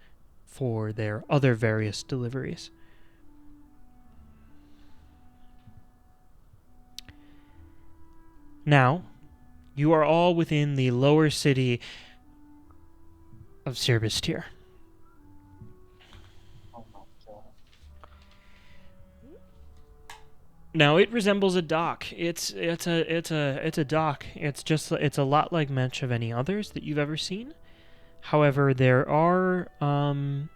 for their other various deliveries. Now, you are all within the lower city of Sirbistir. Oh my god. Now it resembles a dock. It's a dock. It's a lot like much of any others that you've ever seen. However, there are a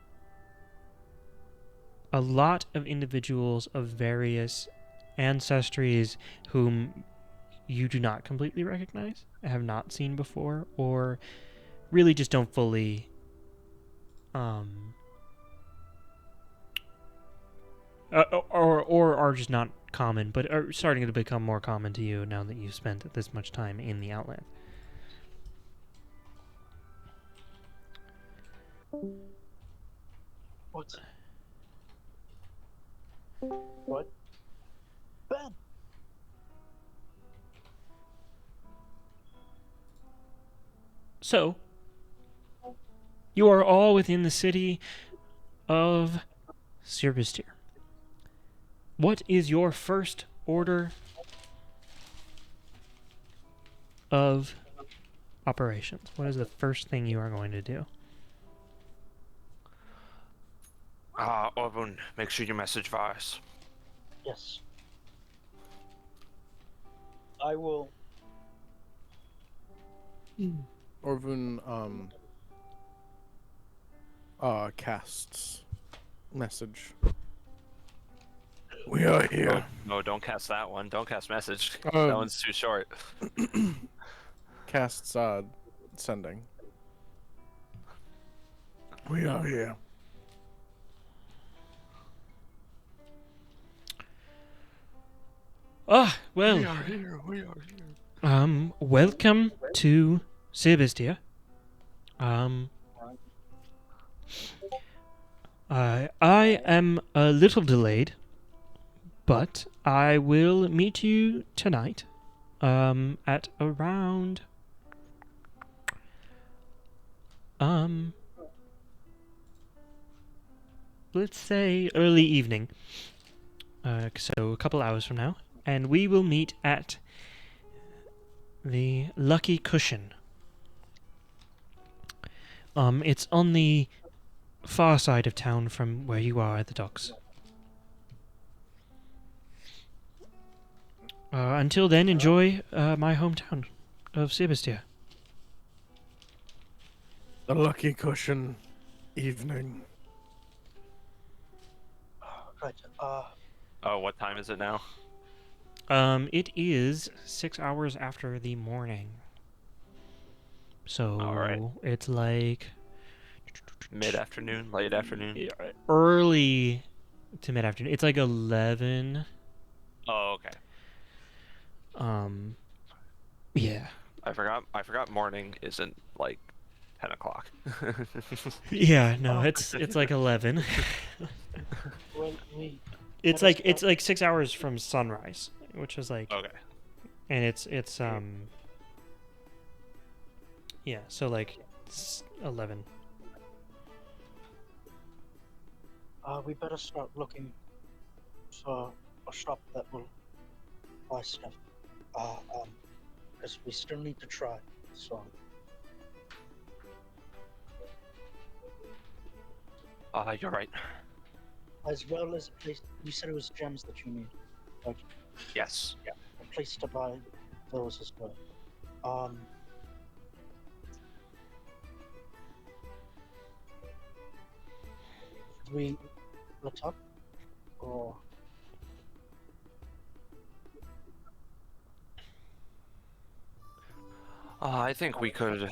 lot of individuals of various ancestries whom you do not completely recognize, have not seen before, or really just don't fully or are just not common, but are starting to become more common to you now that you've spent this much time in the Outland. What? What? Ben! So, you are all within the city of Sirbistir. What is your first order of operations? What is the first thing you are going to do? Orvun, make sure you message Varus. Yes. I will. Orvun casts message. We are here. No, don't cast that one. Don't cast message. That Um, one's too short. Casts sending. We are here. Ah, well, here. We are here. welcome to Sirbistir. I am a little delayed, but I will meet you tonight, at around, let's say early evening. So a couple hours from now, and we will meet at the Lucky Cushion. It's on the far side of town from where you are at the docks. Until then, enjoy my hometown of Sirbistir. The Lucky Cushion evening. Right. Oh, what time is it now? It is 6 hours after the morning. So Alright. it's like Mid-afternoon, late afternoon. early to mid afternoon. It's like 11. Oh, okay. Yeah. I forgot morning isn't like 10 o'clock. Yeah, no, it's like 11. Well, we. It's What is like 6 hours from sunrise, which is like, Okay. and it's yeah, so like 11. We better start looking for a shop that will buy stuff. Because we still need to try. So. You're right. As well as you said it was gems that you need. Like, Yes. okay. place to buy those as well. Should we split up, or I think we could.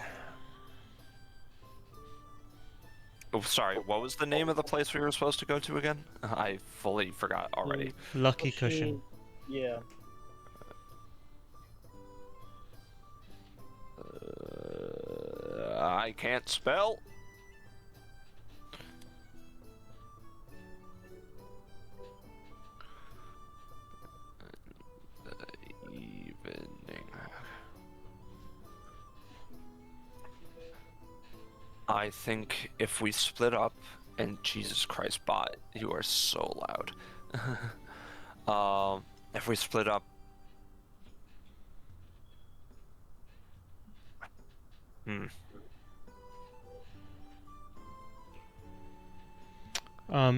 Oh, sorry. What was the name of the place we were supposed to go to again? I fully forgot already. Lucky cushion. Yeah. I can't spell. Evening. I think if we split up, and Jesus Christ, bot, you are so loud. If we split up.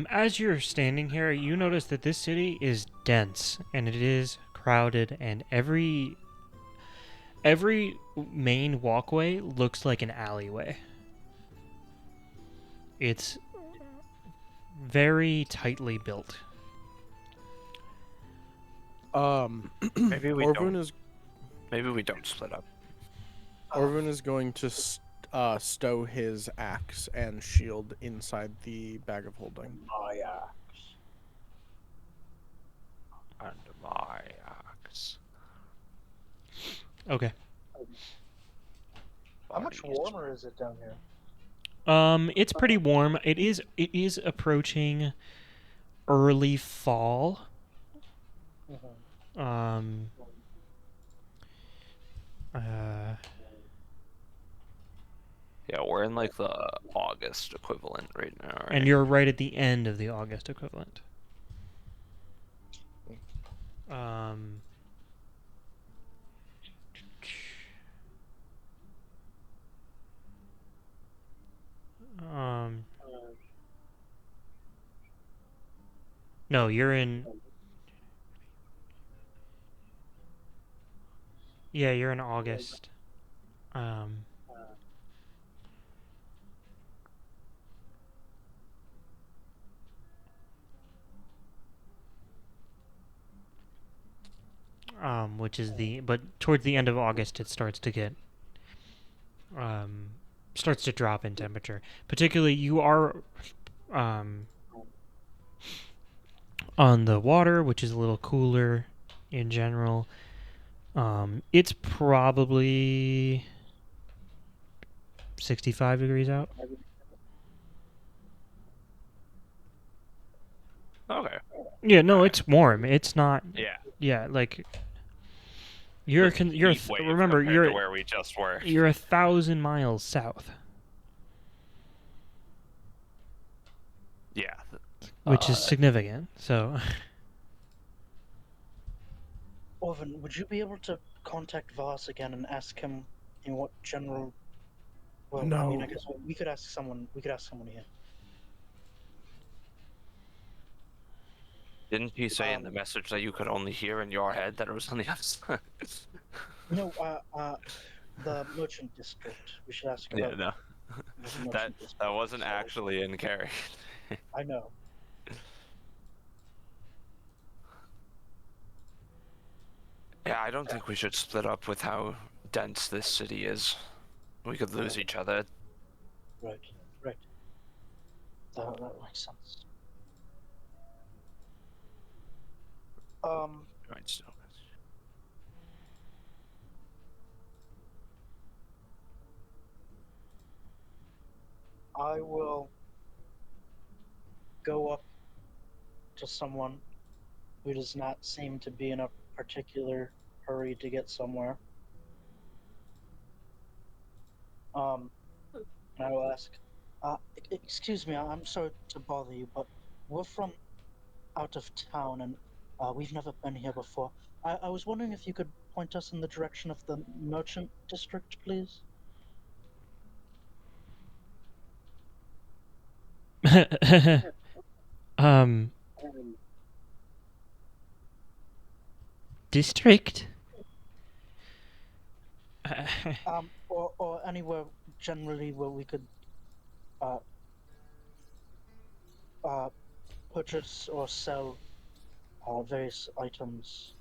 As you're standing here, you notice that this city is dense and it is crowded, and every main walkway looks like an alleyway. It's very tightly built. Maybe we Orvun don't. is Maybe we don't split up. Orvun is going to stow his axe and shield inside the bag of holding. My axe. And my axe. Okay. How much warmer is it down here? It's pretty warm. It is approaching early fall. Mhm. Yeah, we're in like the August equivalent right now, right? And you're right at the end of the August equivalent. No, you're in. Yeah, you're in August. Which is but towards the end of August it starts to get starts to drop in temperature. Particularly, you are on the water, which is a little cooler in general. It's probably 65 degrees out. Okay. Yeah, no, it's warm. It's not. Yeah. Yeah, like you're Heat wave remember compared you're to where we just were. you're 1,000 miles south, Yeah. which is significant. So, Orvin, would you be able to contact Voss again and ask him in what general? Well, I mean, No. I guess we could ask someone. We could ask someone here. Didn't he say in the message that you could only hear in your head that it was on the other side? No, the merchant district. We should ask Yeah, about no. the merchant That district. wasn't So, actually in Carrie. I know. Yeah, I don't think we should split up with how dense this city is. We could lose each other. Right. Right. That makes sense. Right, so. I will go up to someone who does not seem to be in a particular hurry to get somewhere. And I will ask, excuse me, I'm sorry to bother you, but we're from out of town and we've never been here before. I was wondering if you could point us in the direction of the merchant district, please? District? Or anywhere generally where we could uh, uh, purchase or sell various items.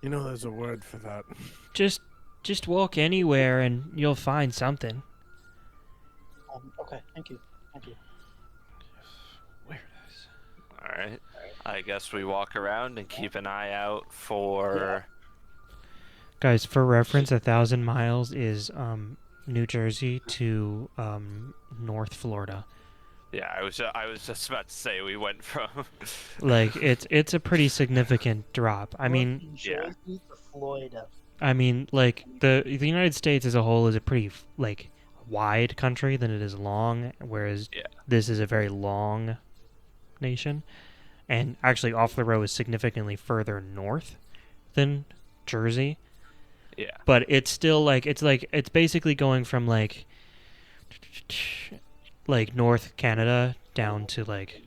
You know, there's a word for that. just walk anywhere and you'll find something. Okay, thank you. All right. I guess we walk around and keep an eye out for. Guys, for reference, 1,000 miles is New Jersey to North Florida. Yeah, I was just about to say we went from. Like it's a pretty significant drop. I mean, From yeah. Jersey to Florida. like the United States as a whole is a pretty like wide country than it is long, whereas Yeah. this is a very long nation. And actually, Off the Row is significantly further north than Jersey. Yeah. But it's still like it's basically going from like North Canada down to like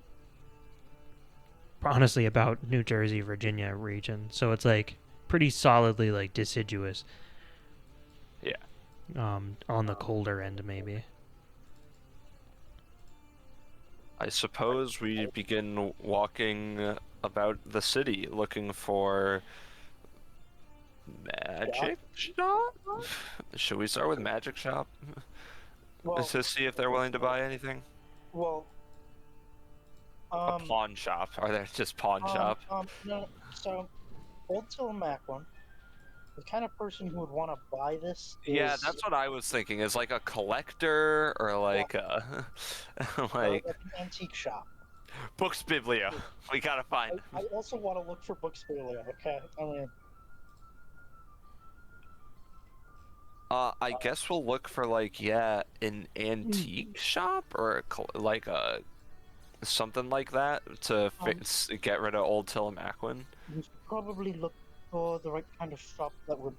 honestly about New Jersey, Virginia region. So it's like pretty solidly like deciduous. Yeah. On the colder end maybe. I suppose we begin walking about the city looking for magic shop. Should we start with magic shop Well, to see if they're willing to buy anything? well, A pawn shop? Are there just pawn shop? No, so Old Tillamook, the kind of person who would want to buy this is Yeah, that's what I was thinking. Is like a collector or like a like an antique shop. Books Biblio. We gotta find. I also want to look for books earlier. Okay, I mean, I guess we'll look for like an antique shop or like a something like that to get rid of Old Tillamook. we should probably look for the right kind of shop that would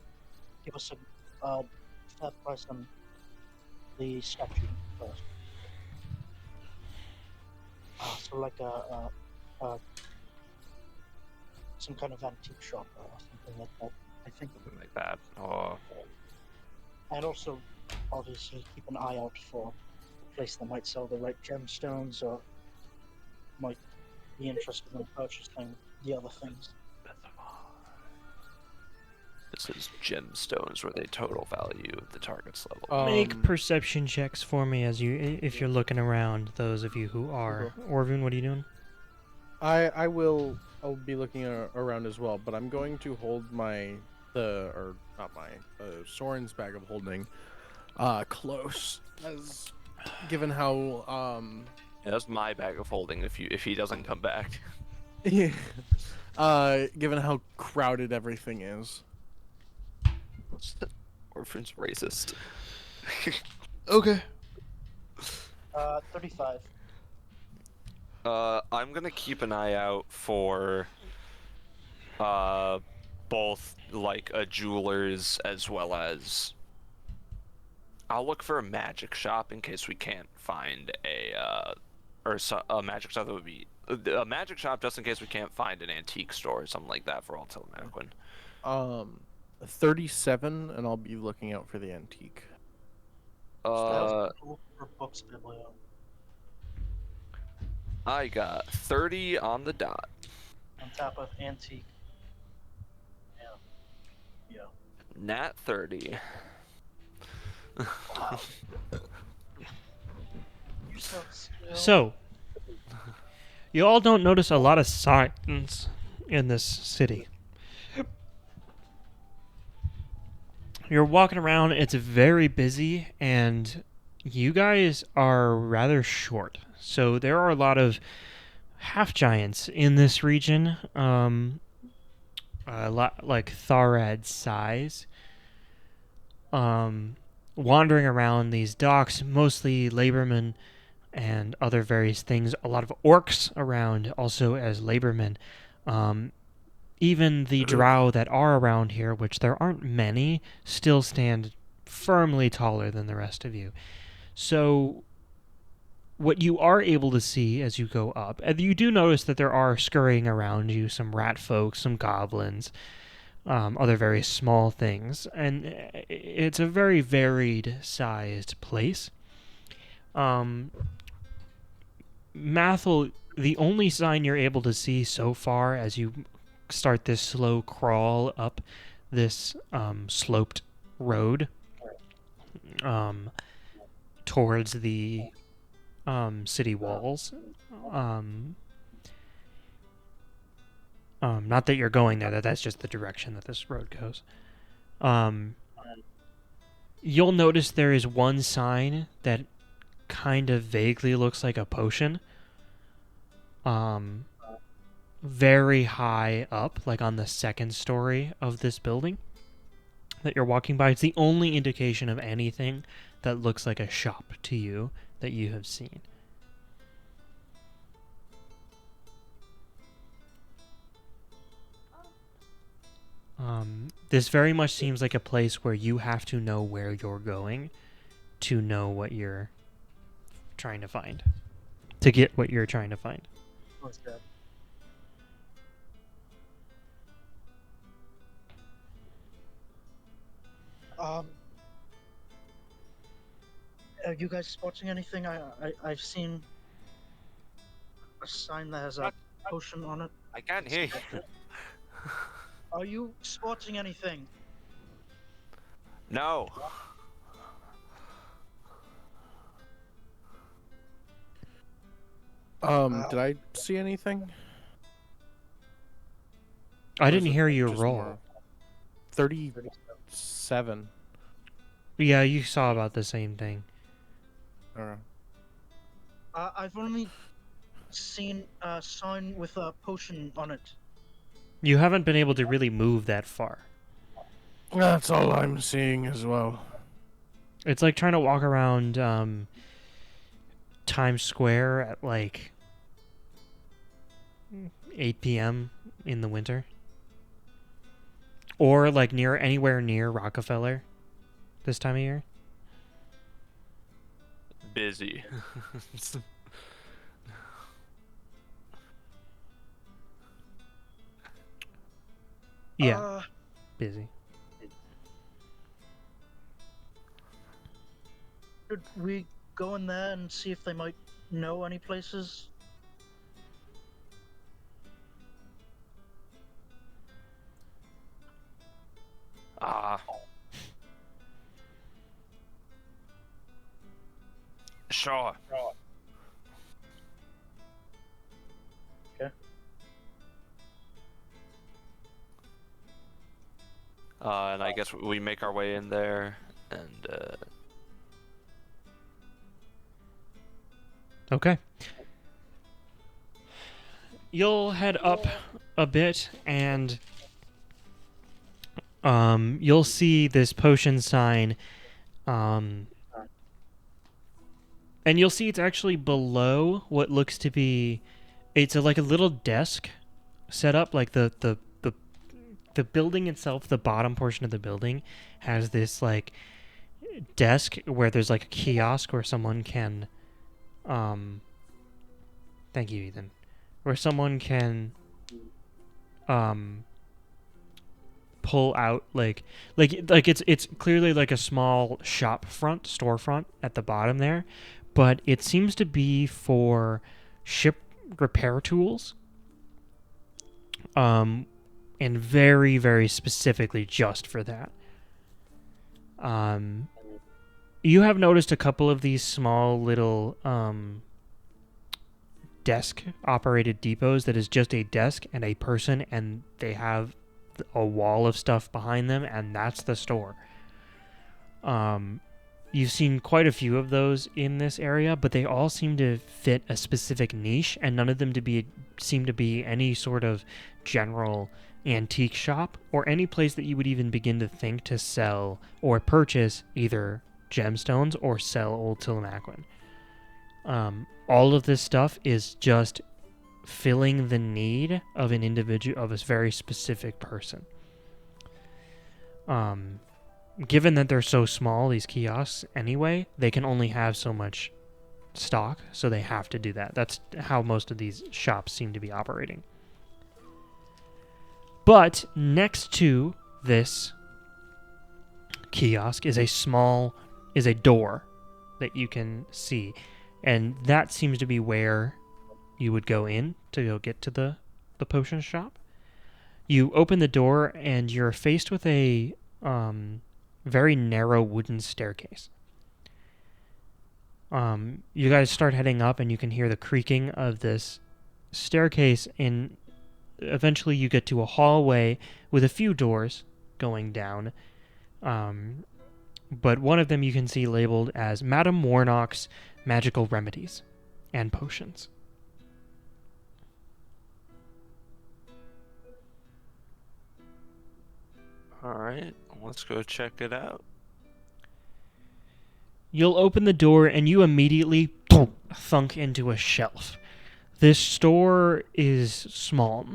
give us a fair price on the statue first. So like some kind of antique shop or something like that. I think. Something like that. Oh, And also, obviously, keep an eye out for a place that might sell the right gemstones or might be interested in purchasing the other things. this is gemstones where they total value of the target's level. Make perception checks for me as if you're looking around. Those of you who are. Orvin, what are you doing? I'll be looking around as well, but I'm going to hold Soren's bag of holding close, as given how Yeah, that's my bag of holding if he doesn't come back. given how crowded everything is. Orphan's racist. Okay. 35. I'm gonna keep an eye out for both like a jeweler's as well as I'll look for a magic shop in case we can't find a magic shop that would be a magic shop just in case we can't find an antique store or something like that for Old Tillamook. 37, and I'll be looking out for the antique. Look for books biblio. I got 30 on the dot. On top of antique. Yeah. Nat 30. Wow. You're so skilled. So, you all don't notice a lot of signs in this city. You're walking around, it's very busy, and you guys are rather short. So there are a lot of half giants in this region, a lot like Tharad's size, wandering around these docks, mostly labormen and other various things. A lot of orcs around, also as labormen. Even the drow that are around here, which there aren't many, still stand firmly taller than the rest of you. So what you are able to see as you go up, and you do notice that there are scurrying around you some rat folk, some goblins, other very small things, and it's a very varied sized place. Mathel, the only sign you're able to see so far as you start this slow crawl up this sloped road towards the city walls. Not that you're going there, that's just the direction that this road goes. You'll notice there is one sign that kind of vaguely looks like a potion. Very high up, like on the second story of this building that you're walking by. It's the only indication of anything that looks like a shop to you that you have seen. This very much seems like a place where you have to know where you're going to know what you're trying to find. To get what you're trying to find. What's that? Are you guys spotting anything? I've seen a sign that has a potion on it. I can't hear you. Are you spotting anything? No. Did I see anything? I Or didn't is it hear you just roll. more- 37. Yeah, you saw about the same thing. Or, I've only seen a sign with a potion on it. You haven't been able to really move that far. that's all I'm seeing as well. It's like trying to walk around Times Square at like 8 p.m. in the winter. Or like anywhere near Rockefeller this time of year. Busy. Yeah, busy. Should we go in there and see if they might know any places? Sure. Okay. And I guess we make our way in there, and Okay. You'll head up a bit and you'll see this potion sign and you'll see it's actually below what looks to be like a little desk set up, like the building itself, the bottom portion of the building has this like desk where there's like a kiosk where someone can thank you, Ethan. Where someone can pull out like it's clearly like a small storefront at the bottom there, but it seems to be for ship repair tools. And very, very specifically just for that. You have noticed a couple of these small little desk-operated depots that is just a desk and a person, and they have a wall of stuff behind them, and that's the store. You've seen quite a few of those in this area, but they all seem to fit a specific niche, and none of them seem to be any sort of general antique shop or any place that you would even begin to think to sell or purchase either gemstones or sell old Tillamookwan. All of this stuff is just filling the need of an individual, of a very specific person. Given that they're so small, these kiosks anyway, they can only have so much stock, so they have to do that. That's how most of these shops seem to be operating. But next to this kiosk is a door that you can see, and that seems to be where you would go in to go get to the potion shop. You open the door and you're faced with a very narrow wooden staircase. You guys start heading up and you can hear the creaking of this staircase, and eventually you get to a hallway with a few doors going down. But one of them you can see labeled as Madame Warnock's Magical Remedies and Potions. Alright, let's go check it out. You'll open the door and you immediately thunk into a shelf. This store is small.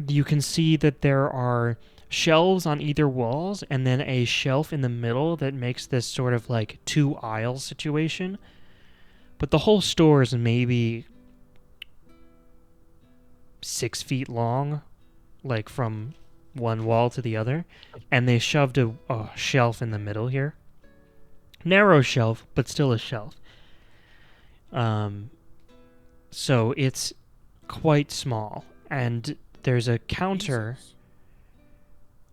You can see that there are shelves on either walls and then a shelf in the middle that makes this sort of like 2 aisle situation. But the whole store is maybe 6 feet long, like from one wall to the other, and they shoved a shelf in the middle here. Narrow shelf, but still a shelf. So it's quite small, and there's a counter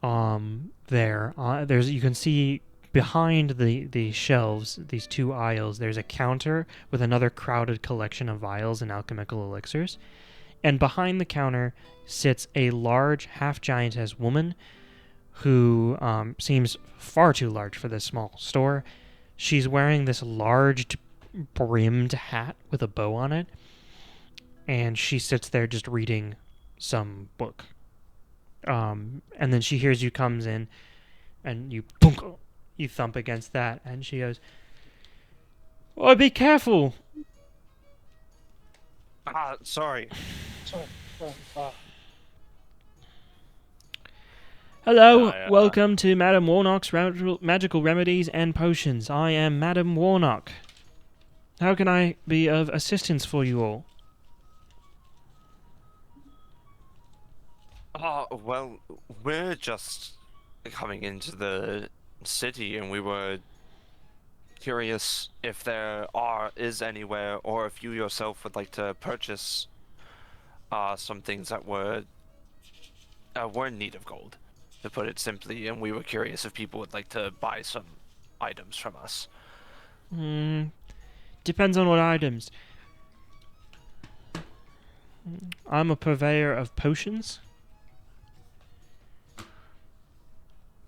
there. You can see behind the shelves, these 2 aisles, there's a counter with another crowded collection of vials and alchemical elixirs. And behind the counter sits a large half-giantess woman who seems far too large for this small store. She's wearing this large brimmed hat with a bow on it, and she sits there just reading some book. And then she hears you comes in, and you thump against that, and she goes, "Oh, be careful!" Sorry. Sorry. Hello, welcome to Madame Warnock's Magical Remedies and Potions. I am Madame Warnock. How can I be of assistance for you all? Well, we're just coming into the city, and we were curious if there is anywhere, or if you yourself would like to purchase some things that were in need of gold, to put it simply, and we were curious if people would like to buy some items from us. Depends on what items. I'm a purveyor of potions.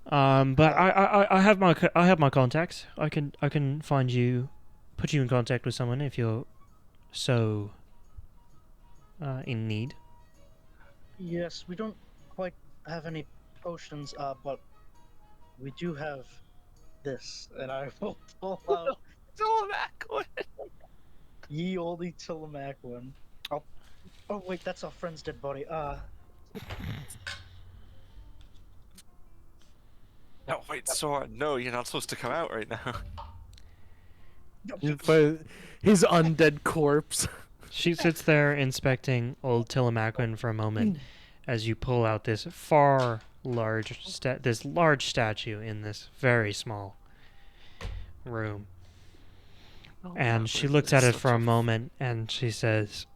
But I have my contacts. I can put you in contact with someone if you're so in need. Yes, we don't quite have any potions, but we do have this, and I will pull out ye olde Tillamook. Oh wait, that's our friend's dead body. No, wait, Soren, no, you're not supposed to come out right now. His undead corpse. She sits there inspecting old Tillamook for a moment as you pull out this large statue in this very small room. And she looks at it for a moment and she says,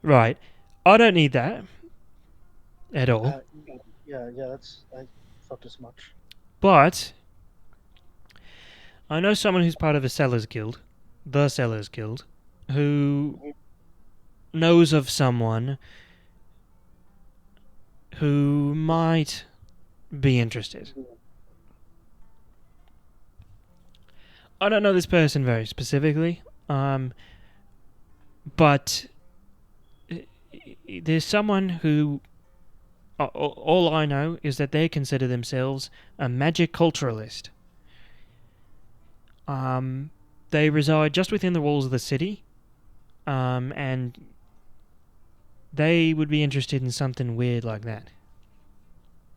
"Right, I don't need that at all. Yeah, that's. I thought as much. But I know someone who's part of the Sellers Guild, who knows of someone who might be interested. I don't know this person very specifically, but there's someone who, all I know is that they consider themselves a magic culturalist. They reside just within the walls of the city, and they would be interested in something weird like that.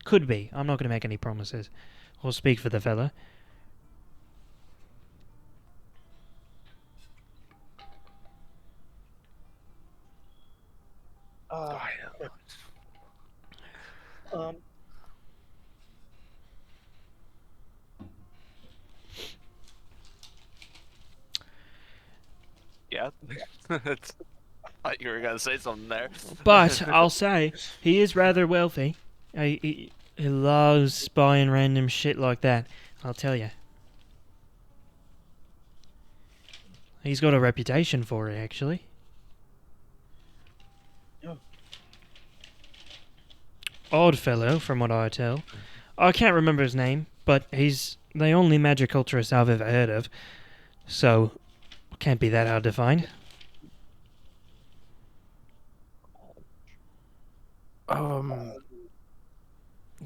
Could be. I'm not going to make any promises or speak for the fella. Um, Yeah. It's- I thought you were gonna say something there. But I'll say he is rather wealthy. He loves buying random shit like that. I'll tell you. He's got a reputation for it, actually. Yeah. Odd fellow, from what I tell. I can't remember his name, but he's the only magiculturist I've ever heard of. So, can't be that hard to find.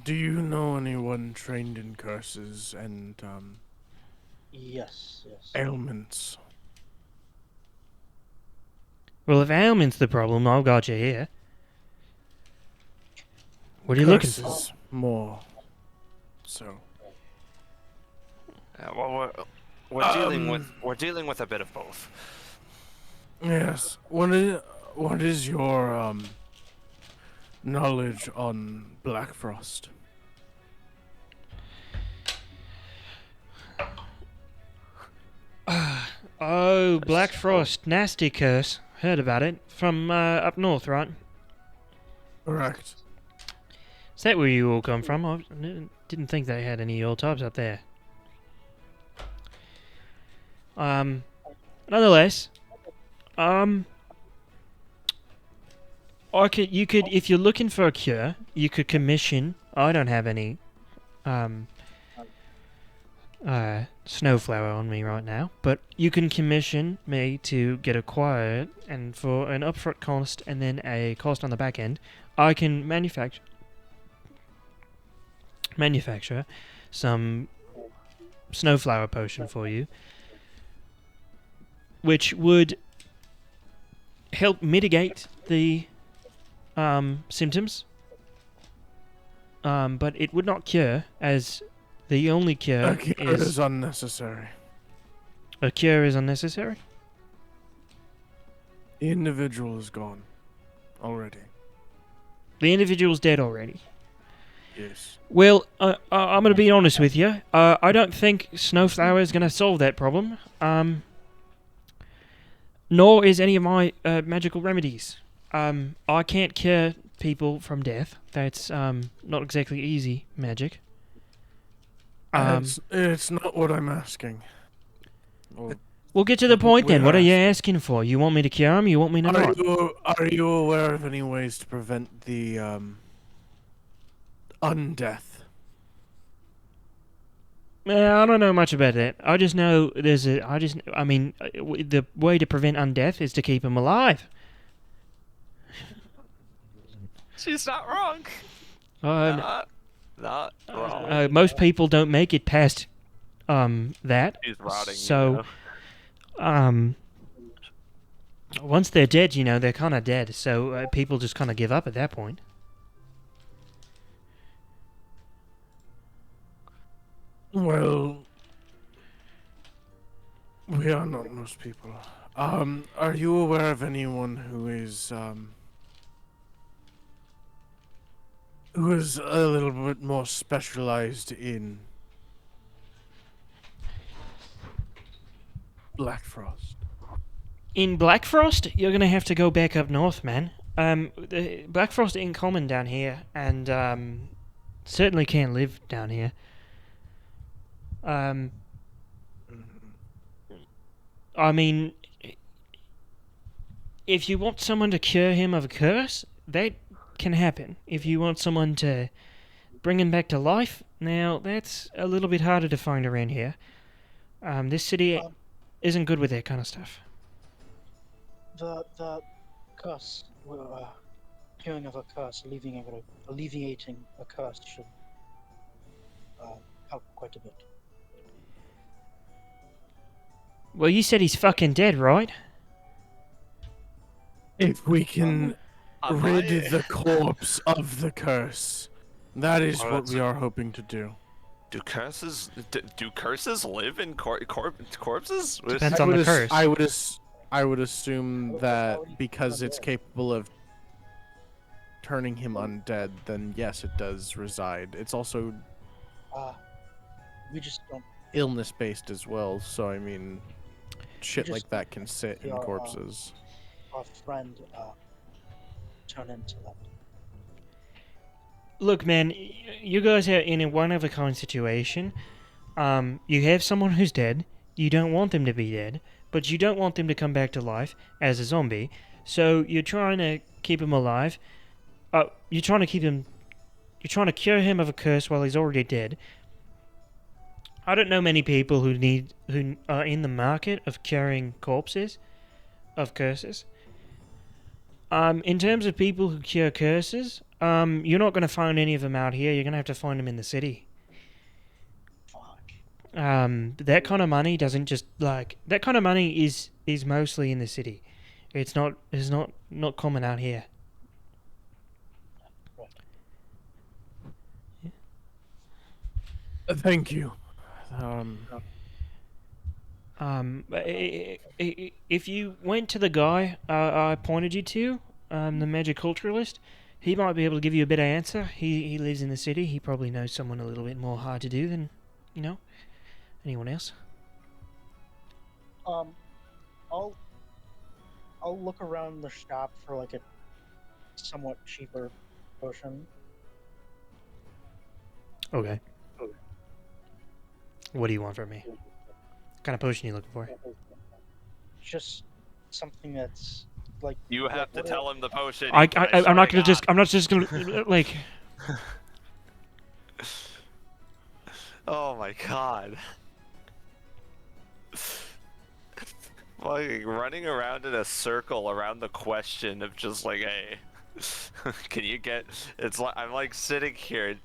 Do you know anyone trained in curses and yes, yes. ailments? Well, if ailment's the problem, I've got you here. What are you looking for? Curses more. So. Well, we're dealing with a bit of both. Yes. What is your knowledge on Black Frost? Oh, Black Frost, nasty curse. Heard about it. From up north, right? Correct. Is that where you all come from? I didn't think they had any old types up there. Nonetheless, you could, if you're looking for a cure, you could commission. I don't have any, snowflower on me right now, but you can commission me to get acquired, and for an upfront cost and then a cost on the back end, I can manufacture some snowflower potion for you, which would help mitigate the symptoms, but it would not cure, as the only cure A cure is unnecessary. a cure is unnecessary. The individual is gone already. The individual's dead already. Yes. Well, I'm going to be honest with you. I don't think Snowflower is going to solve that problem. Nor is any of my magical remedies. I can't cure people from death. That's not exactly easy magic. It's not what I'm asking. Or, We'll get to the point then. we're What are you asking- asking for? You want me to cure him? You want me to not? are you aware of any ways to prevent the undeath? I don't know much about that. I just know the way to prevent undeath is to keep him alive. She's not wrong. Not wrong. Most people don't make it past that. She's rotting. So, once they're dead, they're kind of dead. So people just kind of give up at that point. Well, we are not most people. Are you aware of anyone who is a little bit more specialized in Black Frost? In Black Frost, you're gonna have to go back up north, man. The Black Frost ain't common down here, and certainly can't live down here. I mean, if you want someone to cure him of a curse, that can happen. If you want someone to bring him back to life, now that's a little bit harder to find around here. This city isn't good with that kind of stuff. The curse, curing of a curse, alleviating a curse should help quite a bit. Well, you said he's fucking dead, right? If we can rid the corpse of the curse, that is what we are hoping to do. Do curses live in corpses? Depends on the curse. I would assume that because it's capable of turning him undead, then yes, it does reside. It's also We just don't illness-based as well, so I mean, shit just like that can sit in your, corpses. our friend turn into that. Look, man, you guys are in a one of a kind situation. You have someone who's dead. You don't want them to be dead, but you don't want them to come back to life as a zombie. So you're trying to keep him alive. You're trying to keep him. You're trying to cure him of a curse while he's already dead. I don't know many people who are in the market of curing corpses of curses. In terms of people who cure curses, you're not going to find any of them out here. You're going to have to find them in the city. Fuck. That kind of money doesn't just like that kind of money is mostly in the city. It's not common out here. Thank you. If you went to the guy I pointed you to, the magiculturalist, he might be able to give you a better answer. He lives in the city. He probably knows someone a little bit more hard to do than, anyone else. I'll look around the shop for like a somewhat cheaper potion. Okay. What do you want from me? What kind of potion are you looking for? Just something that's like. You have to what tell him the potion. I'm swear not to gonna God. I'm not just gonna like. Oh my God. Like running around in a circle around the question of just like, hey, can you get? It's like I'm like sitting here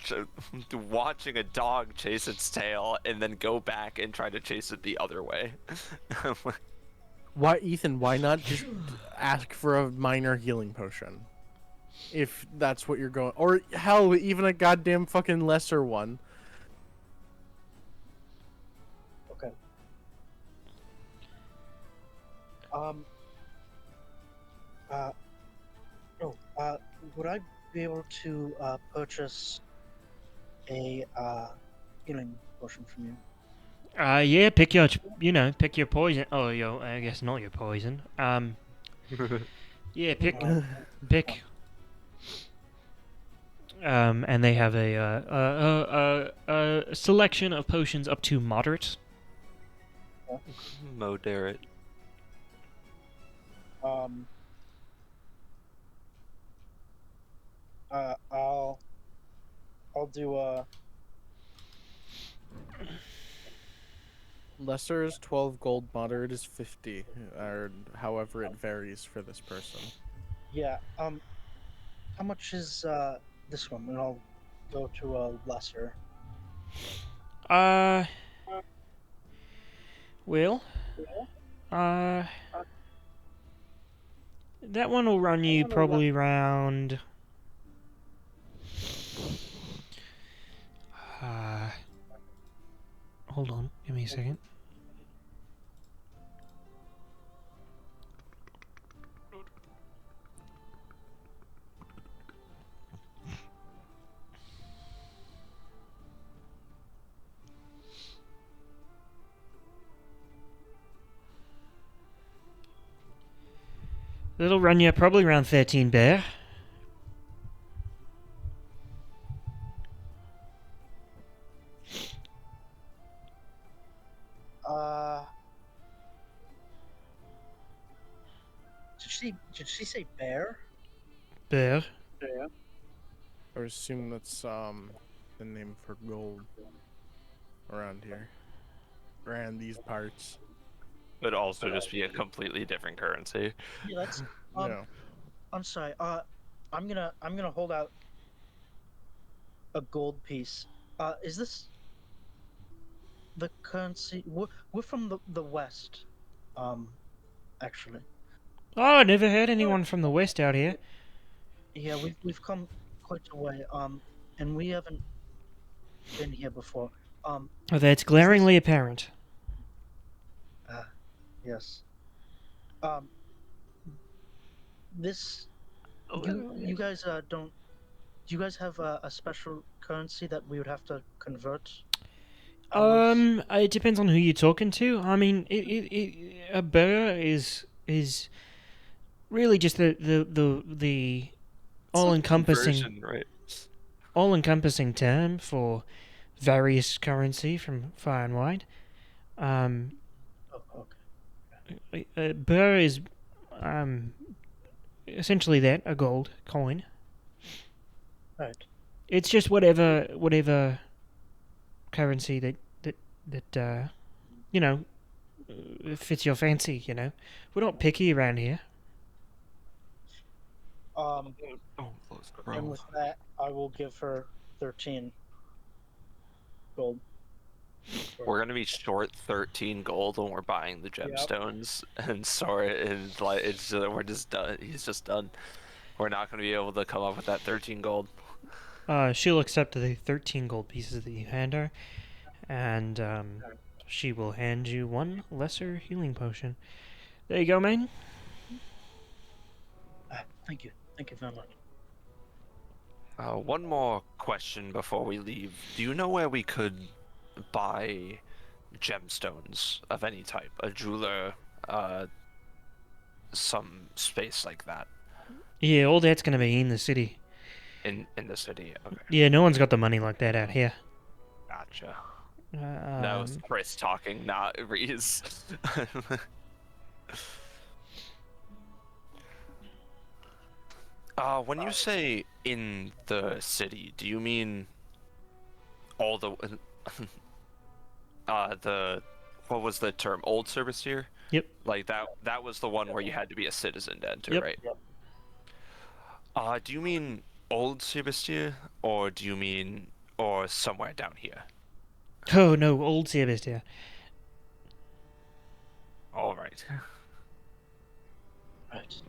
watching a dog chase its tail and then go back and try to chase it the other way. Why, Ethan? Why not just ask for a minor healing potion? If that's what you're going, or hell, even a goddamn fucking lesser one. Okay. Would I be able to purchase a healing potion from you? Yeah, pick your poison. Oh, I guess not your poison. Yeah, pick. And they have a selection of potions up to moderate. Moderate. I'll do Lesser is 12 gold, moderate is 50, or however it varies for this person. yeah. How much is this one? And I'll go to lesser. Well, that one will run you probably around. Hold on, give me a second. It'll run you probably around 13 bear. Did she say bear? Bear. I assume that's the name for gold around here, around these parts. Would also just be a completely different currency. Yeah, that's. Yeah. I'm sorry. I'm gonna hold out a gold piece. Is this the currency? We're from the west. Actually. Oh, I never heard anyone from the west out here. Yeah, we've come quite a way. And we haven't been here before. Oh, that's glaringly apparent. Yes. This You guys don't. Do you guys have a special currency that we would have to convert? Ours? It depends on who you're talking to. I mean, a burr is really just the all encompassing Conversion, right? all encompassing term for various currency from far and wide. Um, Oh, okay. burr is essentially that, a gold coin. Right. It's just whatever currency that you know fits your fancy. You know, we're not picky around here. Um, Oh, let's and grow. with that, I will give her 13 gold. We're gonna be short 13 gold when we're buying the gemstones, and Sora is like, we're just done. He's just done. We're not gonna be able to come up with that 13 gold. She'll accept the 13 gold pieces that you hand her, and she will hand you one lesser healing potion. There you go, man. Thank you. Thank you very much. One more question before we leave. Do you know where we could buy gemstones of any type? A jeweler, some space like that Yeah, all that's gonna be in the city. in the city. Okay, Yeah, no one's got the money like that out here. gotcha. That was Chris talking, not Reese. When you say in the city, do you mean all the the what was the term? Old service here? Yep. Like that was the one where you had to be a citizen to enter, Yep. right? Do you mean old Sebastia, or do you mean or somewhere down here? Oh no, old Sebastia. All right. Right.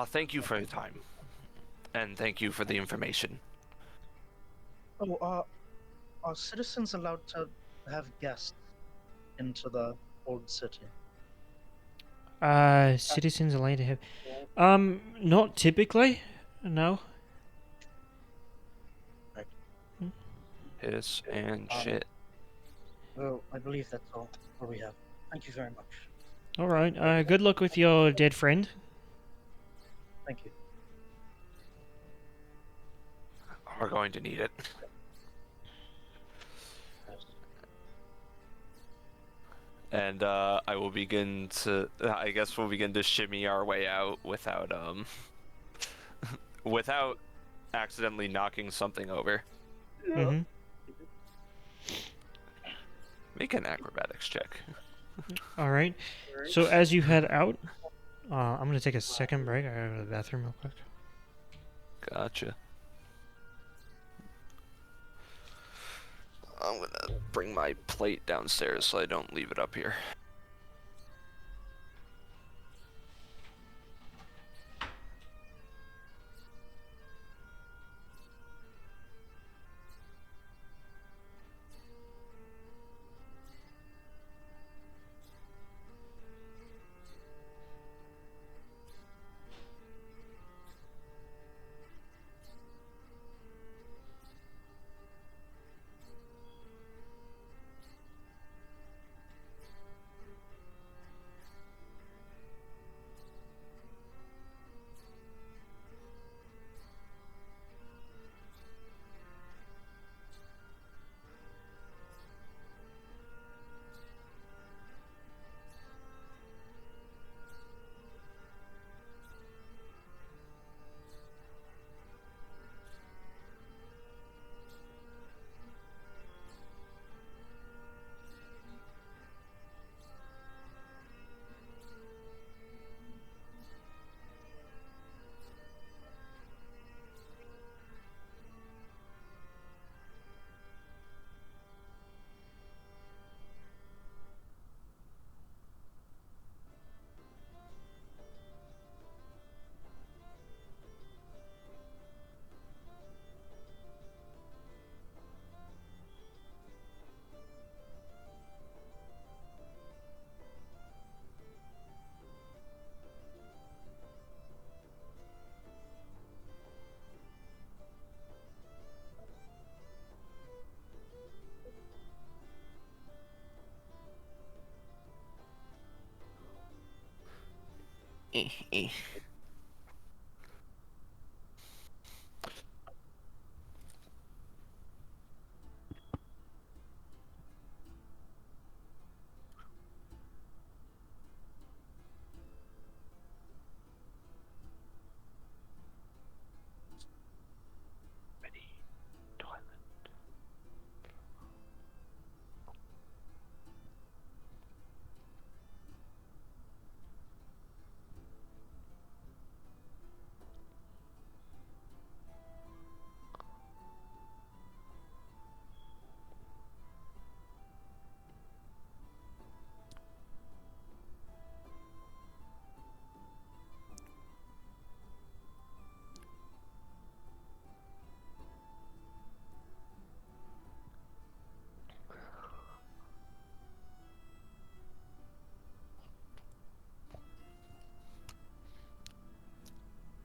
Thank you for your time, and thank you for the information. Oh, are citizens allowed to have guests into the old city? Citizens are allowed to have. Not typically. No. Piss and shit. Well, I believe that's all we have. Thank you very much. All right. Good luck with your dead friend. Thank you. We're going to need it. And I will begin to. I guess we'll begin to shimmy our way out without without accidentally knocking something over. Mm-hmm. Make an acrobatics check. All right. So as you head out, I'm gonna take a second break. I gotta go to the bathroom real quick. Gotcha. I'm gonna bring my plate downstairs so I don't leave it up here.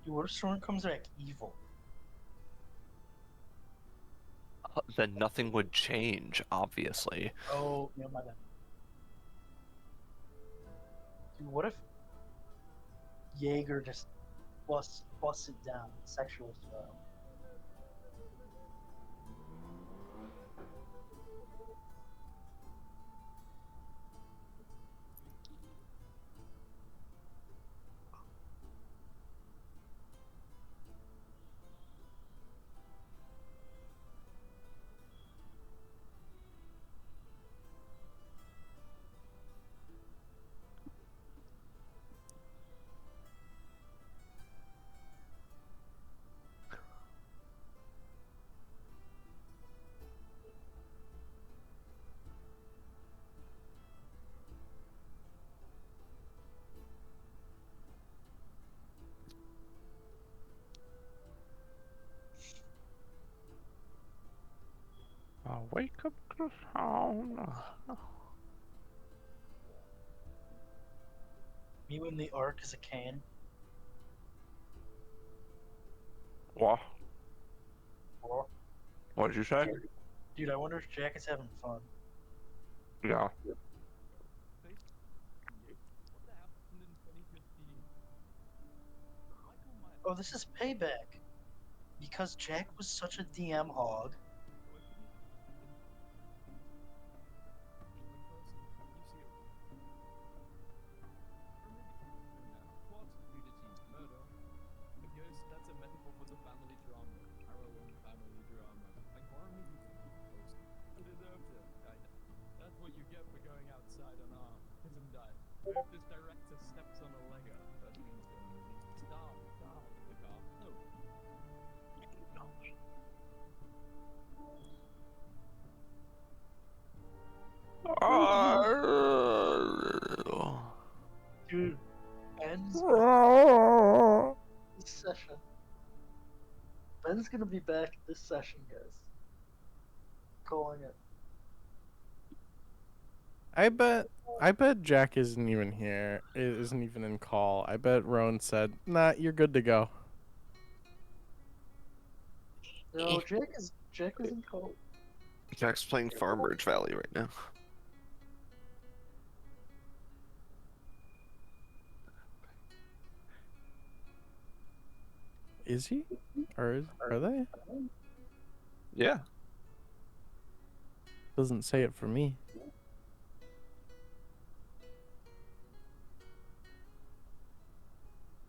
Your Soren comes back evil. Then nothing would change, obviously. Oh, yeah, my bad. Dude, what if Jaeger just busts it down, sexual style? Wake up to sound. Me when the Ark is a can. What? Or, What did you say? dude, I wonder if Jack is having fun. Yeah. Oh, this is payback. Because Jack was such a DM hog. Dude, Ben's this session. Ben's gonna be back this session, guys. Calling it. I bet Jack isn't even here. Isn't even in call. I bet Rowan said, "Nah, you're good to go." No, Jack is in call. Jack's playing Farmers Valley right now. Is he? Or are they? Yeah. Doesn't say it for me.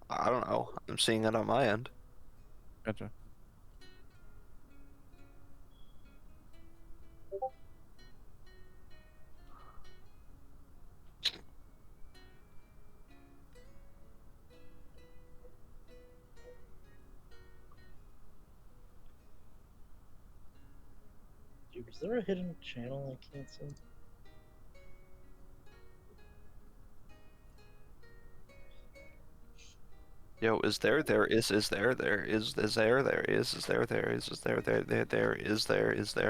I don't know. I'm seeing it on my end. Gotcha. Dude, is there a hidden channel I can't see? Yo, is there is there is there there is there is there is there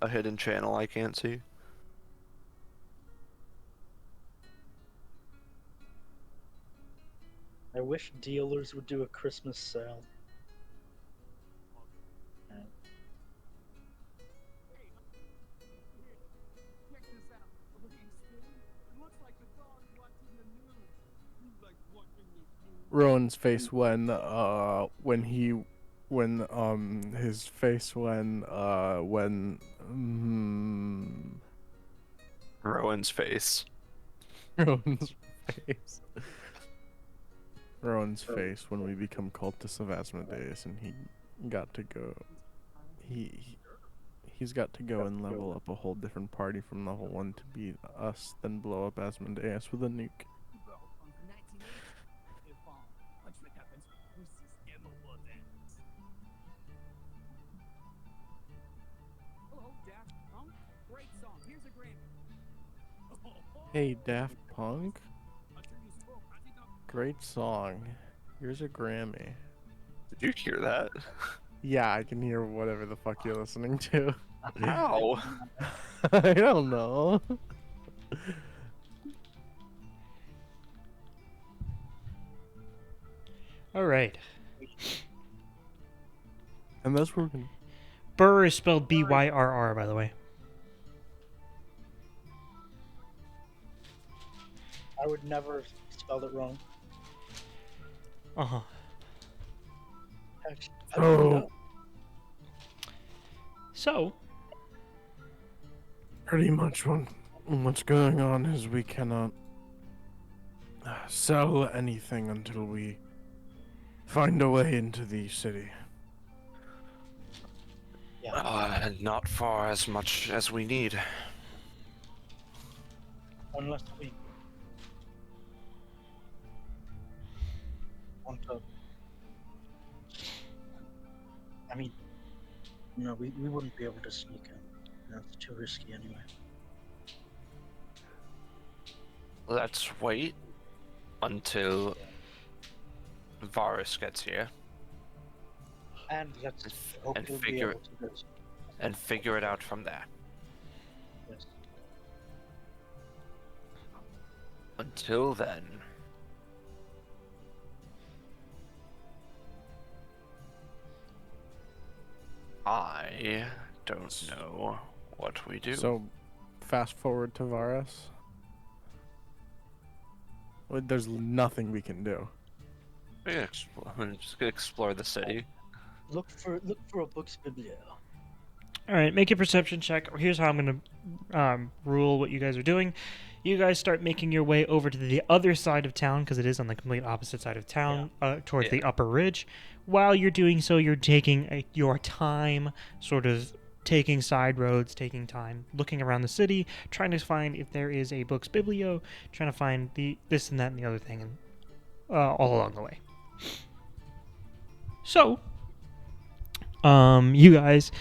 a hidden channel I can't see? I wish dealers would do a Christmas sale. Rowan's face when his face when Rowan's face. Rowan's face. Rowan's face when we become cultists of Asmodeus and he got to go. He's got to go and level up a whole different party from level 1 to beat us, then blow up Asmodeus with a nuke. Hey, Daft Punk. Great song. Here's a Grammy. Did you hear that? Yeah, I can hear whatever the fuck you're listening to. How? I don't know. All right. And that's where we can. Burr is spelled Byrr, by the way. I would never have spelled it wrong. Uh-huh. Actually, I don't Oh. know. So, Pretty much what's going on is we cannot sell anything until we find a way into the city. Not for as much as we need. Unless we want to. I mean, no, we wouldn't be able to sneak in. That's too risky anyway. Let's wait until Varus gets here And let's hope and we'll be figure- able to do it. and figure it out from there. Yes. Until then, I don't know what we do. So, fast forward to Varus. Well, there's nothing we can do. We're just gonna explore the city. Look for a book's biblio. all right, make a perception check. Here's how I'm going to rule what you guys are doing. You guys start making your way over to the other side of town, because it is on the complete opposite side of town, towards Yeah. the upper ridge. While you're doing so, you're taking your time, sort of taking side roads, taking time, looking around the city, trying to find if there is a book's biblio, trying to find this and that and the other thing, and all along the way. So, you guys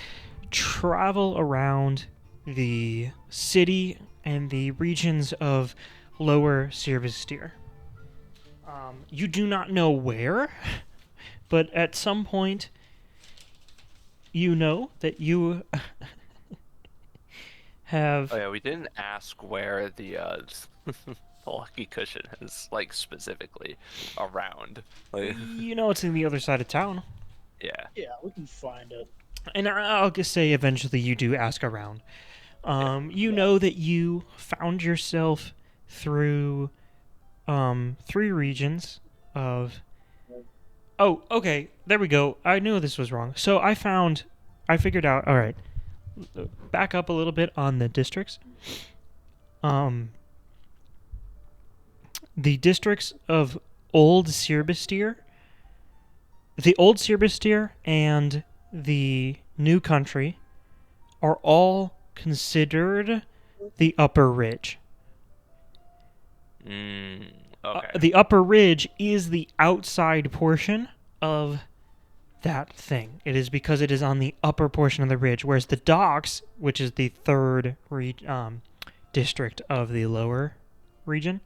travel around the city and the regions of Lower Sirvastir. You do not know where, but at some point, you know that you have... Oh yeah, we didn't ask where the the lucky cushion is, like, specifically around. Like, You know it's in the other side of town. yeah. Yeah, we can find it. And I'll just say eventually you do ask around. You know that you found yourself through 3 regions of... Oh, okay, there we go. I knew this was wrong. So I figured out, all right, back up a little bit on the districts. The districts of Old Sirbastir, the Old Sirbastir and the New Country are all considered the Upper Ridge. Okay. The Upper Ridge is the outside portion of that thing. It is because it is on the upper portion of the ridge, whereas the docks, which is the third district of the lower region,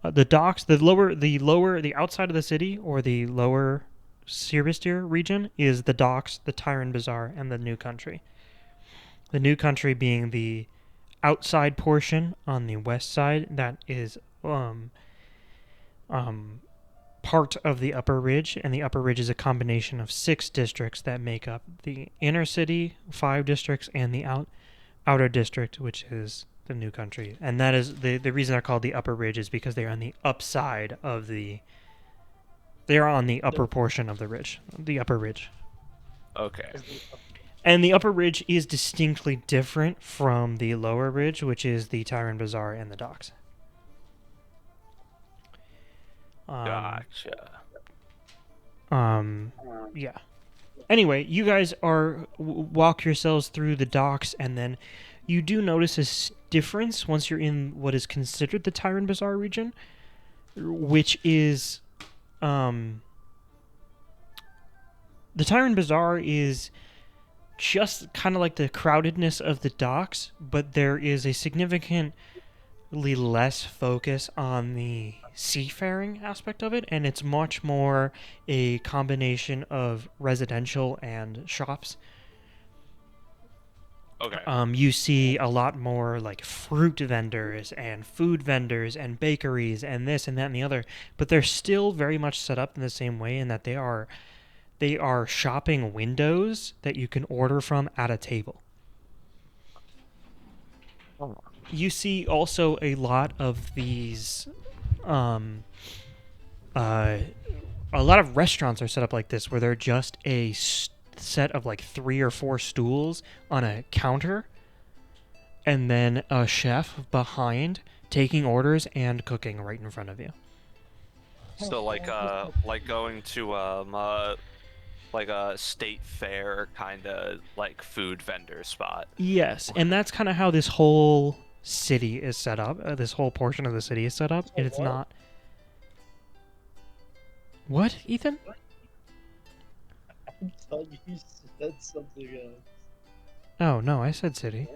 the docks, the outside of the city, or the lower Sirbastir region, is the docks, the Tyran Bazaar, and the New Country. The New Country being the outside portion on the west side that is part of the Upper Ridge, and the Upper Ridge is a combination of 6 districts that make up the inner city, 5 districts, and the outer district, which is the new country, and that is the reason they're called the Upper Ridge is because they are on the upside of the. They are on the upper portion of the ridge, the Upper Ridge. Okay. Is the And the Upper Ridge is distinctly different from the Lower Ridge, which is the Tyrant Bazaar and the docks. Gotcha. Yeah. Anyway, you guys walk yourselves through the docks, and then you do notice a difference once you're in what is considered the Tyrant Bazaar region, which is, the Tyrant Bazaar is just kind of like the crowdedness of the docks, but there is a significantly less focus on the seafaring aspect of it, and it's much more a combination of residential and shops. Okay. You see a lot more like fruit vendors and food vendors and bakeries and this and that and the other, but they're still very much set up in the same way in that they are shopping windows that you can order from at a table. You see also a lot of these a lot of restaurants are set up like this where they're just a set of like 3 or 4 stools on a counter and then a chef behind taking orders and cooking right in front of you. So like going to like a state fair kind of like food vendor spot. Yes, and that's kind of how this whole city is set up. This whole portion of the city is set up, and it's not. What, Ethan? I thought you said something else. Oh no, I said city.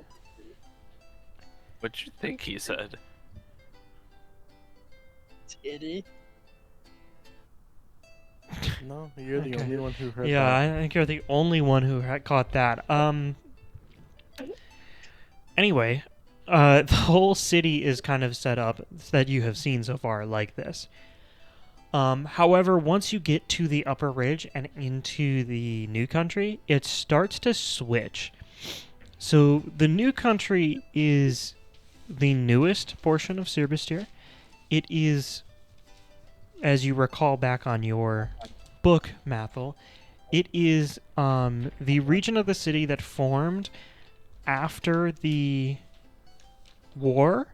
What'd you think he said? Titty? No, you're the Okay. only one who heard Yeah, that. I think you're the only one who caught that. Anyway, the whole city is kind of set up that you have seen so far like this. However, once you get to the Upper Ridge and into the New Country, it starts to switch. So the New Country is the newest portion of Sirbastir. It is, as you recall back on your book, Mathel, it is the region of the city that formed after the war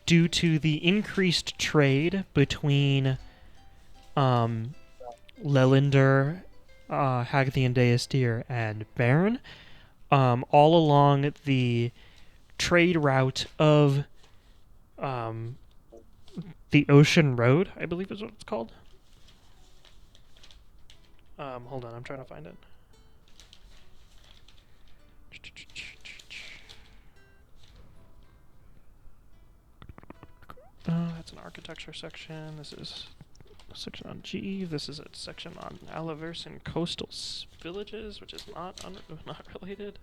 due to the increased trade between Lelander, Hagthian Deistir, and Baron, all along the trade route of the Ocean Road, I believe is what it's called. Hold on, I'm trying to find it. That's an architecture section. This is a section on G. This is a section on Alaverse and coastal villages, which is not related.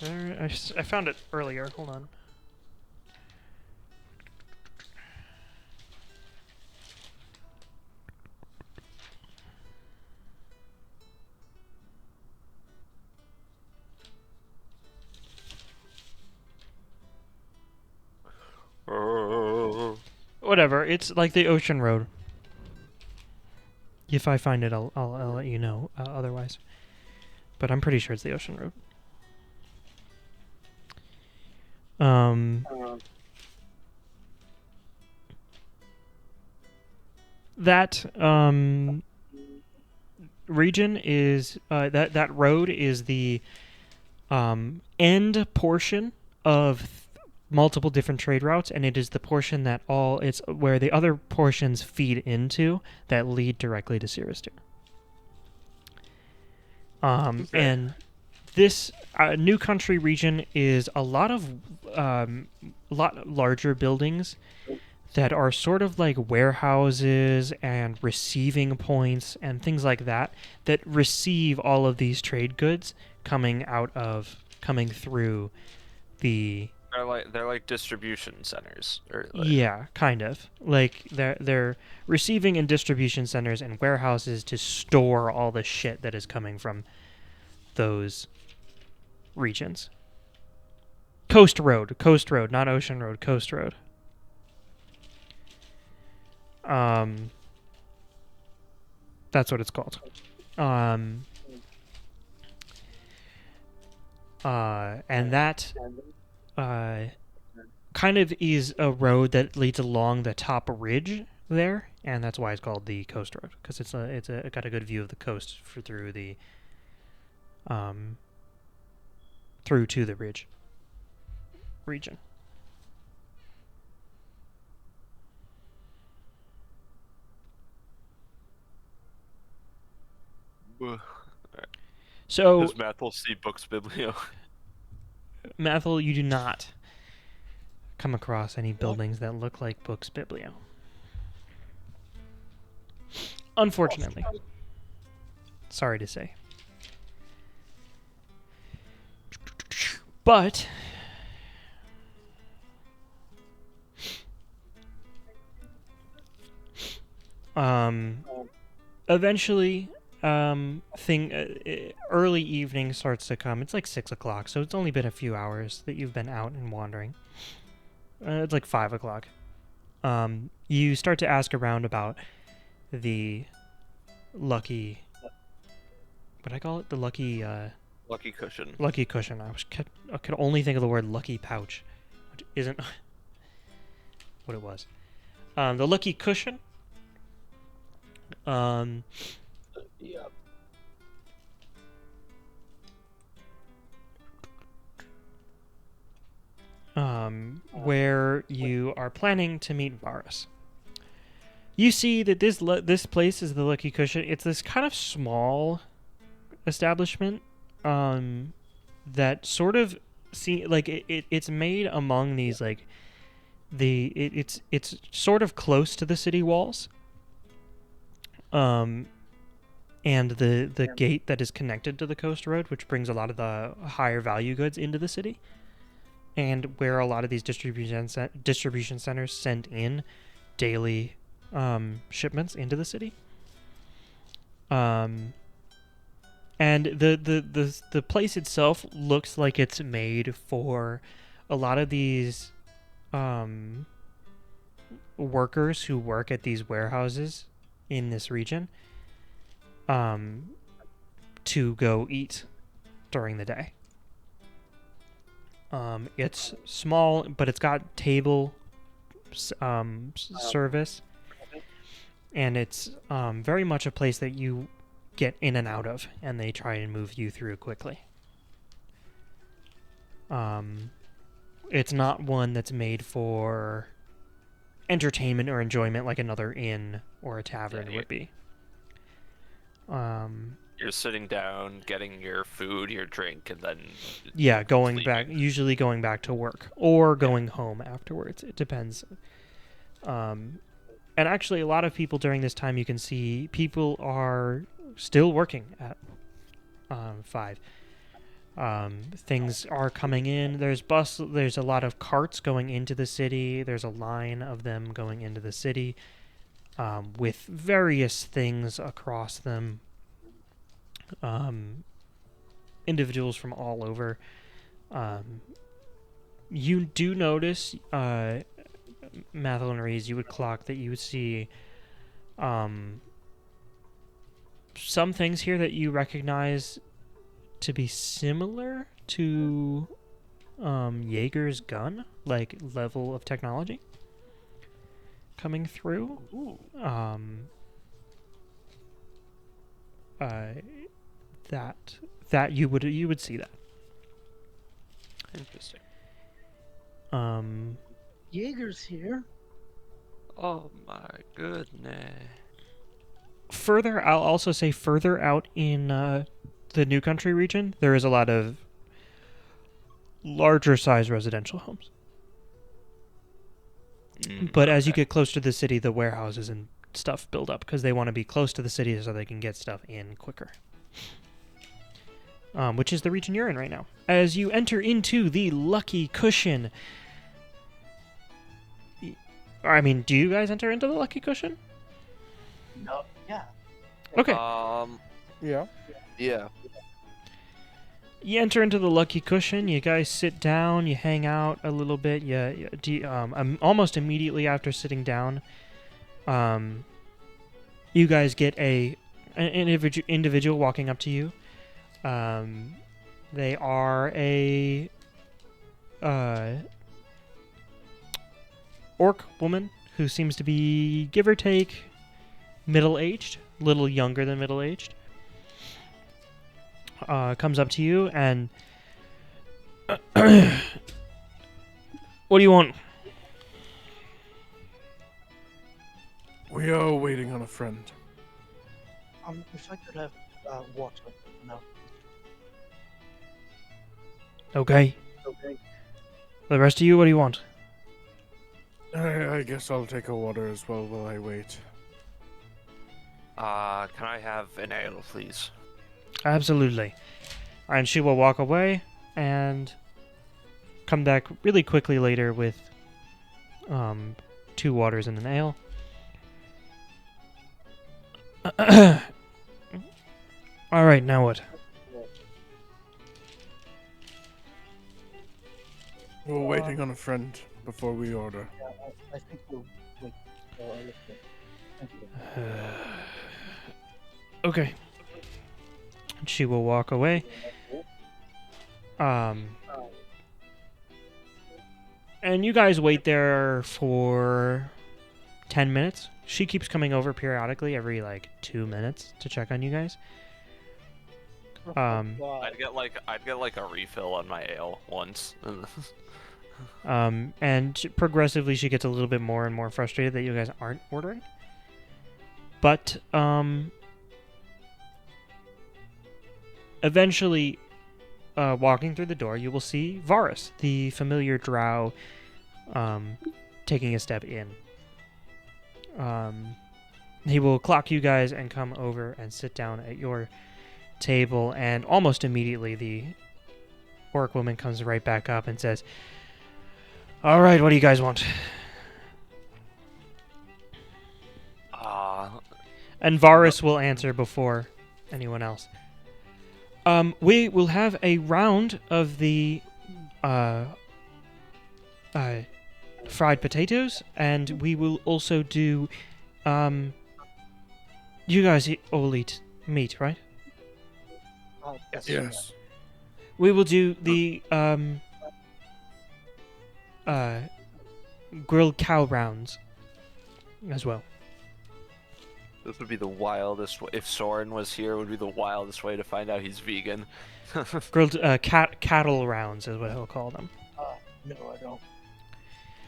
I found it earlier. Hold on. Whatever. It's like the Ocean Road. If I find it, I'll let you know. Otherwise, but I'm pretty sure it's the Ocean Road. That region is that road is the end portion of multiple different trade routes, and it is the portion that it's where the other portions feed into that lead directly to Siristir. And this New Country region is a lot larger buildings that are sort of like warehouses and receiving points and things like that receive all of these trade goods coming through the they're like distribution centers, or like, Yeah, kind of. Like they're receiving and distribution centers and warehouses to store all the shit that is coming from those regions. Coast Road, not Ocean Road, Coast Road. That's what it's called. And that kind of is a road that leads along the top ridge there, and that's why it's called the Coast Road, because it's got a good view of the coast through to the ridge region. So, does Mathel see books biblio? Mathel, you do not come across any buildings that look like Books Biblio. Unfortunately. Sorry to say. But eventually early evening starts to come. It's like 6 o'clock, so it's only been a few hours that you've been out and wandering. It's like 5 o'clock. You start to ask around about the lucky... What did I call it? The lucky... Lucky cushion. Lucky cushion. I could only think of the word lucky pouch, which isn't what it was. The lucky cushion. Yeah. Where you are planning to meet Varus. You see that this place is the Lucky Cushion. It's this kind of small establishment that sort of it's made among these like it's sort of close to the city walls. And the gate that is connected to the coast road, which brings a lot of the higher value goods into the city, and where a lot of these distribution centers send in daily shipments into the city. And the place itself looks like it's made for a lot of these workers who work at these warehouses in this region to go eat during the day. It's small, but it's got table service, and it's very much a place that you get in and out of, and they try and move you through quickly. It's not one that's made for entertainment or enjoyment like another inn or a tavern would be. You're sitting down, getting your food, your drink, and then usually going back to work or going home afterwards. It depends. And actually, a lot of people during this time, you can see people are still working at 5. Things are coming in. There's a lot of carts going into the city. There's a line of them going into the city with various things across them. Individuals from all over. You do notice, Mathel and Rees, you would clock that you would see some things here that you recognize to be similar to Jaeger's gun, like level of technology coming through. That you would see that. Interesting. Jaeger's here. Oh my goodness. I'll also say further out in the New Country region, there is a lot of larger size residential homes. But as you get close to the city, the warehouses and stuff build up because they want to be close to the city so they can get stuff in quicker. which is the region you're in right now. As you enter into the Lucky Cushion. I mean, do you guys enter into the Lucky Cushion? No, yeah. Okay. Yeah. Yeah. You enter into the Lucky Cushion. You guys sit down. You hang out a little bit. Almost immediately after sitting down, you guys get an individual walking up to you. They are a orc woman who seems to be, give or take, middle-aged, little younger than middle-aged. Comes up to you and what do you want? We are waiting on a friend. If I could have water, no. Okay. Okay. The rest of you, what do you want? I guess I'll take a water as well while I wait. Can I have an ale, please? Absolutely. And she will walk away and come back really quickly later with 2 waters and an ale. All right, now what? We're waiting on a friend before we order. Yeah, I think we'll wait. Thank you. Okay. She will walk away. And you guys wait there for 10 minutes. She keeps coming over periodically every 2 minutes to check on you guys. I'd get like a refill on my ale once. And progressively she gets a little bit more and more frustrated that you guys aren't ordering. But eventually, walking through the door, you will see Varus, the familiar drow, taking a step in. He will clock you guys and come over and sit down at your table, and almost immediately the orc woman comes right back up and says, "All right, what do you guys want?" And Varus will answer before anyone else. We will have a round of the fried potatoes, and we will also do. You guys all eat meat, right? Yes. We will do the grilled cow rounds as well. This would be the wildest. If Soren was here, it would be the wildest way to find out he's vegan. Grilled cattle rounds is what he'll call them. No, I don't.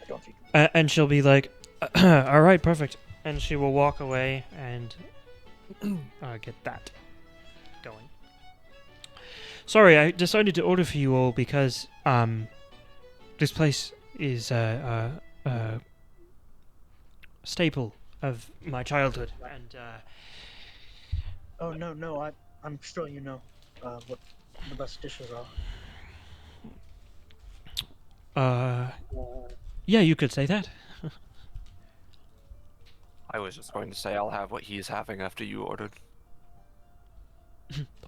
I don't think. And she'll be like, "All right, perfect," and she will walk away and get that going. Sorry, I decided to order for you all because this place is a staple of my childhood, and Oh no, I'm sure you know what the best dishes are. yeah, you could say that. I was just going to say I'll have what he's having after you ordered.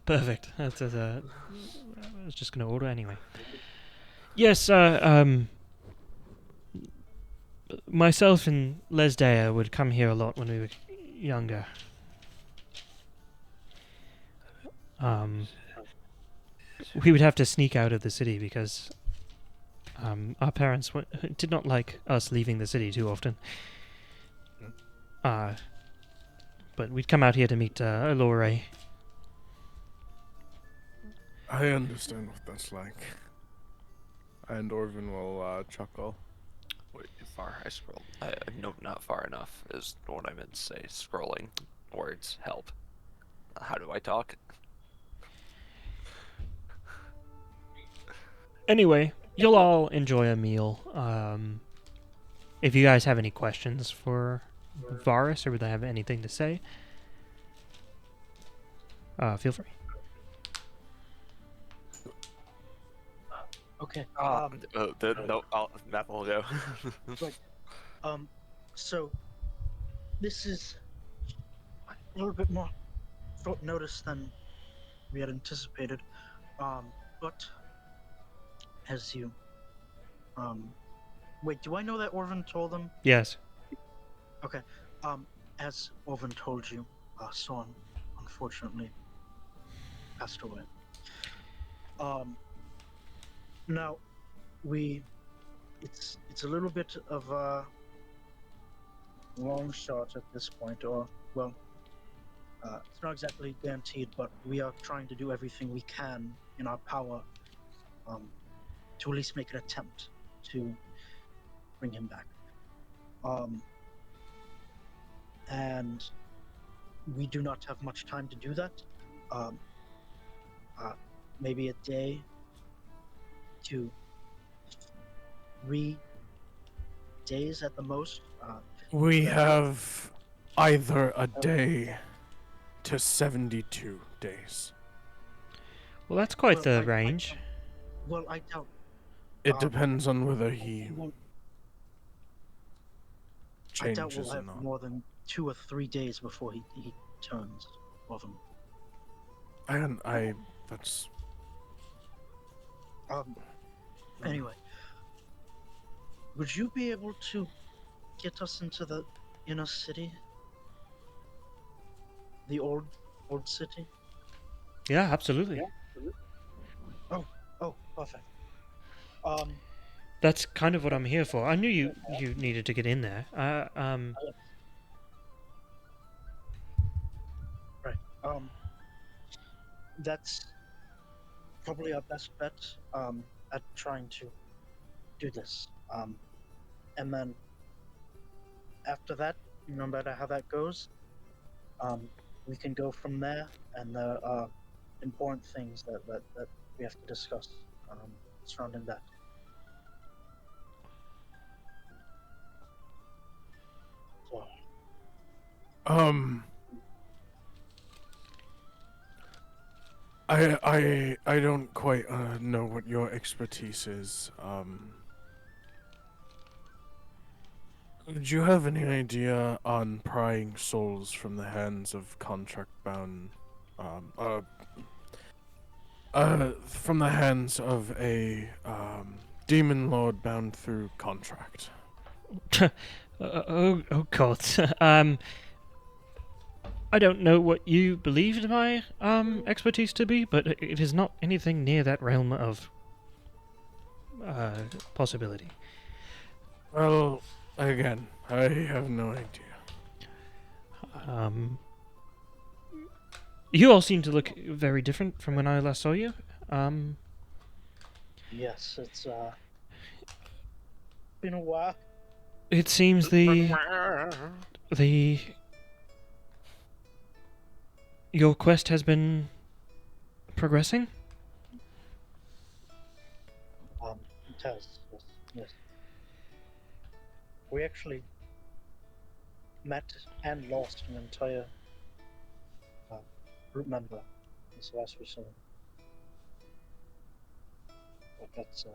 Perfect. I was just going to order anyway. Yes, myself and Lesdea would come here a lot when we were younger. We would have to sneak out of the city because our parents did not like us leaving the city too often. But we'd come out here to meet Alore. I understand what that's like. And Orvin will chuckle. Wait, too far. I scrolled. No, not far enough is what I meant to say. Scrolling. Words help. How do I talk? Anyway, you'll all enjoy a meal. If you guys have any questions for Varus or would they have anything to say, feel free. Okay. No, Matt will go. So this is a little bit more short notice than we had anticipated. But as you wait, do I know that Orvin told them? Yes. Okay. As Orvin told you, Soren unfortunately passed away. Now it's a little bit of a long shot at this point, or well, it's not exactly guaranteed, but we are trying to do everything we can in our power to at least make an attempt to bring him back. And we do not have much time to do that. Maybe a day to 3 days at the most. We have either a day to 72 days. Well, that's quite Well, the I range. doubt. It Um, depends on whether he Well, I doubt changes we'll or have not. more than 2 or 3 days before he turns. Orvin. And that's Anyway, would you be able to get us into the inner city? The old city? Yeah, absolutely. Oh, perfect. That's kind of what I'm here for. I knew you needed to get in there. That's probably our best bet at trying to do this. And then after that, no matter how that goes, we can go from there, and there are important things that we have to discuss surrounding that. So, I don't quite know what your expertise is. Do you have any idea on prying souls from the hands of contract-bound, from the hands of a demon lord bound through contract? Oh God. I don't know what you believed my expertise to be, but it is not anything near that realm of possibility. Well, again, I have no idea. You all seem to look very different from when I last saw you. yes, it's been a while. It seems your quest has been progressing. It has, yes. We actually met and lost an entire group member this last we but that's a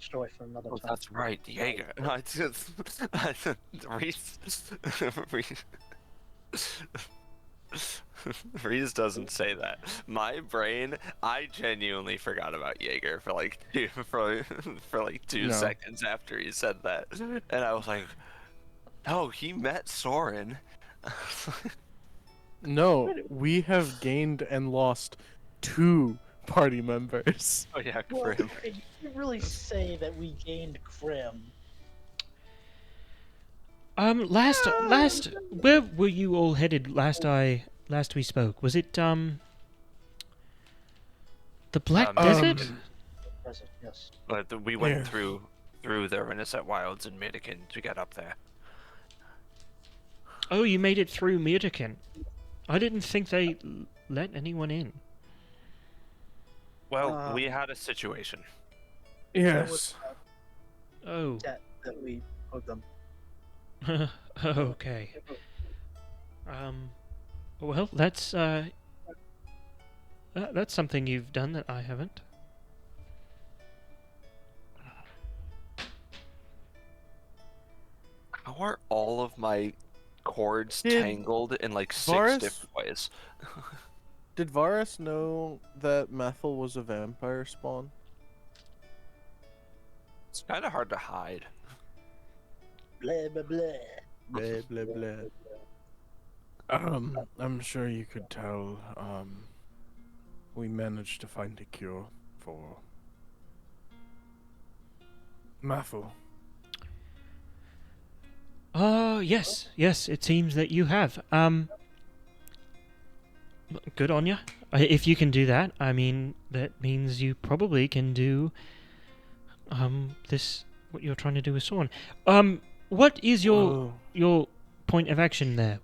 story for another Oh, time. that's right, Jaeger. I just, Reese, Reese doesn't say that. My brain, I genuinely forgot about Jaeger for like two No. seconds after he said that, and I was like, "No, he met Soren." No, we have gained and lost 2 party members. Oh yeah, Well, Grim. you can't really say that we gained Grim. Last, where were you all headed last we spoke? Was it the Black Desert? Present, yes. But we went Yeah. through the Renaissance Wilds in Midikin to get up there. Oh, you made it through Mirtican. I didn't think they let anyone in. Well, we had a situation. Yes. Oh, That we owed them. okay. Well, that's something you've done that I haven't. my cords Did tangled in like 6 Varus- different ways. Did Varus know that Methil was a vampire spawn? It's kind of hard to hide. Blah blah blah. Blah blah blah. I'm sure you could tell. We managed to find a cure for Methil. Yes, yes, it seems that you have. Good on you. If you can do that, I mean, that means you probably can do, this, what you're trying to do with Soren. What is Whoa. your point of action there?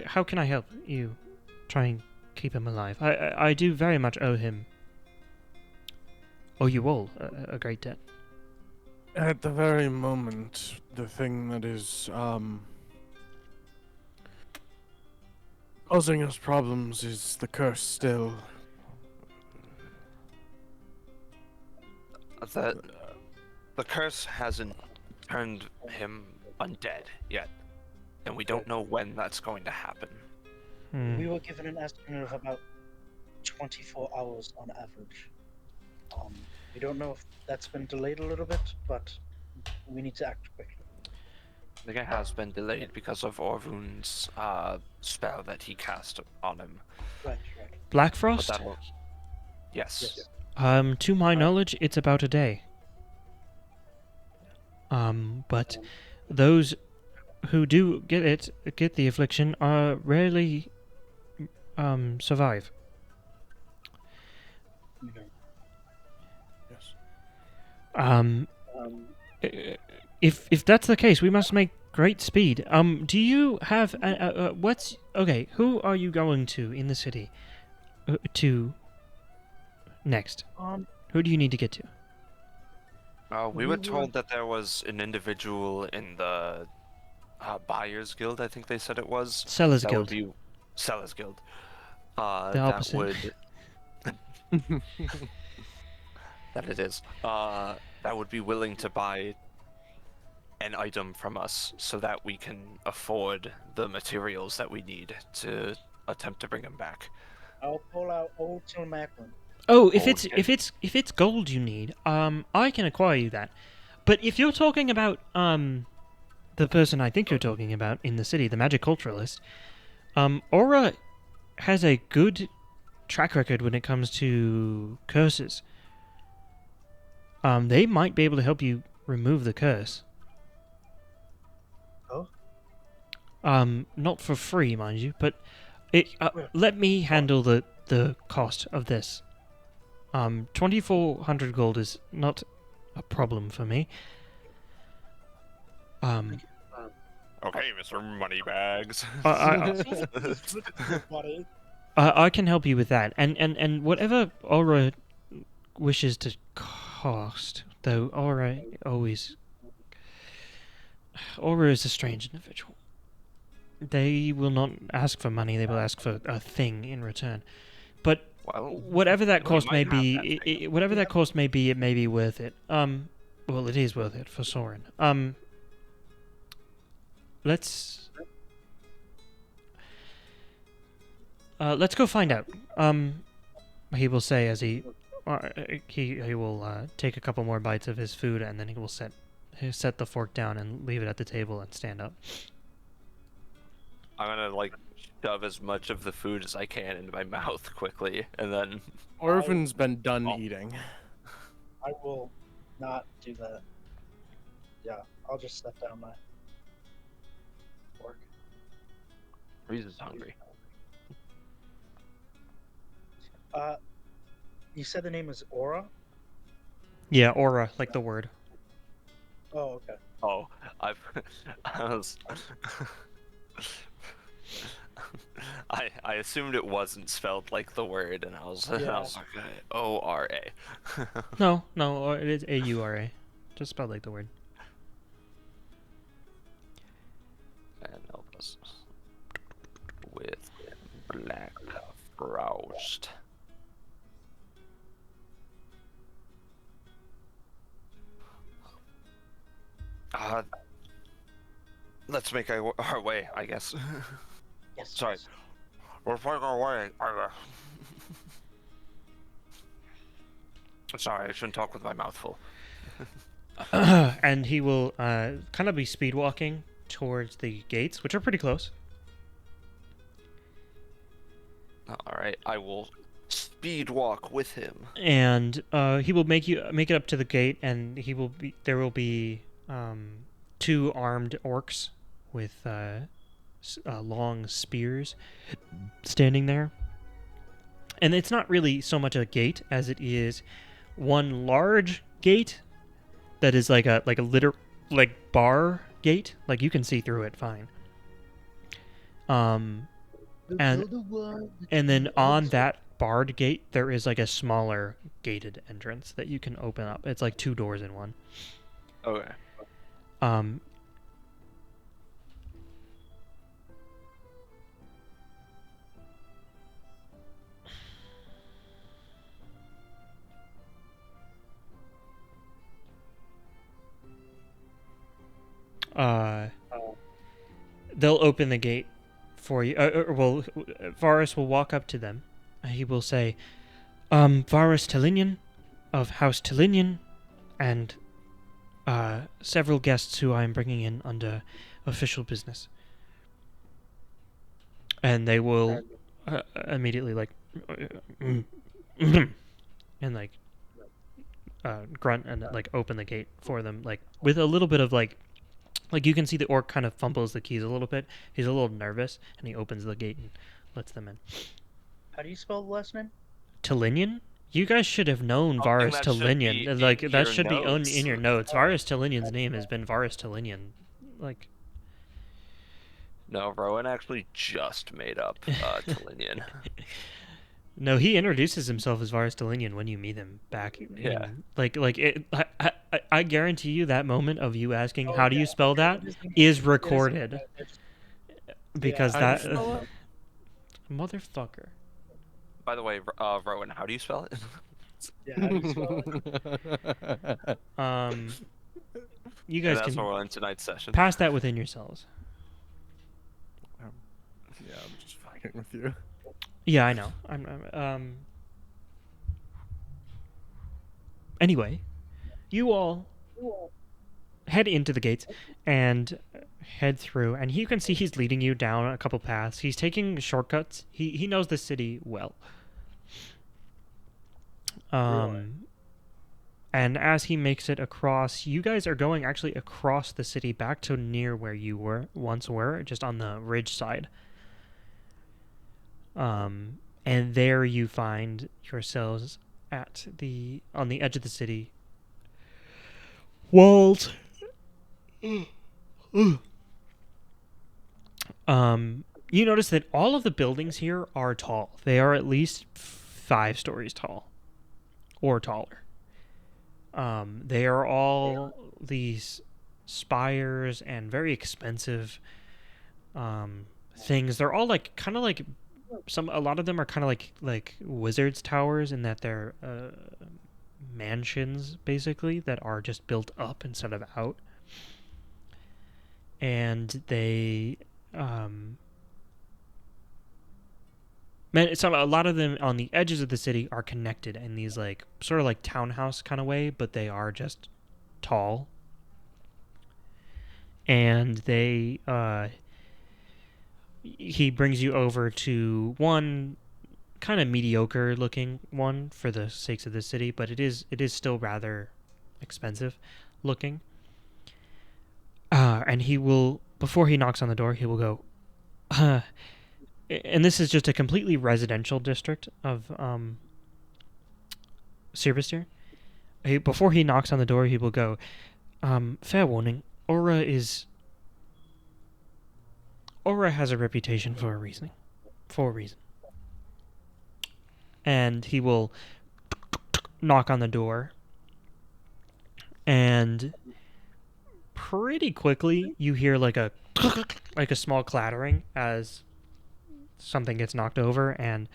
How can I help you try and keep him alive? I do very much owe him, owe you all a great debt. At the very moment, the thing that is causing us problems is the curse still. The curse hasn't turned him undead yet, and we don't know when that's going to happen. We were given an estimate of about 24 hours on average. We don't know if that's been delayed a little bit, but we need to act quickly. I think it has been delayed because of Orvun's spell that he cast on him. Right, right. Black But Frost? that'll... Yes. To my knowledge, it's about a day. But those who do get the affliction, rarely, survive. You know. Yes. If that's the case, we must make great speed. Do you have what's okay? Who are you going to in the city? To next. Who do you need to get to? We were told that there was an individual in the Buyers Guild, I think they said it was. Sellers that Guild. Would be Sellers Guild. The That opposite. would... that it is. That would be willing to buy an item from us so that we can afford the materials that we need to attempt to bring him back. I'll pull out old Till Macklin. Oh, if Okay. it's gold you need, I can acquire you that. But if you're talking about the person I think you're talking about in the city, the magic culturalist, Aura has a good track record when it comes to curses. They might be able to help you remove the curse. Oh? Not for free, mind you, but let me handle the cost of this. 2,400 gold is not a problem for me. Okay, Mr. Moneybags. I can help you with that, and whatever Aura wishes to cost, though Aura is a strange individual. They will not ask for money; they will ask for a thing in return. But Well, whatever that we cost may might have be, that thing. whatever that cost may be, it may be worth it. Well, it is worth it for Soren. Let's go find out. He will say as he will take a couple more bites of his food, and then he'll set the fork down and leave it at the table and stand up. I'm gonna like shove as much of the food as I can into my mouth quickly, and then Orphan's been done Oh. eating. I will not do that. Yeah, I'll just set down my fork. Reese is hungry. You said the name is Aura? Yeah, aura, like the word. Oh, okay. Oh, I was. I assumed it wasn't spelled like the word, and I was Yeah. like, O-R-A. No, it is A-U-R-A. Just spelled like the word. And help us with Black Frost. let's make our way, I guess. Yes. Sorry. yes. We're making our way. Sorry, I shouldn't talk with my mouth full. And he will kind of be speed walking towards the gates, which are pretty close. All right, I will speed walk with him. And he will make it up to the gate, and there will be 2 armed orcs with long spears standing there. And it's not really so much a gate as it is one large gate that is like a bar gate. Like you can see through it fine. And then on that barred gate, there is like a smaller gated entrance that you can open up. It's like 2 doors in one. Okay. They'll open the gate for you. Varus will walk up to them. He will say, Varus Telinian of House Telinian, and several guests who I am bringing in under official business. And they will immediately and grunt and open the gate for them, with a little bit of you can see the orc kind of fumbles the keys a little bit. He's a little nervous, and he opens the gate and lets them in. How do you spell the last name? Telinian? You guys should have known Varus that should be Telinian. in That your should be notes. in your notes. Varus Telinian's name has been Varus Telinian. No, Rowan actually just made up Telinian. No, he introduces himself as Varus Telinian when you meet him back. Yeah. I guarantee you that moment of you asking, how do you spell that, is recorded. Because How do you that... spell it? Motherfucker. By the way, Rowan, how do you spell it? Yeah, how do you spell it? You Yeah, guys that's can what we'll end tonight's session. pass that within yourselves. Yeah, I'm just fucking with you. Yeah, I know. Anyway, you all head into the gates and head through, and you can see he's leading you down a couple paths. He's taking shortcuts. He knows the city well. And as he makes it across, you guys are going actually across the city back to near where you once were, just on the ridge side. And there you find yourselves on the edge of the city. Walls. You notice that all of the buildings here are tall. They are at least 5 stories tall or taller. They are all these spires and very expensive things. They're all kind of a lot of them are kind of like wizards' towers in that they're mansions basically that are just built up instead of out. And they a lot of them on the edges of the city are connected in these sort of townhouse kind of way, but they are just tall. And he brings you over to one kind of mediocre looking one for the sakes of the city, but it is still rather expensive looking. And he will, before he knocks on the door, he will go, and this is just a completely residential district of Sirbastir. Before he knocks on the door, he will go, fair warning, Aura has a reputation for a reason. And he will knock on the door, and pretty quickly you hear a small clattering as something gets knocked over, and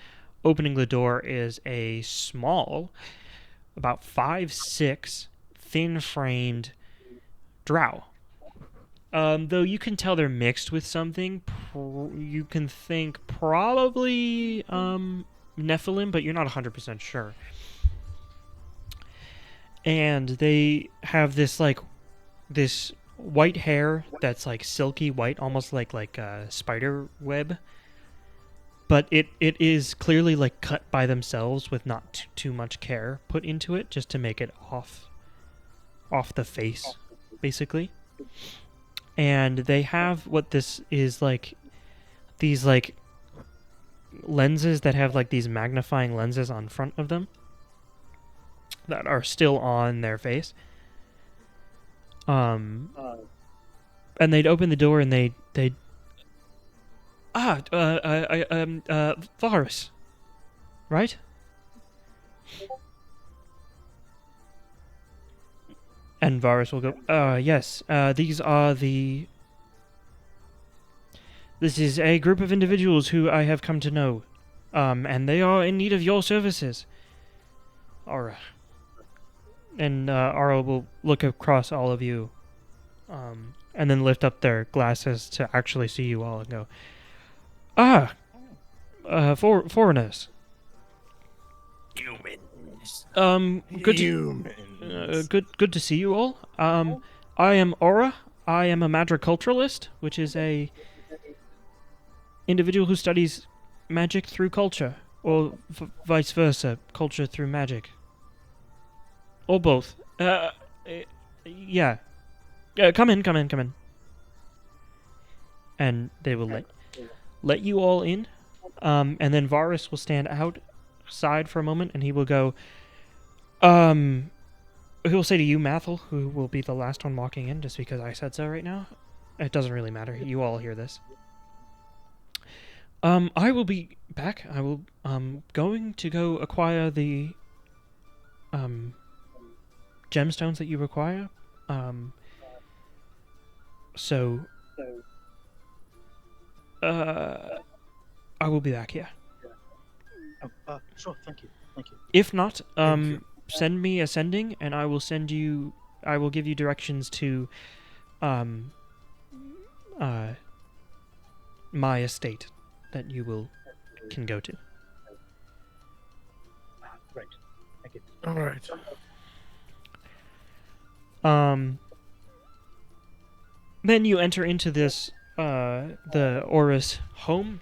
opening the door is a small, about 5'6", thin-framed drow. Though you can tell they're mixed with something. You can think probably Nephilim, but you're not 100% sure. And they have this this white hair that's like silky white, almost like a spider web. But it is clearly like cut by themselves with not too much care put into it, just to make it off the face, basically. And they have what this is like, these like lenses that have like these magnifying lenses on front of them that are still on their face. And they'd open the door and they'd Varus, right? And Varus will go, yes, these are this is a group of individuals who I have come to know, and they are in need of your services. Aura. And Aura will look across all of you, and then lift up their glasses to actually see you all and go, foreigners. Humans. Good to see you all. I am Aura. I am a madriculturalist, which is a individual who studies magic through culture, or vice versa, culture through magic, or both. Yeah. Come in. And they will let you all in. And then Varus will stand outside for a moment, and he will go, he will say to you, Mathel, who will be the last one walking in, just because I said so right now. It doesn't really matter. You all hear this. I will be back. I will, going to go acquire the, gemstones that you require. So, I will be back here. Oh, sure, thank you. If not, Thank you. send me a sending, and I will give you directions to, my estate that you can go to. Right, thank you. All right. Then you enter into this, the Aura's home,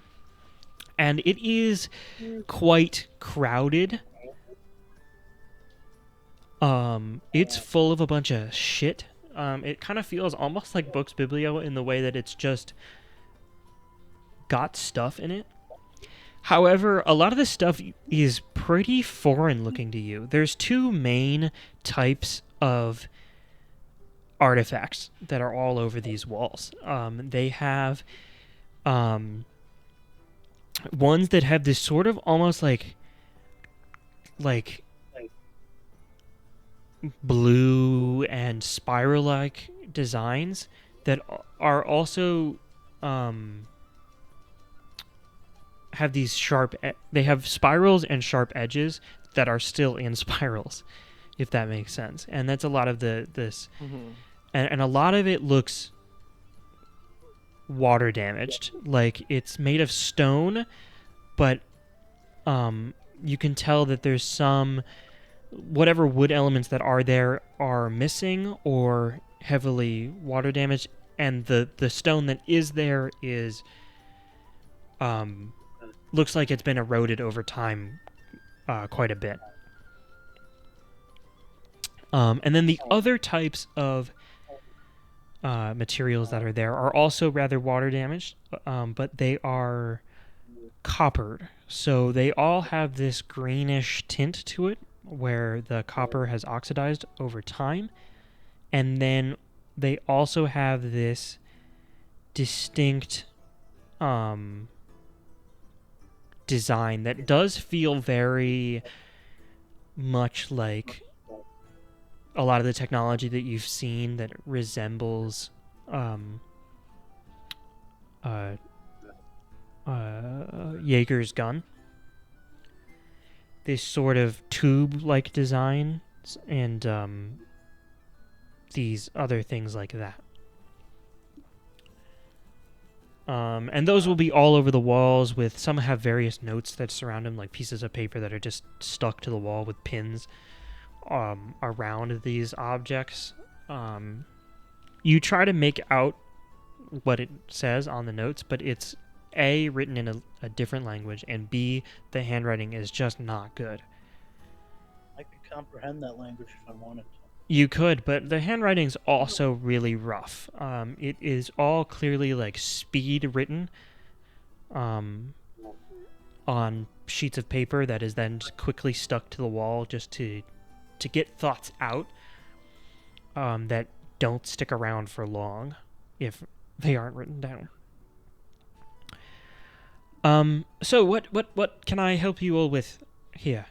and it is quite crowded. It's full of a bunch of shit. It kind of feels almost like Books Biblio in the way that it's just got stuff in it. However, a lot of this stuff is pretty foreign looking to you. There's two main types of artifacts that are all over these walls. They have ones that have this sort of almost like blue and spiral-like designs that are also have these they have spirals and sharp edges that are still in spirals, if that makes sense. And that's a lot of this. Mm-hmm. And a lot of it looks water damaged. Like it's made of stone, but you can tell that there's some whatever wood elements that are there are missing or heavily water damaged, and the stone that is there is looks like it's been eroded over time quite a bit. And then the other types of materials that are there are also rather water damaged, but they are coppered. So they all have this greenish tint to it, where the copper has oxidized over time. And then they also have this distinct design that does feel very much like a lot of the technology that you've seen that resembles Jaeger's gun. This sort of tube-like design and these other things like that. And those will be all over the walls. With some have various notes that surround them, like pieces of paper that are just stuck to the wall with pins around these objects. You try to make out what it says on the notes, but it's A, written in a different language, and B, the handwriting is just not good. I could comprehend that language if I wanted to. You could, but the handwriting's also really rough. It is all clearly like speed written on sheets of paper that is then just quickly stuck to the wall just to get thoughts out that don't stick around for long if they aren't written down. So what can I help you all with here?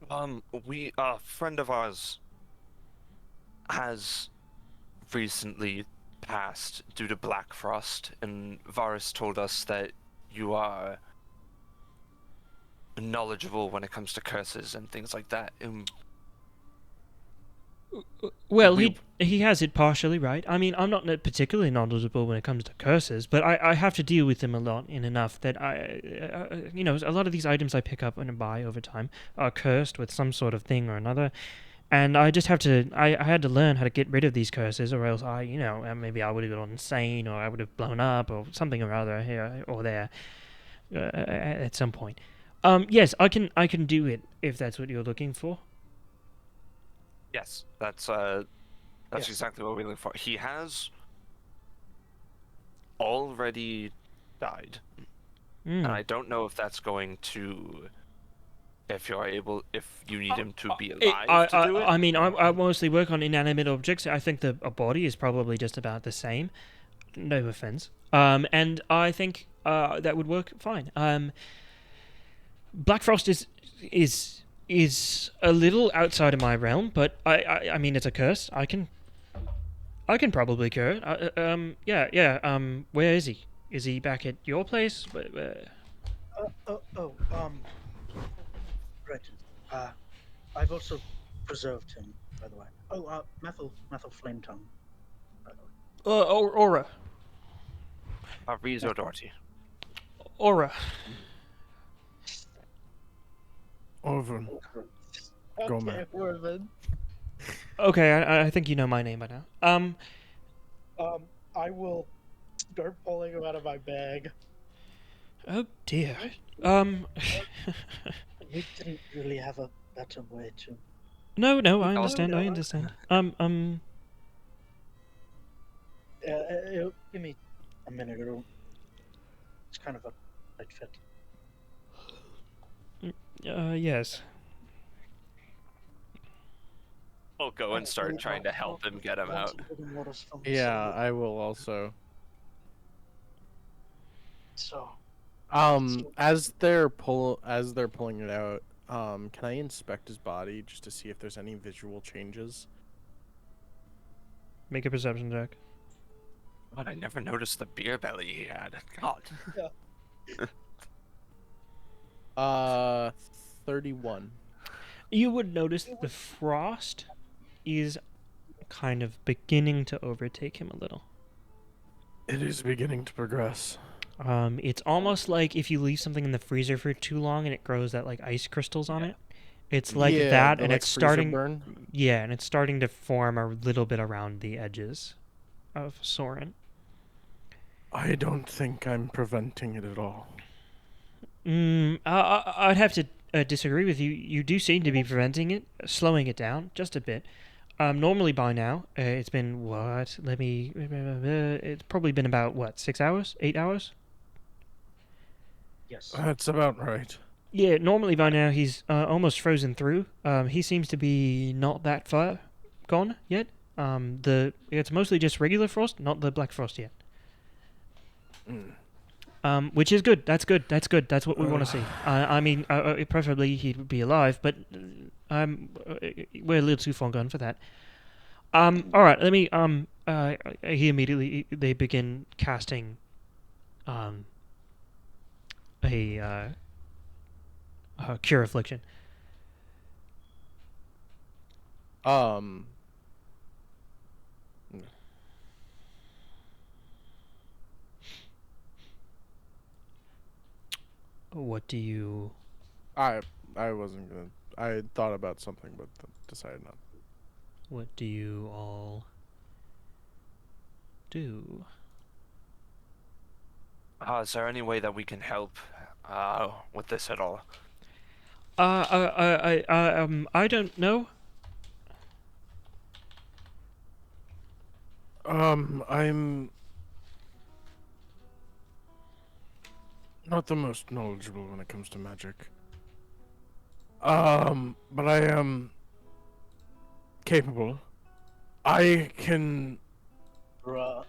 A friend of ours has recently passed due to Black Frost, and Varus told us that you are knowledgeable when it comes to curses and things like that. Well, We- he has it partially right. I mean, I'm not particularly knowledgeable when it comes to curses, but I have to deal with them a lot in enough that a lot of these items I pick up and buy over time are cursed with some sort of thing or another, and I just have to. I had to learn how to get rid of these curses, or else maybe I would have gone insane, or I would have blown up, or something or other here or there at some point. Yes, I can do it if that's what you're looking for. Yes, that's Yes. exactly what we're looking for. He has already died, and I don't know if that's going to, if you need him to be alive to do it. I mean, I mostly work on inanimate objects. I think a body is probably just about the same. No offense. And I think that would work fine. Black Frost is a little outside of my realm, but I mean, it's a curse. I can probably cure it. Yeah. Where is he? Is he back at your place? Right. I've also preserved him, by the way. Methyl flame tongue. By the way. Aura. Rizzo Doherty. Aura. Orvin. Goma. Okay, Orvin. Okay, I think you know my name by now. I will start pulling him out of my bag. Oh dear. We didn't really have a better way to. No, I understand. I understand. Give me a minute. It's kind of a tight fit. Yes. I'll go and start trying to help him get him out. Yeah, I will also. So. As they're pulling it out, can I inspect his body just to see if there's any visual changes? Make a perception check. God, I never noticed the beer belly he had. God. 31. You would notice that the frost is kind of beginning to overtake him a little. It is beginning to progress. It's almost like if you leave something in the freezer for too long and it grows that like ice crystals on it. It's like that, and it's starting. Burn. Yeah, and it's starting to form a little bit around the edges of Soren. I don't think I'm preventing it at all. I'd have to disagree with you. You do seem to be preventing it, slowing it down just a bit. Normally by now, it's been what? It's probably been about 6 hours, 8 hours. Yes. That's about right. Yeah, normally by now he's almost frozen through. He seems to be not that far gone yet. It's mostly just regular frost, not the black frost yet. Which is good. That's good. That's what we want to see. I mean, preferably he'd be alive, but we're a little too far gone for that. All right. Let me. He immediately they begin casting. A cure affliction. what do you? I wasn't gonna. I had thought about something, but decided not. What do you all do? Is there any way that we can help with this at all? I don't know. I'm not the most knowledgeable when it comes to magic. But I am capable. I can. Bruh.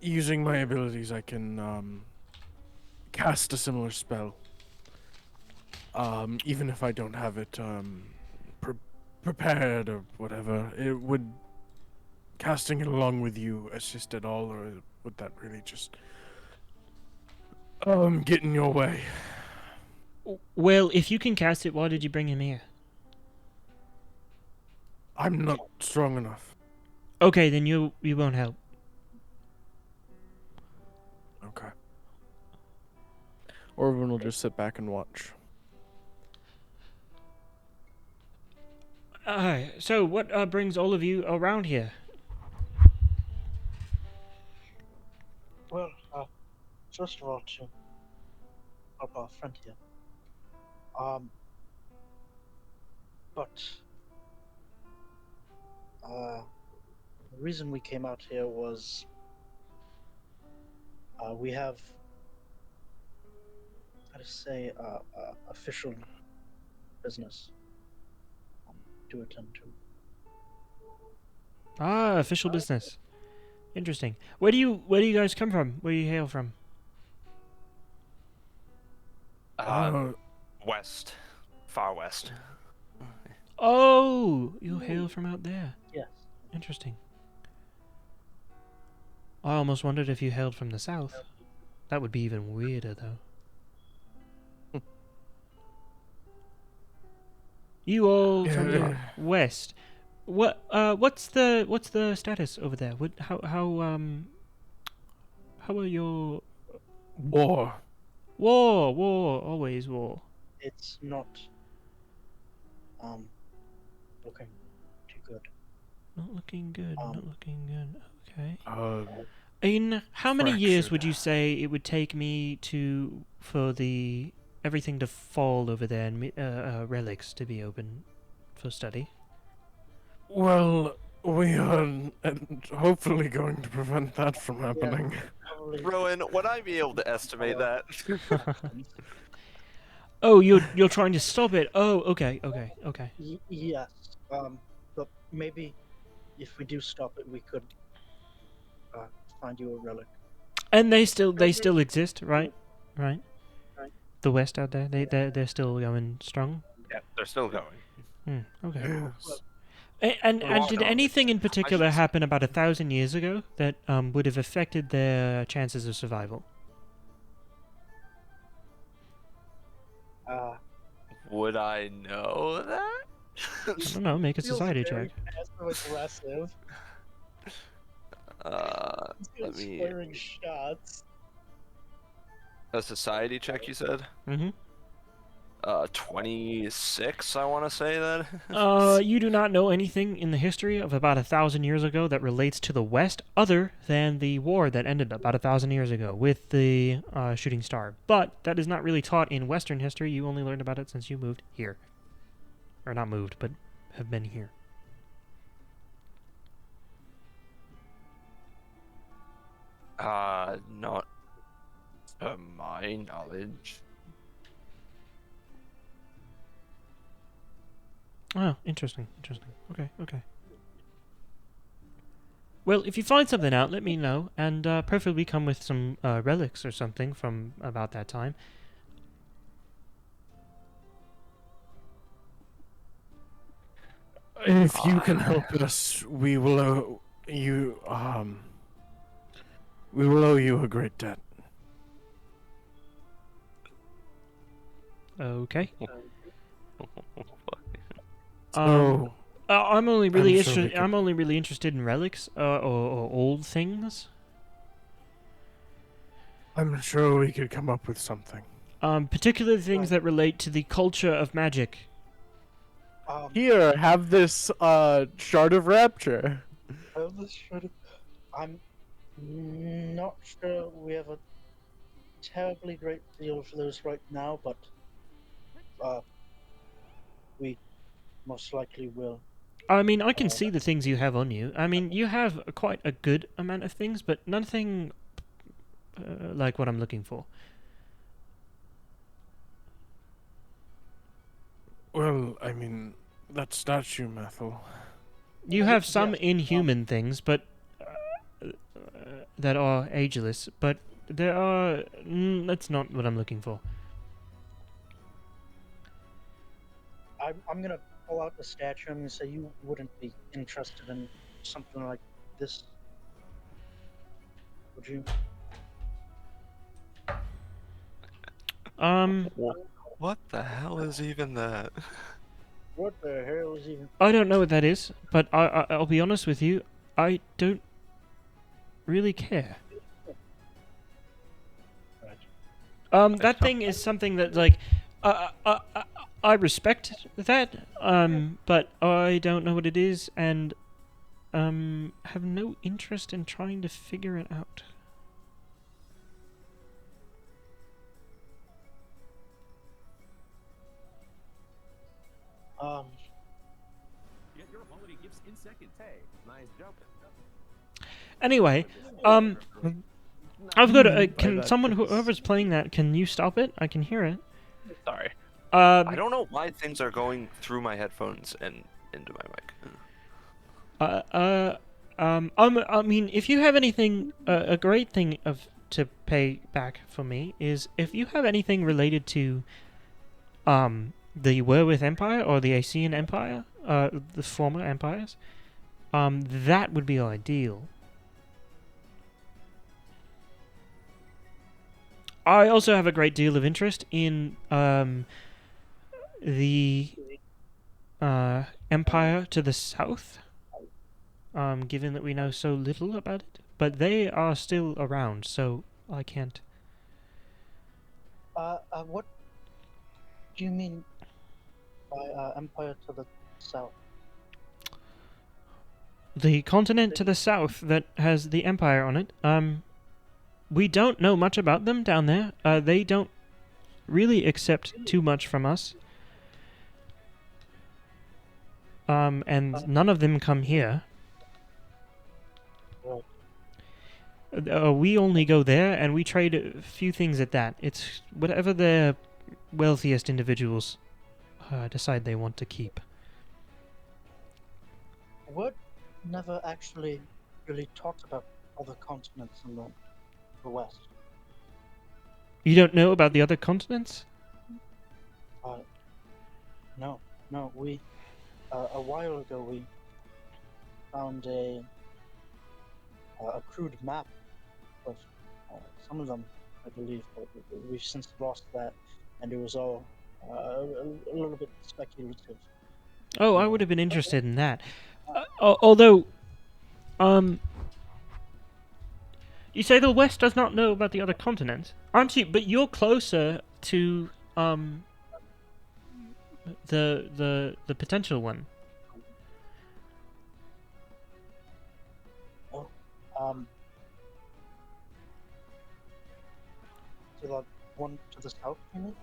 Using my abilities, I can cast a similar spell. Even if I don't have it prepared or whatever, it would casting it along with you assist at all, or would that really just get in your way? Well, if you can cast it, why did you bring him here? I'm not strong enough. Okay, then you won't help. Okay. Orvin will just sit back and watch. So what brings all of you around here? Well, first of all, to help our friend here. But the reason we came out here was we have, how to say, official business to attend to. Official business. Interesting. Where do you guys come from? Where do you hail from? West. Far west. Oh, you hail from out there. Yes. Interesting. I almost wondered if you hailed from the south. That would be even weirder, though. You all from the west. What's the status over there? How are your War. war, always war. It's not looking too good. Not looking good, not looking good. Okay. Uh, In how many years fractured. would you say it would take me for everything to fall over there and relics to be open for study? Well, we are hopefully going to prevent that from happening. Probably Rowan, would I be able to estimate that? Oh, you're trying to stop it. Oh, okay. yes. But maybe if we do stop it, we could find you a relic. And they still exist, right? Right. Right. The West out there, they're still going strong. Yeah, they're still going. Okay. Yes. And Well, did no, anything in particular should- happen about 1,000 years ago that would have affected their chances of survival? Would I know that? I don't know. Make a Feels society very check. passive-aggressive. Let He's me. firing shots. A society check, you said? Mm-hmm. 26, I want to say that. You do not know anything in the history of about 1,000 years ago that relates to the West, other than the war that ended about 1,000 years ago with the shooting star. But that is not really taught in Western history. You only learned about it since you moved here, or not moved, but have been here. Not to my knowledge. Oh, interesting. Okay. Well, if you find something out, let me know, and preferably come with some relics or something from about that time. If you can help us, we will owe you. We will owe you a great debt. Okay. So, I'm only really I'm sure we interested. could- I'm only really interested in relics or old things. I'm sure we could come up with something. Particularly things that relate to the culture of magic. Here, have this shard of rapture. I'm not sure we have a terribly great deal for those right now, but we most likely will. I mean, I can see the things you have on you. I mean, you have quite a good amount of things, but nothing like what I'm looking for. Well, I mean, that statue, Methel. You have some Yes, inhuman things, but that are ageless. But there are. That's not what I'm looking for. I'm gonna pull out the statue. I'm gonna say you wouldn't be interested in something like this, would you? What the hell is even that? What the hell is even? I don't know what that is, but I'll be honest with you. I don't really care. Right. That thing is something that, like, I respect that, but I don't know what it is, and, have no interest in trying to figure it out. Get your holiday gifts in seconds. Hey, nice job. Anyway, I've got a, By can that someone, purpose. whoever's playing that, can you stop it? I can hear it. Sorry. I Um, don't know why things are going through my headphones and into my mic. I mean, if you have anything, a great thing to pay back for me is if you have anything related to, the Werewolf Empire or the Aegean Empire, the former empires, that would be ideal. I also have a great deal of interest in, the, empire to the south. Given that we know so little about it, but they are still around, so I can't. What do you mean by empire to the south? The continent to the south that has the empire on it. We don't know much about them down there. They don't really accept too much from us. And none of them come here. We only go there, and we trade a few things at that. It's whatever the wealthiest individuals decide they want to keep. Word never actually really talked about other continents in the west. You don't know about the other continents? No. We a while ago we found a crude map of some of them, I believe, but we've since lost that, and it was all a little bit speculative. Oh, I would have been interested in that. Although, you say the West does not know about the other continents, aren't you? But you're closer to the potential one. To the one to the south, you mean?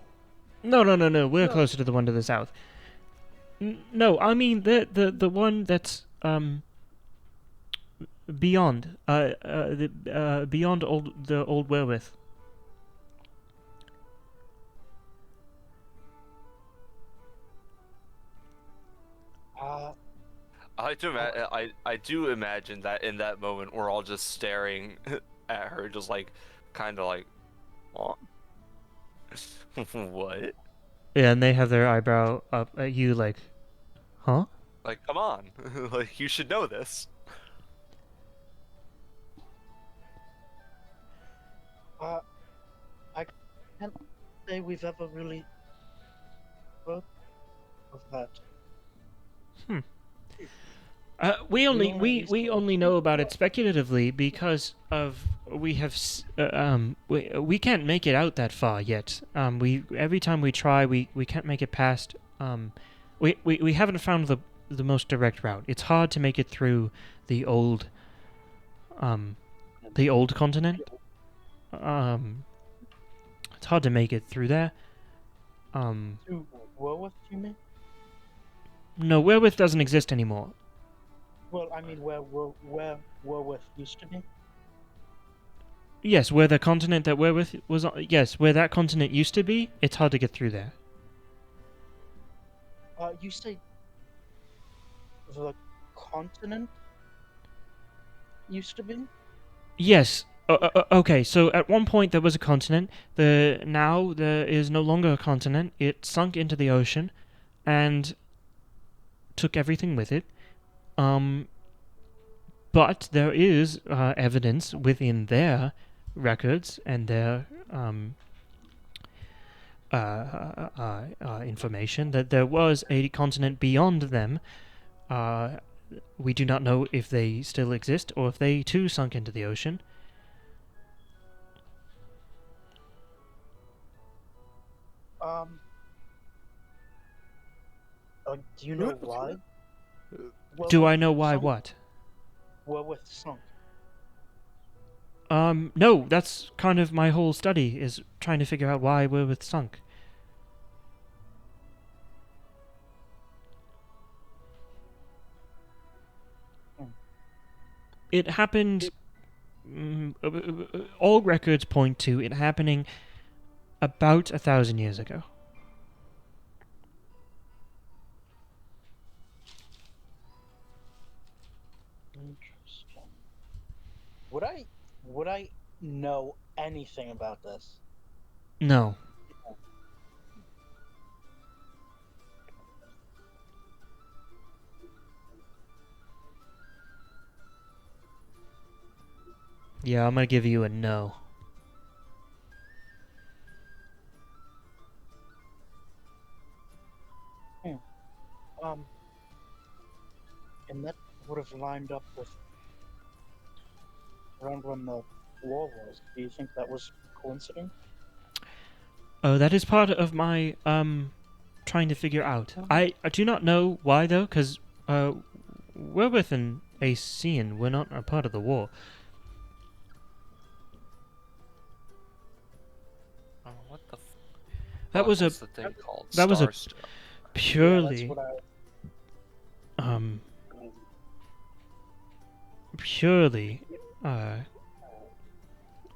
No. We're closer to the one to the south. No, I mean the one that's beyond beyond the old Werewolf. I do imagine that in that moment we're all just staring at her, just like, kind of like, what? What? Yeah, and they have their eyebrow up at you, like, huh? Like, come on, like you should know this. I can't say we've ever really heard of that. We only only know about it speculatively because of we have we can't make it out that far yet. We every time we try, we can't make it past. We haven't found the most direct route. It's hard to make it through the old continent. It's hard to make it through there. To Werewolf, you mean? No, Werewolf doesn't exist anymore. Well, I mean, where Werewolf used to be. Yes, where the continent that Werewolf was on, yes, where that continent used to be, it's hard to get through there. You say the continent used to be? Yes. Okay, so at one point there was a continent. Now there is no longer a continent. It sunk into the ocean and took everything with it. But there is evidence within their records and their information that there was a continent beyond them. We do not know if they still exist or if they too sunk into the ocean. Do you know why? Do I know why what? Werewolf sunk. No, that's kind of my whole study, is trying to figure out why Werewolf sunk. It happened... all records point to it happening about 1,000 years ago. Interesting. Would I know anything about this? No. Yeah, I'm gonna give you a no. And that would have lined up with around when the war was. Do you think that was coincidence? Oh, that is part of my trying to figure out. I do not know why though, because Werewolf and Aegean were not a part of the war. Oh, what the? That was the thing called? that was a Starstone. purely Yeah, that's purely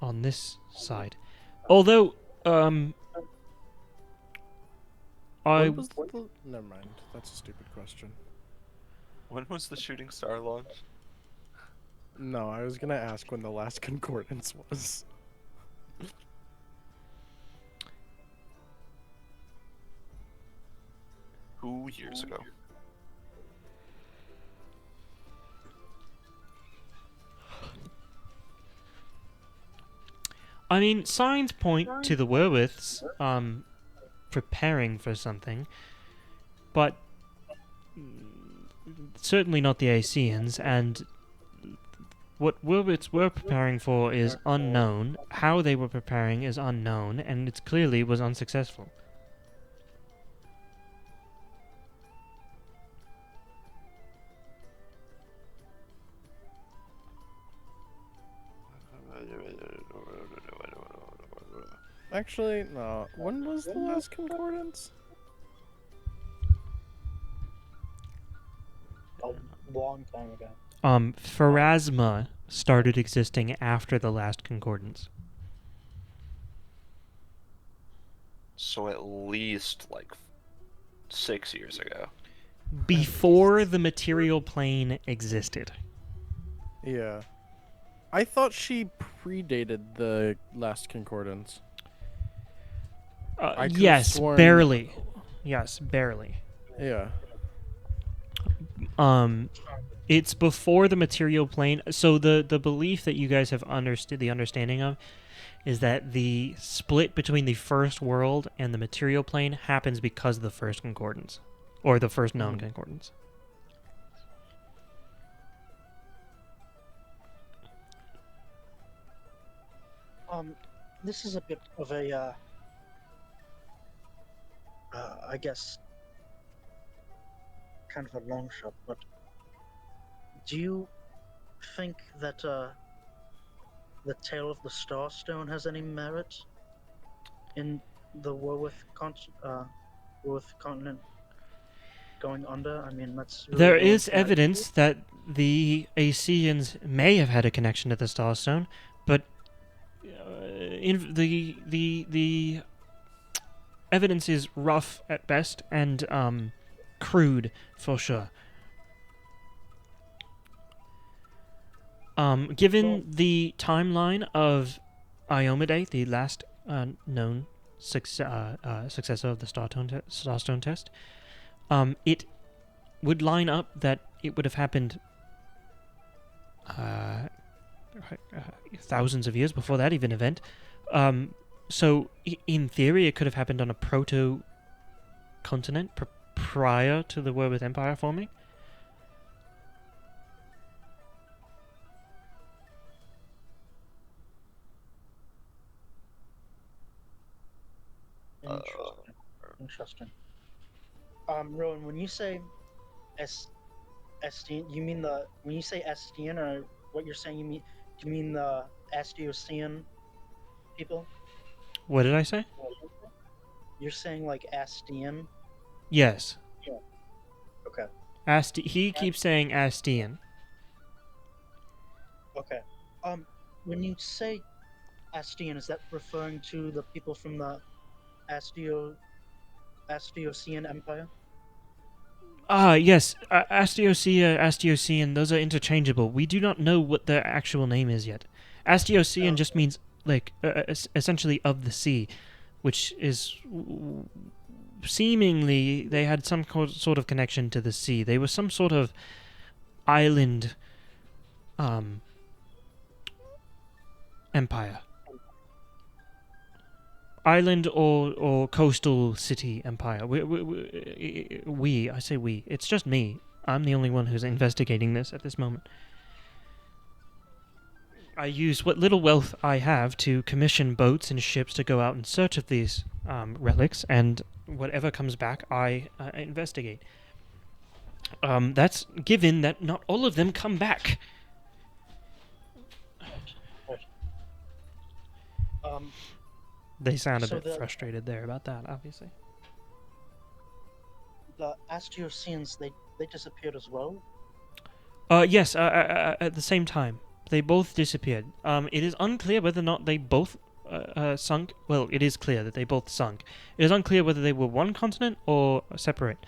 on this side. Although I When was never mind. That's a stupid question. When was the shooting star launched? No, I was gonna ask when the last concordance was. 2 years ago. I mean, signs point to the Werewolves preparing for something, but certainly not the Aegeans, and what Werewolves were preparing for is unknown. How they were preparing is unknown, and it clearly was unsuccessful. Actually, no. When was the last concordance? a long time ago. Pharasma started existing after the last concordance. So at least like 6 years ago. Before the material plane existed. Yeah. I thought she predated the last concordance. I could've Yes, sworn- barely. Yes, barely. Yeah. It's before the material plane. So the belief that you guys have understood, the understanding of, is that the split between the first world and the material plane happens because of the first concordance, or the first known concordance. This is a bit of a, I guess, kind of a long shot, but do you think that, the Tale of the Starstone has any merit in the Warwith continent going under? I mean, that's really There all is it's got. evidence that the Aeseans may have had a connection to the Starstone, but in the evidence is rough at best and crude for sure. Given the timeline of Iomade, the last known successor of the Starstone test, it would line up that it would have happened thousands of years before that even event. So in theory, it could have happened on a proto-continent prior to the Warwith Empire forming. Interesting. Rowan, when you say Estian, you mean when you say Estian, or what you're saying, do you mean the Astiosian people? What did I say? You're saying like Astian? Yes. Okay. He keeps saying Astian. Okay. When you say Astian, is that referring to the people from the Astiosian Empire? Yes. Astiosian, those are interchangeable. We do not know what their actual name is yet. Astiosian just means, like, essentially of the sea, which is seemingly they had some sort of connection to the sea. They were some sort of island empire. Island or coastal city empire. I say we. It's just me. I'm the only one who's investigating this at this moment. I use what little wealth I have to commission boats and ships to go out in search of these relics, and whatever comes back, I investigate. That's given that not all of them come back. They sound a So bit frustrated there about that, obviously. The Astiosians, they disappeared as well? Yes, at the same time. They both disappeared. It is unclear whether or not they both sunk. Well, it is clear that they both sunk. It is unclear whether they were one continent or separate.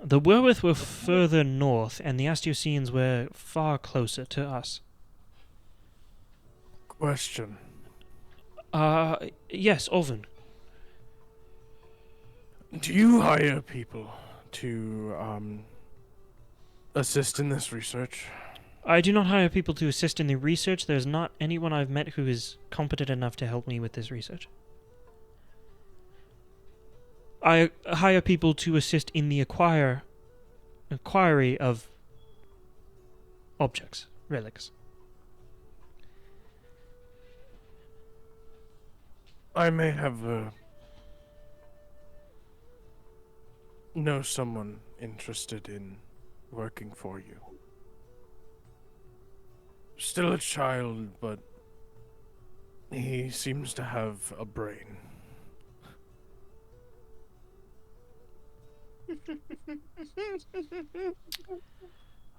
The Warwith were further north, and the Astiosians were far closer to us. Question. Yes, Orvin. Do you hire people to assist in this research? I do not hire people to assist in the research. There's not anyone I've met who is competent enough to help me with this research. I hire people to assist in the inquiry of objects, relics. I may have know someone interested in working for you. Still a child, but he seems to have a brain.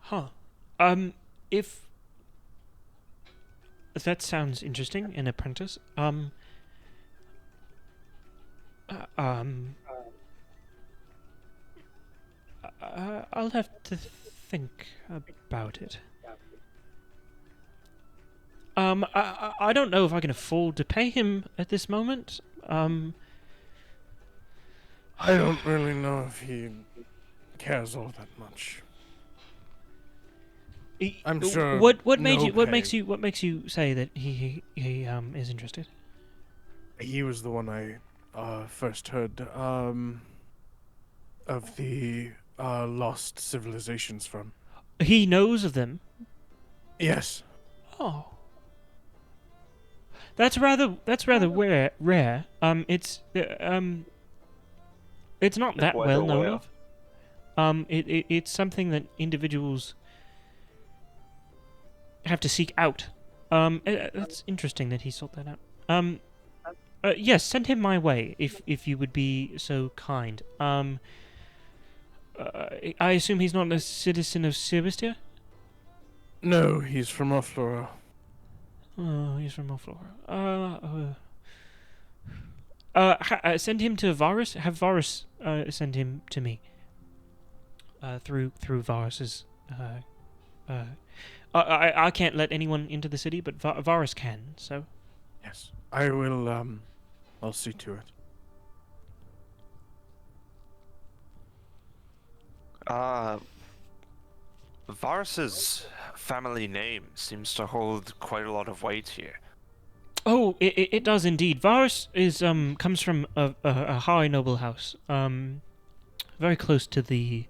Huh. If that sounds interesting, an apprentice. I'll have to think about it. I don't know if I can afford to pay him at this moment. I don't really know if he cares all that much. I'm sure. What made no you? What pay. makes you say that he is interested? He was the one I first heard of the lost civilizations from. He knows of them. Yes. Oh. That's rather rare. It's not that Quite well known aware. of. It's something that individuals have to seek out. That's interesting that he sought that out. Yes, send him my way if you would be so kind. I assume he's not a citizen of Sebastia? No, he's from Offlora. Oh, he's from Offlora. Send him to Varus. Have Varus send him to me. Through Varus's. I can't let anyone into the city, but Varus can. So. Yes. I will, I'll see to it. Varus's family name seems to hold quite a lot of weight here. Oh, it does indeed. Varus is comes from a high noble house. Very close to the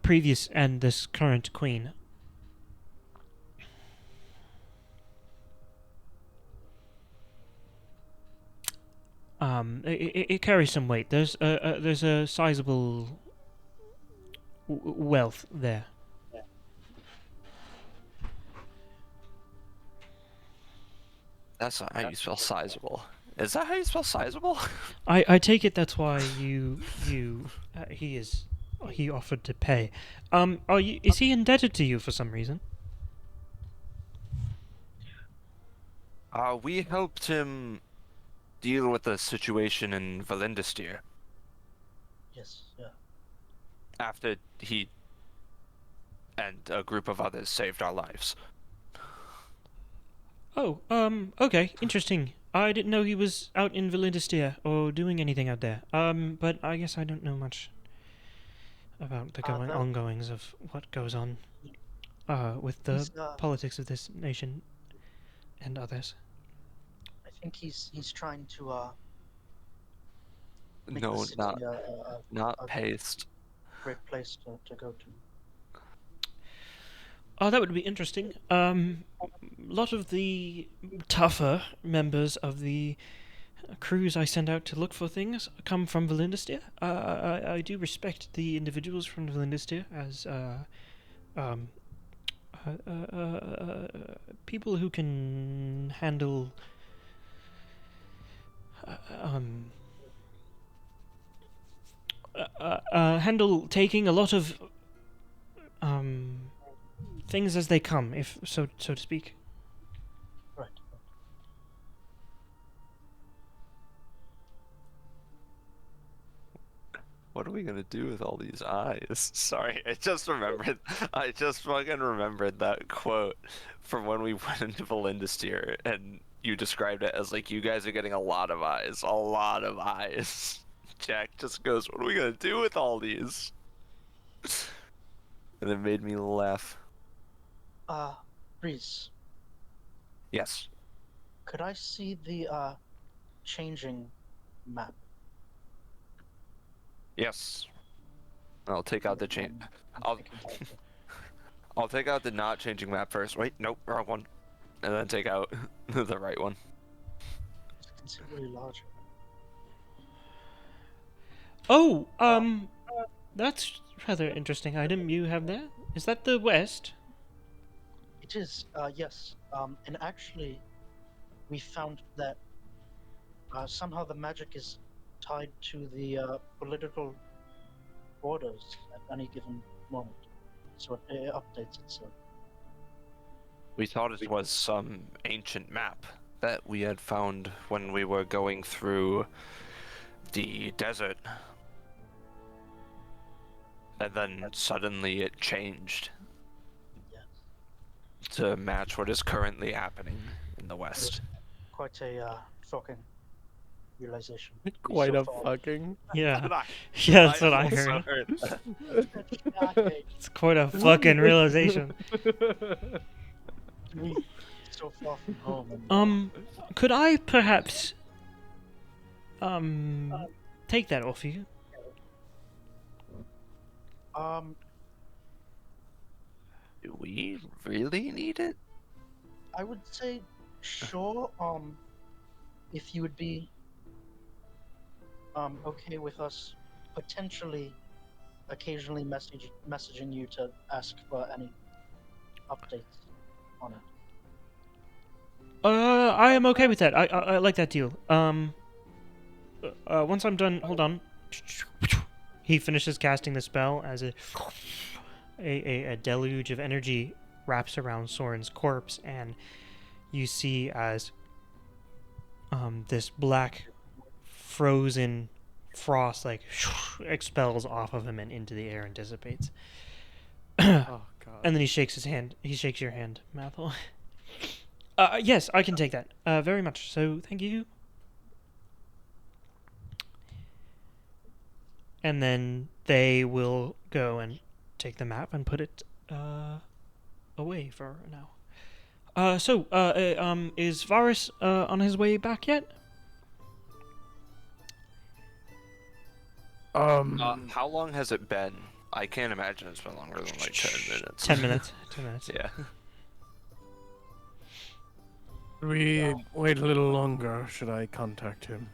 previous and this current queen. It carries some weight. There's a sizable wealth there. That's not how you spell sizable. Is that how you spell sizable? I take it that's why he offered to pay. Is he indebted to you for some reason? We helped him deal with the situation in Valindistir Yes, yeah. after he and a group of others saved our lives. Oh, okay, interesting. I didn't know he was out in Valindistir or doing anything out there. But I guess I don't know much about the ongoings of what goes on, with the He's, politics of this nation and others. I think he's trying to make No, the city not a paste. great place to go to. Oh, that would be interesting. A lot of the tougher members of the crews I send out to look for things come from Valindistir. I do respect the individuals from Valindistir as people who can handle handle taking a lot of things as they come, if so to speak. Right. What are we gonna do with all these eyes? Sorry, I just fucking remembered that quote from when we went into Valindistir, and you described it as like, you guys are getting a lot of eyes. A lot of eyes. Jack just goes, what are we gonna do with all these? And it made me laugh. Reese, Yes. could I see the changing map? Yes. I'll take out the change. I'm I'll- thinking about it. I'll take out the not changing map first. Wait, nope, wrong one. And then take out the right one. It's considerably larger. Oh, that's rather interesting item you have there. Is that the west? It is, yes. And actually, we found that somehow the magic is tied to the political borders at any given moment. So it updates itself. We thought it was some ancient map that we had found when we were going through the desert. And then suddenly it changed Yes. to match what is currently happening in the west. Quite a shocking realization. Quite so a far. fucking. Yeah. Yeah, that's what I also heard. that. It's quite a fucking realization. We so far from home. And, Could I perhaps take that off you? Do we really need it? I would say, sure. If you would be okay with us potentially occasionally messaging you to ask for any updates on it. I am okay with that. I like that deal. Once I'm done, hold on. He finishes casting the spell as a deluge of energy wraps around Soren's corpse, and you see as this black frozen frost like expels off of him and into the air and dissipates. Oh god. And then he shakes his hand. He shakes your hand, Mathel. Yes, I can take that. Very much. So, thank you. And then they will go and take the map and put it away for now. Is Varus on his way back yet? How long has it been? I can't imagine it's been longer than like 10 minutes. 10 minutes. 10 minutes. Yeah. Should we wait a little longer? Or should I contact him?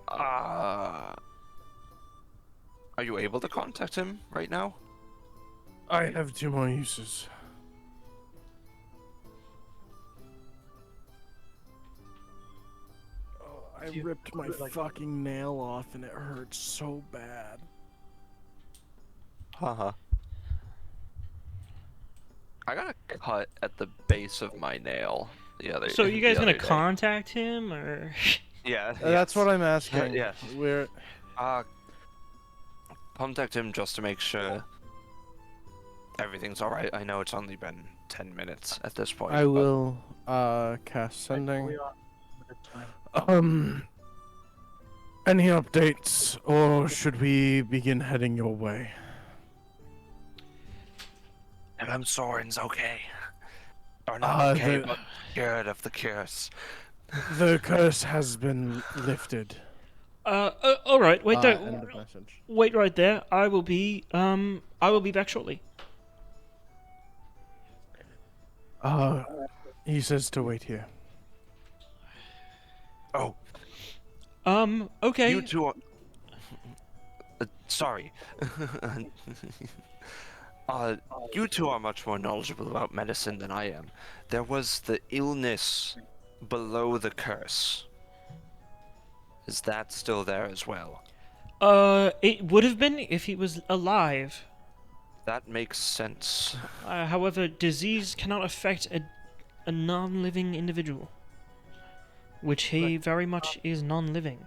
Are you able to contact him right now? I have 2 more uses. Oh, I ripped my fucking nail off and it hurts so bad. Haha. I got a cut at the base of my nail the other. So, you guys the gonna other day. contact him, or? Yeah. That's what I'm asking. Yeah. We're Contact him just to make sure everything's alright. I know it's only been 10 minutes at this point. I but- will cast sending. We are at time. Any updates, or should we begin heading your way? I'm Soren's okay. Or not okay, the- but cured of the curse. The curse has been lifted. All right. Wait there. End of message. Wait right there. I will be back shortly. He says to wait here. Oh, Okay. you two are... sorry. You two are much more knowledgeable about medicine than I am. There was the illness below the curse. Is that still there as well? It would have been if he was alive. That makes sense. However, disease cannot affect a non-living individual, which he very much is non-living.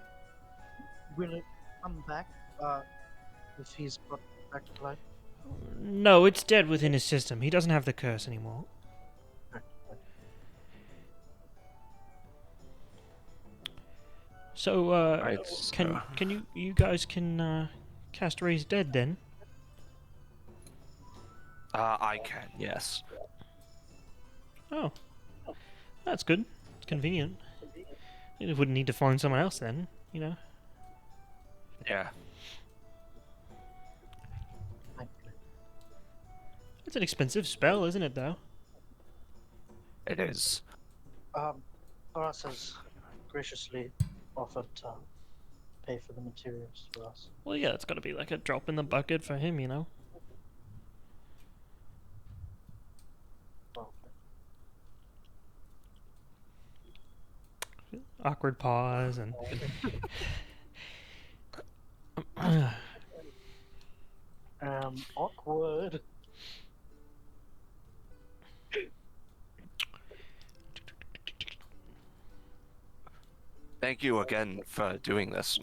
Will it come back if he's brought back to life? No, it's dead within his system. He doesn't have the curse anymore. So, Right, can you guys can cast Raise Dead then? I can, yes. Oh, that's good. It's convenient. You wouldn't need to find someone else then, you know. Yeah. It's an expensive spell, isn't it, though? It is. Horace has graciously offered to pay for the materials for us. Well, yeah, it's got to be like a drop in the bucket for him, you know. Well, Awkward pause and. awkward. Thank you again for doing this.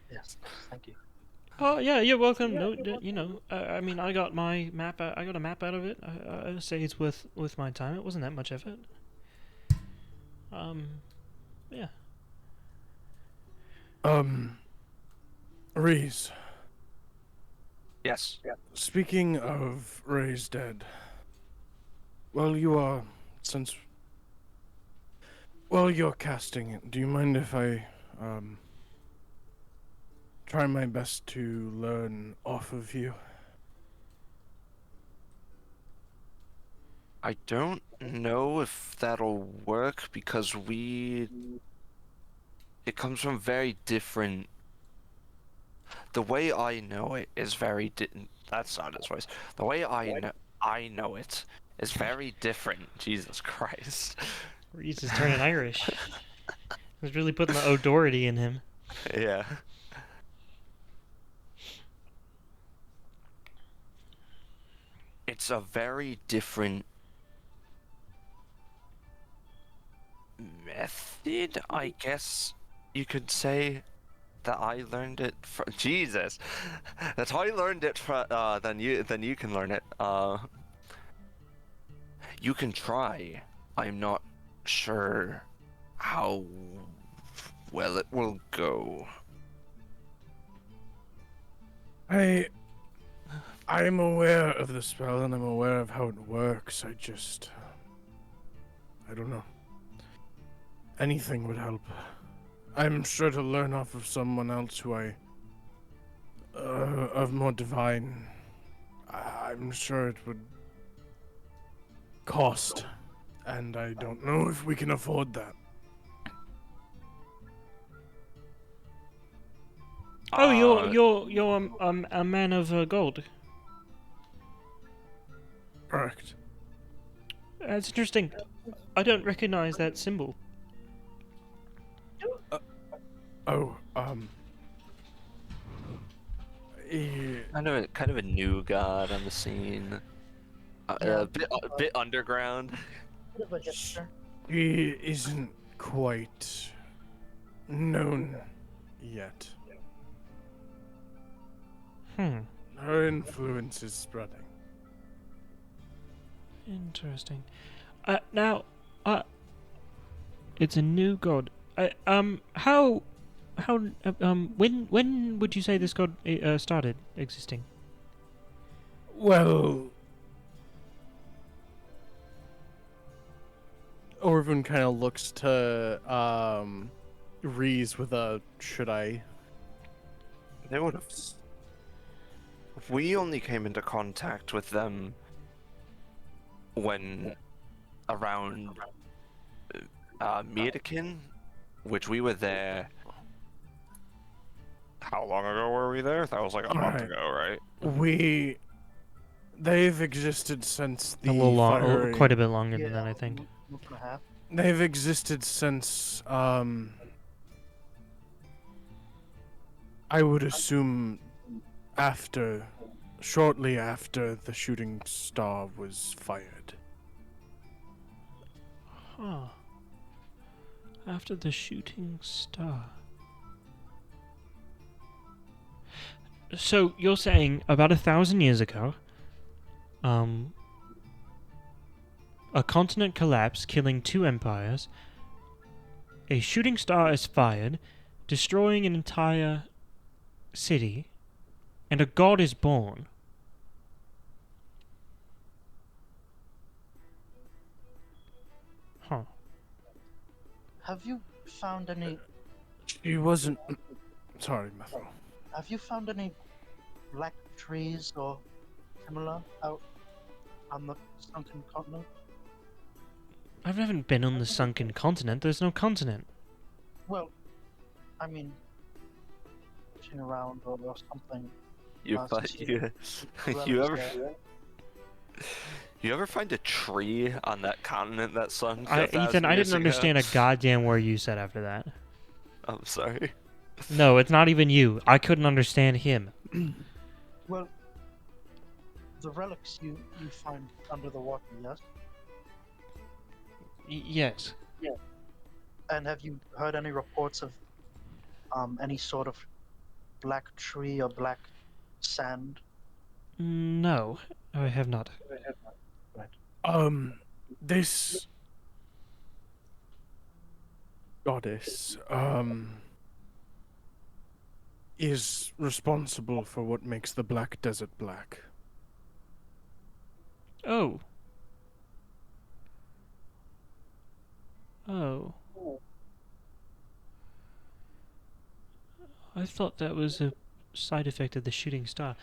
Yes, thank you. Oh yeah, you're welcome. No, you know, I mean, I got my map. I got a map out of it. I say it's worth my time. It wasn't that much effort. Yeah. Reese. Yes. Speaking of Raised Dead, well, you're casting it, do you mind if I, try my best to learn off of you. I don't know if that'll work because it comes from very different. The way I know it is very that's not his voice. The way I know it is very different. Jesus Christ. Reese is turning Irish. He's really putting the O'Doherty in him. Yeah. It's a very different method, I guess you could say, that I learned it from. Jesus, that's how I learned it from. Then you can learn it. You can try. I'm not sure how well it will go. I'm aware of the spell and I'm aware of how it works. I don't know. Anything would help. I'm sure to learn off of someone else who of more divine. I'm sure it would cost, and I don't know if we can afford that. Oh, you're a man of gold. Correct. That's interesting. I don't recognize that symbol. Oh, Kind of a new god on the scene. Yeah. A bit underground. Bit of a hipster. he isn't quite known yet. Her influence is spreading. Interesting. Now, it's a new god. When would you say this god started existing? Well, Orvin kind of looks to Reese with a should I? They would have. We only came into contact with them when around Mietikin, which we were there. How long ago were we there? That was like a month Right. ago, right? They've existed since the A little long, firing. quite a bit longer Yeah, than that, I think. month and a half. They've existed since I would assume shortly after the shooting star was fired. Huh. After the shooting star. So you're saying about 1,000 years ago, a continent collapsed, killing 2 empires. A shooting star is fired, destroying an entire city, and a god is born. Huh. Have you found any? She wasn't. Sorry, Methel. Have you found any black trees or similar out on the sunken continent? I haven't been on the sunken continent. There's no continent. Well, I mean, pushing around or something. You since you ever you ever find a tree on that continent that sunk? Ethan, I didn't understand a goddamn word you said after that. I'm sorry. No, it's not even you. I couldn't understand him. Well, the relics you find under the water, yes? Yes. And have you heard any reports of any sort of black tree or black sand? No, I have not. This goddess, is responsible for what makes the Black Desert black. Oh. Oh. I thought that was a side effect of the shooting star.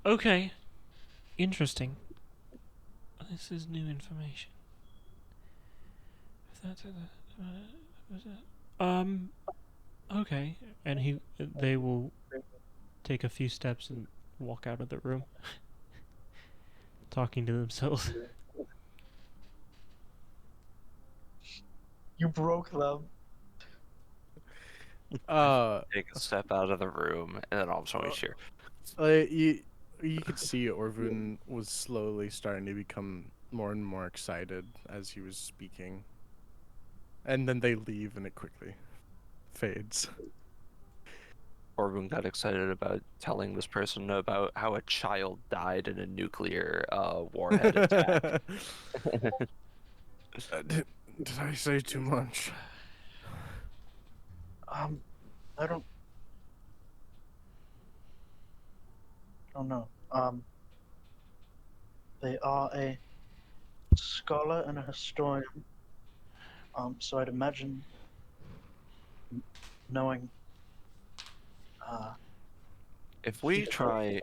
Okay. Interesting. This is new information. Okay. And they will take a few steps and walk out of the room, talking to themselves. You broke them. Take a step out of the room, and then all of a sudden we cheer. You could see Orvun was slowly starting to become more and more excited as he was speaking. And then they leave and it quickly fades. Orvun got excited about telling this person about how a child died in a nuclear warhead attack. Did I say too much? I don't know. They are a scholar and a historian. So I'd imagine knowing. If we try,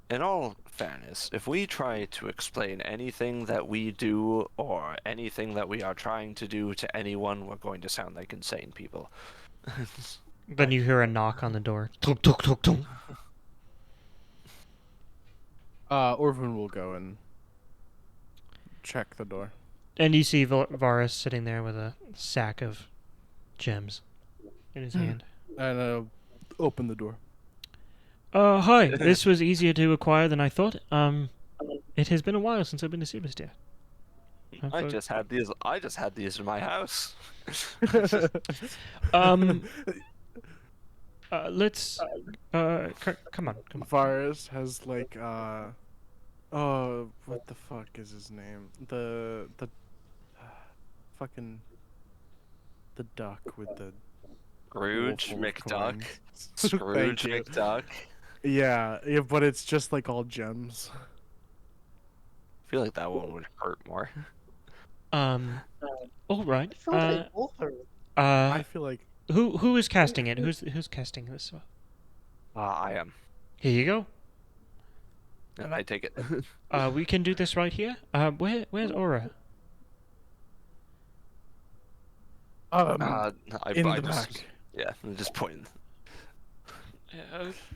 in all fairness, if we try to explain anything that we do or anything that we are trying to do to anyone, we're going to sound like insane people. Then you hear a knock on the door. Tunk, tunk, tunk, tunk. Orvun will go and check the door. And you see Varus sitting there with a sack of gems in his hand. And open the door. Hi. This was easier to acquire than I thought. It has been a while since I've been to Sebastia. I just had these in my house. Let's. Come on. Varus has like oh, what the fuck is his name? The fucking the duck with the Scrooge full of McDuck. coins. Scrooge Thank you. McDuck. Yeah, but it's just like all gems. I feel like that one would hurt more. All right. I feel they both hurt. I feel like Who is casting it? Who's casting this? I am. Here you go. And I take it. We can do this right here. Where's Aura? I in the just, back. yeah, I'm just pointing.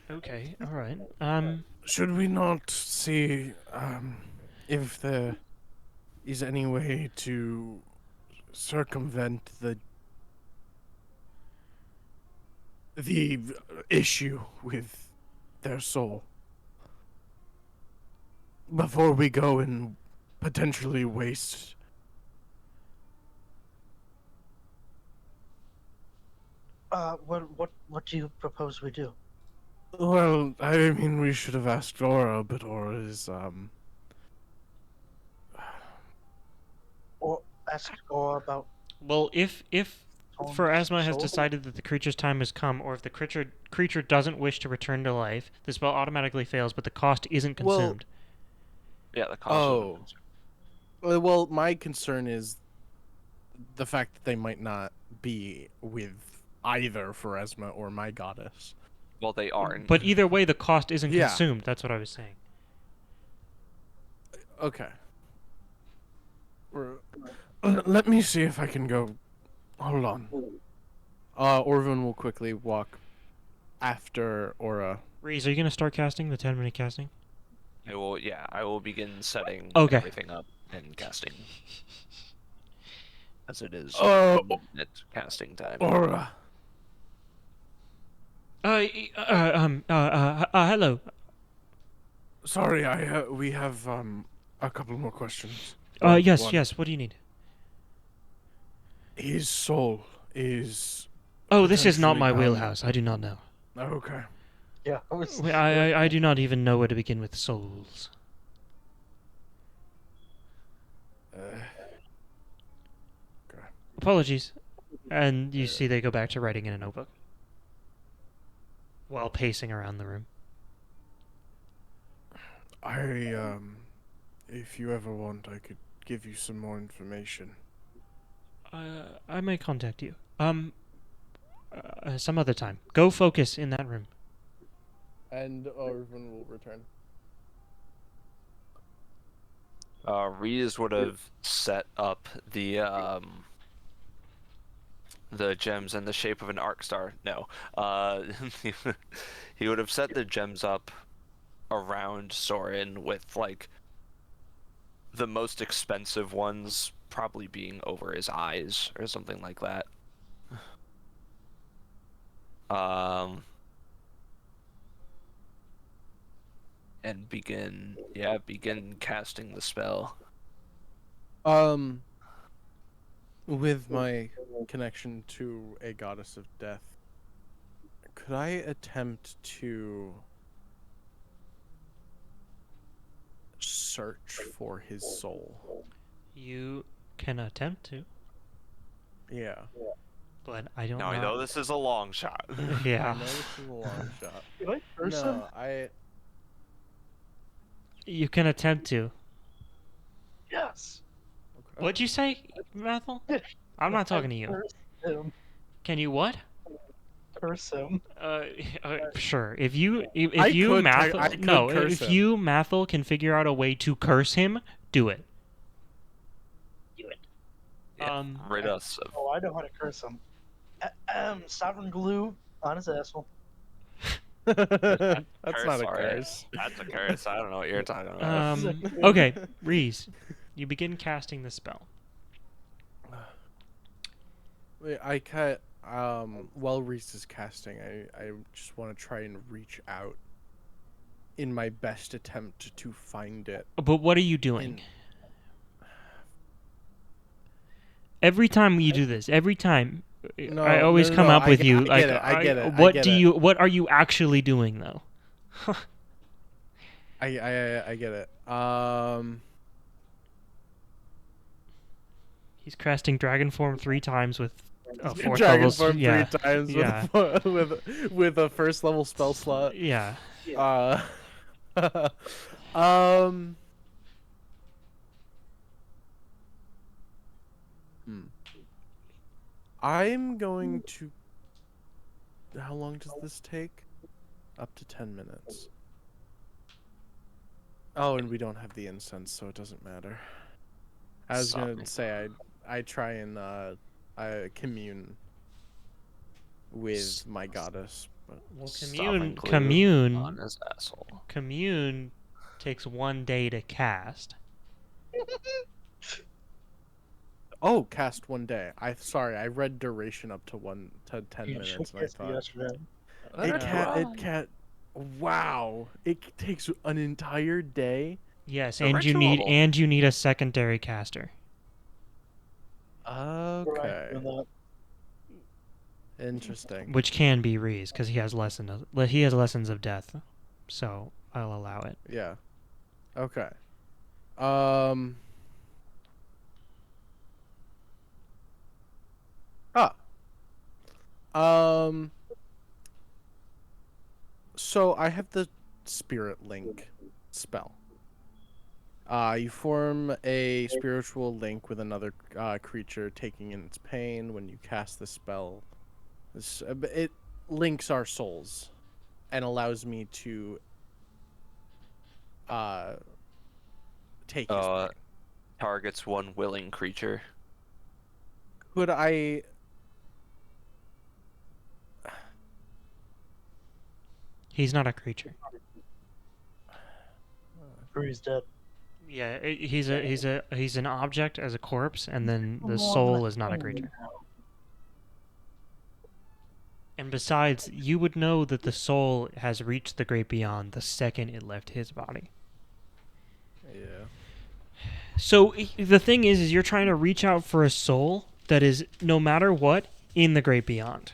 Okay. All right. Should we not see if there is any way to circumvent the issue with their soul before we go and potentially waste? What do you propose we do? Well, I mean, we should have asked Aura, but Aura is Or ask Or about Well, if Tom's Pharasma has soul? decided that the creature's time has come, or if the creature doesn't wish to return to life, the spell automatically fails, but the cost isn't Well- consumed. Yeah, the cost. Oh. Well, my concern is the fact that they might not be with either Pharasma or my goddess. Well, they aren't. But either way, the cost isn't Yeah. consumed. That's what I was saying. Okay. Let me see if I can go. Hold on. Orvun will quickly walk after Aura. Reese, are you gonna start casting the 10-minute casting? I will. Yeah, I will begin setting Okay. everything up and casting. As it is at casting time. Aura. Hello. Sorry, we have a couple more questions. Yes, One. yes. What do you need? His soul is Oh, this is not potentially my bound- wheelhouse. I do not know. Okay. Yeah, I was. I do not even know where to begin with souls. Apologies. And you see they go back to writing in a notebook while pacing around the room. If you ever want, I could give you some more information. I may contact you. Some other time. Go focus in that room. And Orvin will return. Reese would have set up the gems in the shape of an arc star. No, he would have set the gems up around Soren with like the most expensive ones probably being over his eyes or something like that. And begin casting the spell. With my connection to a goddess of death, could I attempt to search for his soul? You can attempt to, Yeah. but I don't Now I know this is a long shot. I Yeah. know this is a long shot. Can I curse him? No, You can attempt to. Yes. Okay. What'd you say, Mathel? I'm not talking to you. Curse him. Can you what? Curse him. Sure. If you I you could Mathel, I could no, curse if him. you Mathel can figure out a way to curse him, do it. Do it. Rid us of. Oh, I know how to curse him. Sovereign glue on his asshole. That's Curse, not a alright. curse. That's a curse. I don't know what you're talking about. Okay, Reese, you begin casting the spell. Wait, I cut. While Reese is casting, I just want to try and reach out in my best attempt to find it. But what are you doing? In- Every time you do this, every time No, I always no, come no, up with you. I get it. I get it. What I get do it. you? What are you actually doing though? I get it. He's casting dragon form 3 times with a 4th Dragon level. form Yeah, 3 times yeah. with a first level spell slot. yeah. Um. I'm going to. How long does this take? Up to 10 minutes. Oh, and we don't have the incense, so it doesn't matter. I was Sorry. gonna say I try and I commune with my goddess, but Well, Stuffing glue commune on his asshole. commune takes 1 day to cast. oh, cast 1 day. I read duration up to 10 Yeah, minutes, and I kissed me thought yesterday. it can't. Wow, it takes an entire day. Yes, a and ritual. you need a secondary caster. Okay, And that, interesting. Which can be Reese because he has lessons of death, so I'll allow it. Yeah. Okay. So I have the Spirit Link spell. You form a spiritual link with another creature taking in its pain when you cast the spell. It links our souls and allows me to take his pain. Targets one willing creature. Could I... He's not a creature. Drew's dead. Yeah, he's an object as a corpse, and then the soul is not a creature. And besides, you would know that the soul has reached the great beyond the second it left his body. Yeah. So the thing is you're trying to reach out for a soul that is, no matter what, in the great beyond.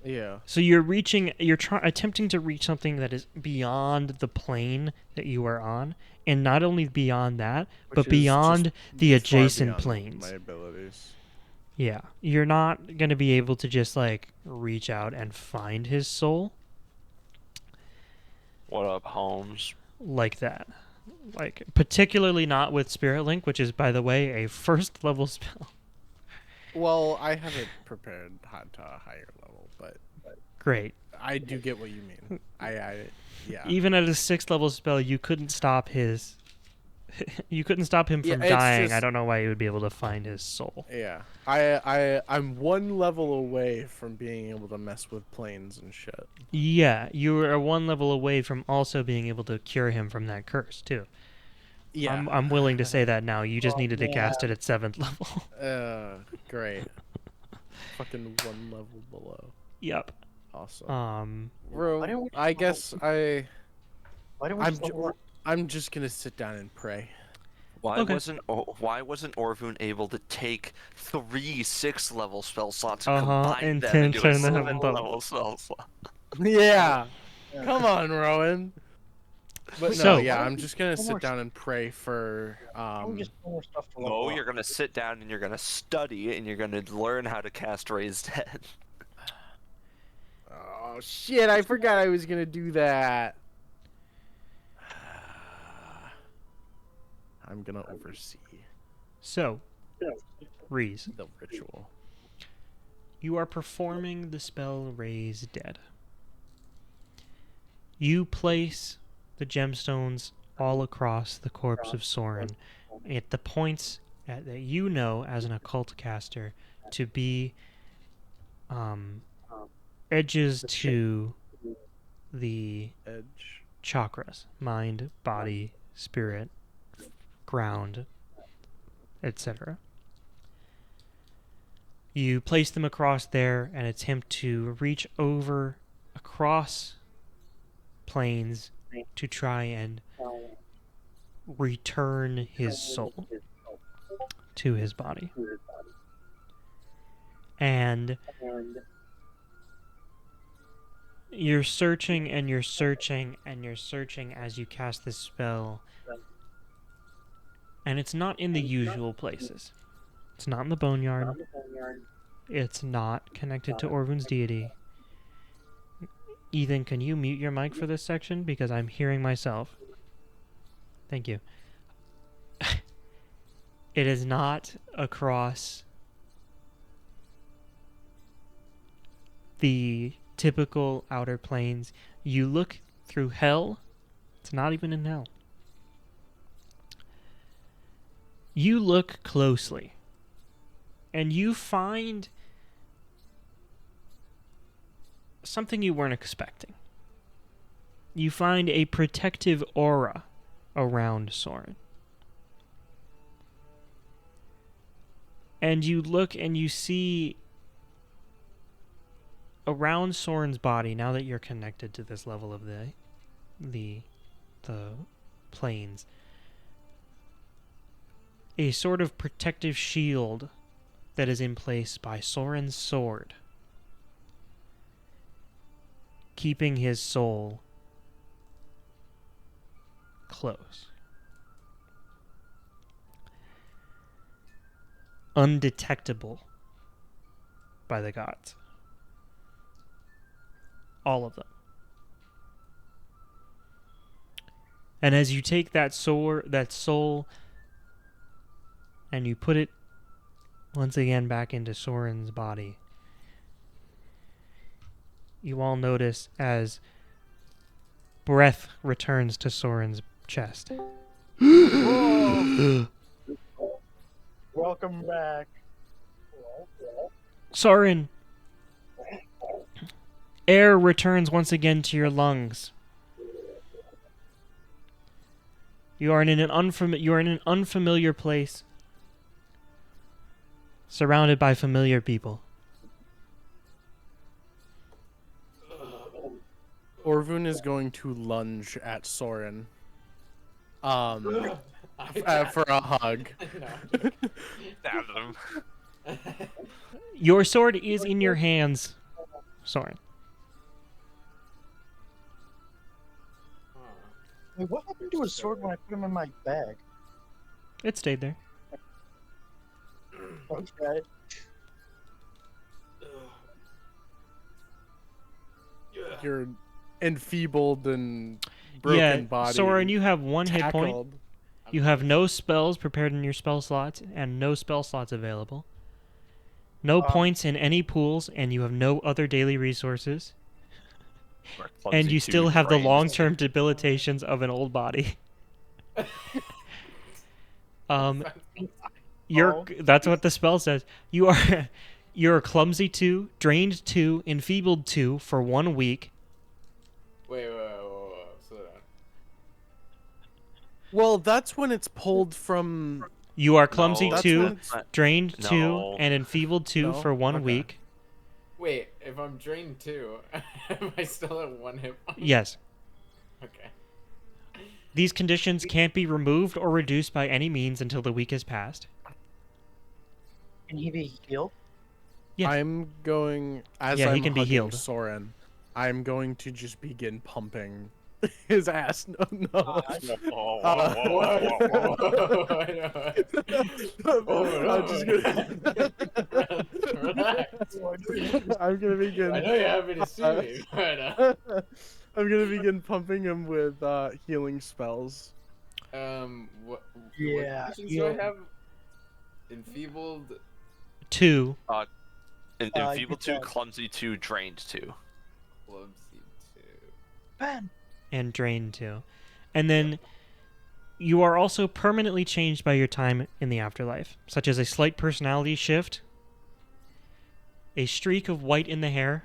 Yeah. So you're attempting to reach something that is beyond the plane that you are on, and not only beyond that, but Which is beyond just the far adjacent beyond planes. My abilities. Yeah, you're not going to be able to just like reach out and find his soul What up, Holmes? like that. Like particularly not with Spirit Link, which is, by the way, a first level spell. Well, I have it prepared to a higher level, but Great. I do get what you mean. Yeah. Even at his 6th level spell, you couldn't stop his. You couldn't stop him Yeah, from it's dying. I just- don't know why he would be able to find his soul. Yeah. I'm one level away from being able to mess with planes and shit. Yeah, you were 1 level away from also being able to cure him from that curse too. Yeah. I'm willing to say that now. You just Oh, needed to yeah. cast it at 7th level. Great. Fucking 1 level below. Yep. Awesome. Why don't we I just guess Why don't we I'm just level up? I'm just gonna sit down and pray. Why Okay. wasn't Orvun able to take 3 6th-level spell slots and Uh-huh, combine and them then into a turn them into- 7th-level spell slot? Yeah. Yeah. Come on, Rowan. But no, So- yeah, I'm just gonna One sit more down and pray for Why don't we just do more stuff to level No, up? you're gonna sit down and you're gonna study and you're gonna learn how to cast Raise Dead. Oh shit, I forgot I was gonna do that. I'm gonna oversee So, Reese, the ritual. you are performing the spell Raise Dead. You place the gemstones all across the corpse of Soren at the points that you know as an occult caster to be edges to the Edge. chakras: mind, body, spirit, ground, etc. You place them across there and attempt to reach over across planes to try and return his soul to his body. And you're searching and you're searching and you're searching as you cast this spell. And it's not in the usual places. It's not in the boneyard. It's not connected to Orvun's deity. Ethan, can you mute your mic for this section? Because I'm hearing myself. Thank you. It is not across the typical outer planes. You look through hell. It's not even in hell. You look closely. And you find something you weren't expecting. You find a protective aura around Soren. And you look and you see around Soren's body, now that you're connected to this level of the planes, a sort of protective shield that is in place by Soren's sword, keeping his soul close. Undetectable by the gods. All of them. And as you take that soul, and you put it once again back into Soren's body, you all notice as breath returns to Soren's chest. Welcome back. Soren, air returns once again to your lungs. You are in an unfamiliar place, surrounded by familiar people. Orvun is going to lunge at Soren. For a hug. Stab them. Your sword is in your hands, Soren. Wait, what happened to his sword when I put him in my bag? It stayed there. Okay. Your enfeebled and broken body. Soren, you have one hit point. tackled. You have no spells prepared in your spell slots, and no spell slots available. No points in any pools, and you have no other daily resources. Or and clumsy you two, still have the drained long-term debilitations of an old body. Oh. That's what the spell says. You're a clumsy 2, drained 2, enfeebled 2 for 1 week. Wait, slow down. Well, that's when it's pulled from. You are clumsy No, That's 2, when it's. drained 2, No. and enfeebled 2 No? for 1 Okay. week. Wait, if I'm drained too, am I still at 1 hit point? Yes. Okay. These conditions can't be removed or reduced by any means until the week has passed. Can he be healed? Yes. I'm going as Yeah, he I'm can be hugging healed. Soren. I'm going to just begin pumping his ass. No, no. I'm just gonna. Relax. I'm gonna begin. I know you're happy to see me, but I'm gonna begin pumping him with healing spells. what Yeah, conditions do I have? Enfeebled. 2, Enfeebled you 2, got- clumsy 2, drained 2. Clumsy 2. Ben! and drained 2. And then you are also permanently changed by your time in the afterlife, such as a slight personality shift, a streak of white in the hair,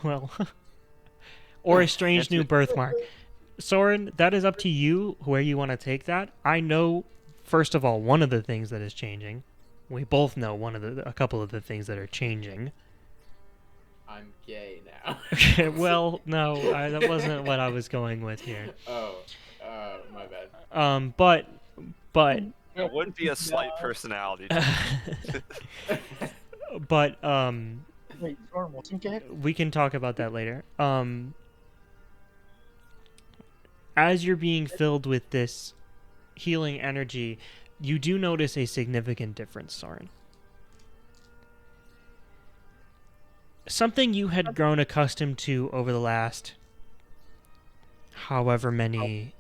well, or a strange new birthmark. Soren, that is up to you where you want to take that. I know, first of all, one of the things that is changing. We both know a couple of the things that are changing. I'm gay now. Okay, well, no, that wasn't what I was going with here. Oh, my bad. But It would be a slight personality. but Wait, Soren wasn't gay? we can talk about that later. As you're being filled with this healing energy, you do notice a significant difference, Soren. Something you had grown accustomed to over the last however many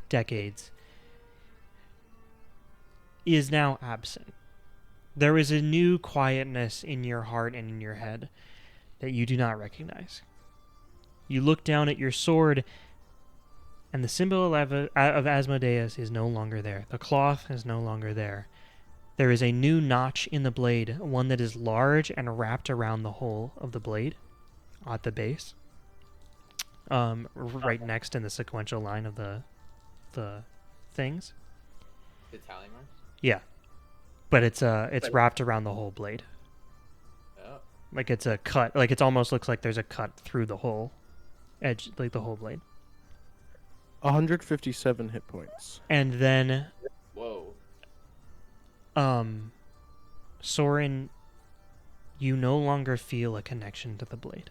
decades is now absent. There is a new quietness in your heart and in your head that you do not recognize. You look down at your sword, and the symbol of Asmodeus is no longer there. The cloth is no longer there. There is a new notch in the blade, one that is large and wrapped around the whole of the blade at the base. Right next in the sequential line of the things. The tally marks? Yeah. But it's wrapped around the whole blade. Oh. Like it's a cut, like it almost looks like there's a cut through the whole edge, like the whole blade. 157 hit points. And then Whoa. Soren, you no longer feel a connection to the blade.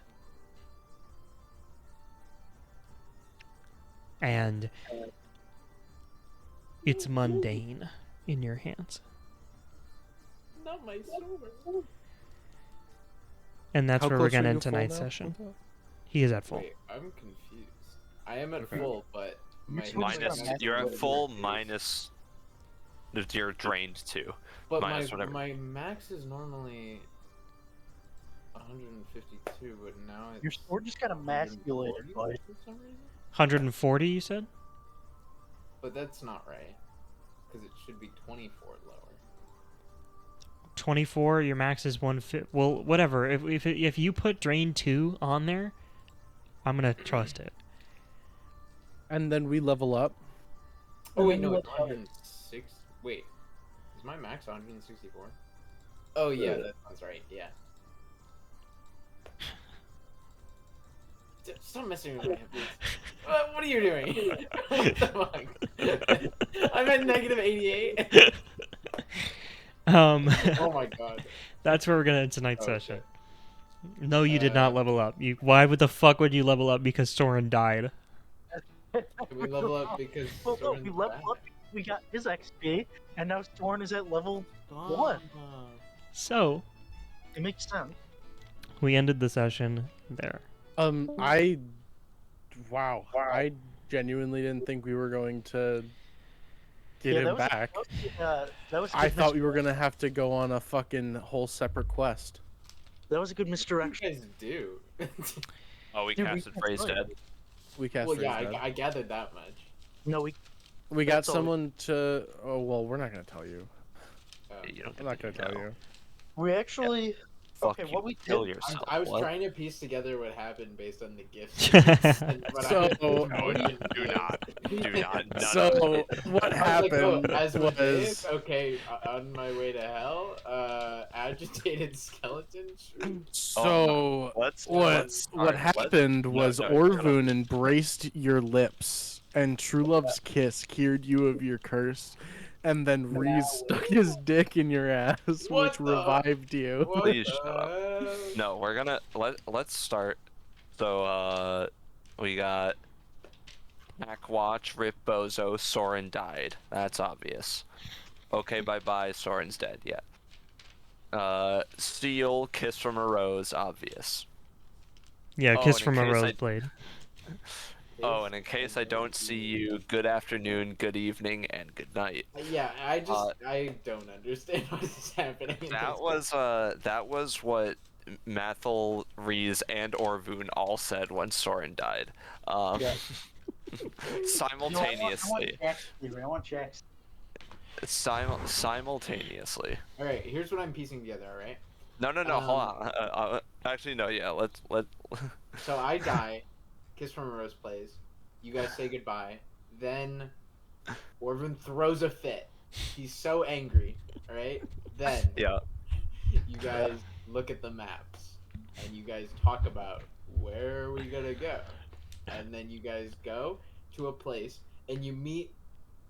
And it's mundane in your hands. Not my sword. And that's How where we're close are going to you end to full tonight's now? session. He is at full. Wait, I'm confused. I am at full, but my Minus, Minus- you're at full minus. You're drained 2. But minus whatever. my max is normally 152, but now it's Your sword just got emasculated, 140 bud. for some reason. 140, you said? But that's not right, because it should be 24 lower. 24, your max is 150. Well, whatever. If you put Drain 2 on there, I'm going to trust it. And then we level up. Oh wait, no, what it's 106. Wait, is my max 164? Oh yeah, that sounds right. Yeah. Stop messing with me, please. What are you doing? What the fuck? I'm at negative 88. Oh my god. That's where we're going to end tonight's Oh, session. No, you did not level up. Why would the fuck would you level up? Because Soren died. Can we level up because Well, no, Soren's we leveled back? up, we got his XP, and now Soren is at level 1. Ah. So, It makes sense. we ended the session there. I genuinely didn't think we were going to get him back. That was a I good thought we were gonna have to go on a fucking whole separate quest. That was a good What misdirection. do you guys do? Oh, we Dude, we casted can't Phrase play. Dead. We cast Well, Raise yeah, Dead. I gathered that much. No, we We got that's all we- someone to. Oh well, we're not gonna tell you. You don't I'm not gonna get tell to know. you. we actually Fuck okay. you. What we Kill did. yourself. I was what? trying to piece together what happened based on the gifts. and what I had So- been No, doing. do not. Do not. None So of it. what I was like, happened as was. Medivh, okay, on my way to hell, agitated skeleton shroom. So Let's. what let's what start- happened no, was no, shut up. Orvun embraced your lips, and True Love's kiss cured you of your curse, and then Reese stuck his dick in your ass, What which the- revived you. What Please the shut up. hell? No, we're gonna let's start. So we got Mac Watch, Rip Bozo, Soren died. That's obvious. Okay, bye bye. Soren's dead. Yeah. Seal, Kiss from a Rose, obvious. Yeah, Oh, kiss and in from a case rose I- blade. Oh, and in case I don't see you, good afternoon, good evening, and good night. Yeah, I just I don't understand what is happening. in That this was what Mathel, Reese, and Orvun all said when Soren died. Yeah. Simultaneously. I want Jack's. Simultaneously. All right, here's what I'm piecing together. All right, No, hold on. Actually, no. Yeah, let. so I die, Kiss from a Rose plays, you guys say goodbye, then Orvin throws a fit. He's so angry. All right, then Yeah. you guys look at the maps and you guys talk about where are we gonna go, and then you guys go to a place and you meet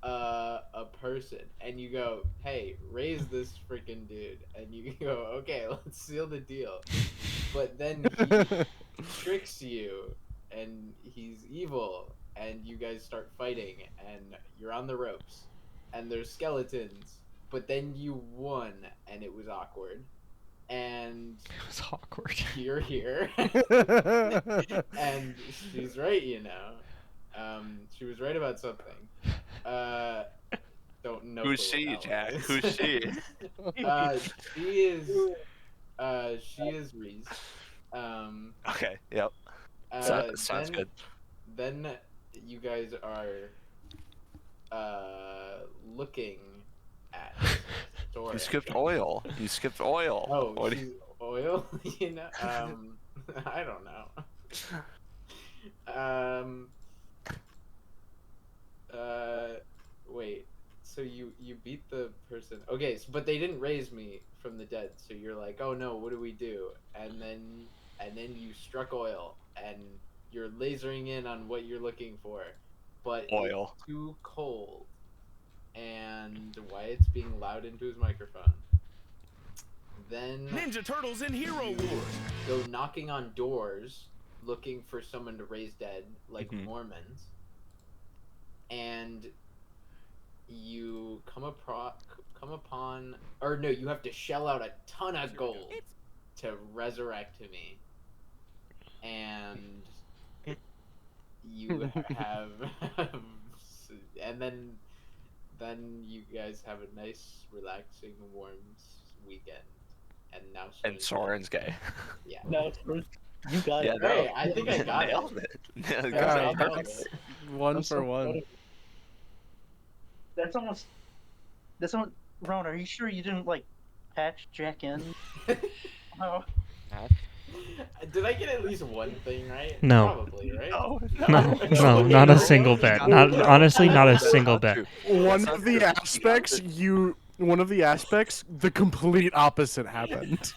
a person and you go, hey, raise this freaking dude, and you go, okay, let's seal the deal. But then he tricks you and he's evil and you guys start fighting and you're on the ropes and there's skeletons, but then you won and it was awkward and It was awkward. you're here and she's right, you know. She was right about something. Don't know. Who's she, Jack? Who's she? She is Reese. Okay. Yep. Sounds good. Then you guys are looking at Soren. You skipped oil. You skipped oil. Oh, What do she's oil. You know. I don't know. Wait. So you beat the person. Okay, but they didn't raise me from the dead. So you're like, oh no, what do we do? And then you struck oil, and you're lasering in on what you're looking for, but Oil. it's too cold. And Wyatt's being loud into his microphone. Then Ninja Turtles in Hero Wars. go knocking on doors looking for someone to raise dead, like Mhm. Mormons, and you come upon, or no, you have to shell out a ton of gold to resurrect me, and you have, and then you guys have a nice, relaxing, warm weekend, and now And Soren's dead. Soren's gay. Yeah. No, you got Yeah, it. no. Hey, I think I got Nailed it. it. Yeah, Yeah, got it. nailed Perfect. it. One I'm for so one. proud of you. That's almost. Ron, are you sure you didn't like patch Jack in? Oh, Did I get at least one thing right? No. Probably, right? No, not a single bet. Not honestly, not a single bet. One of the aspects, the complete opposite happened.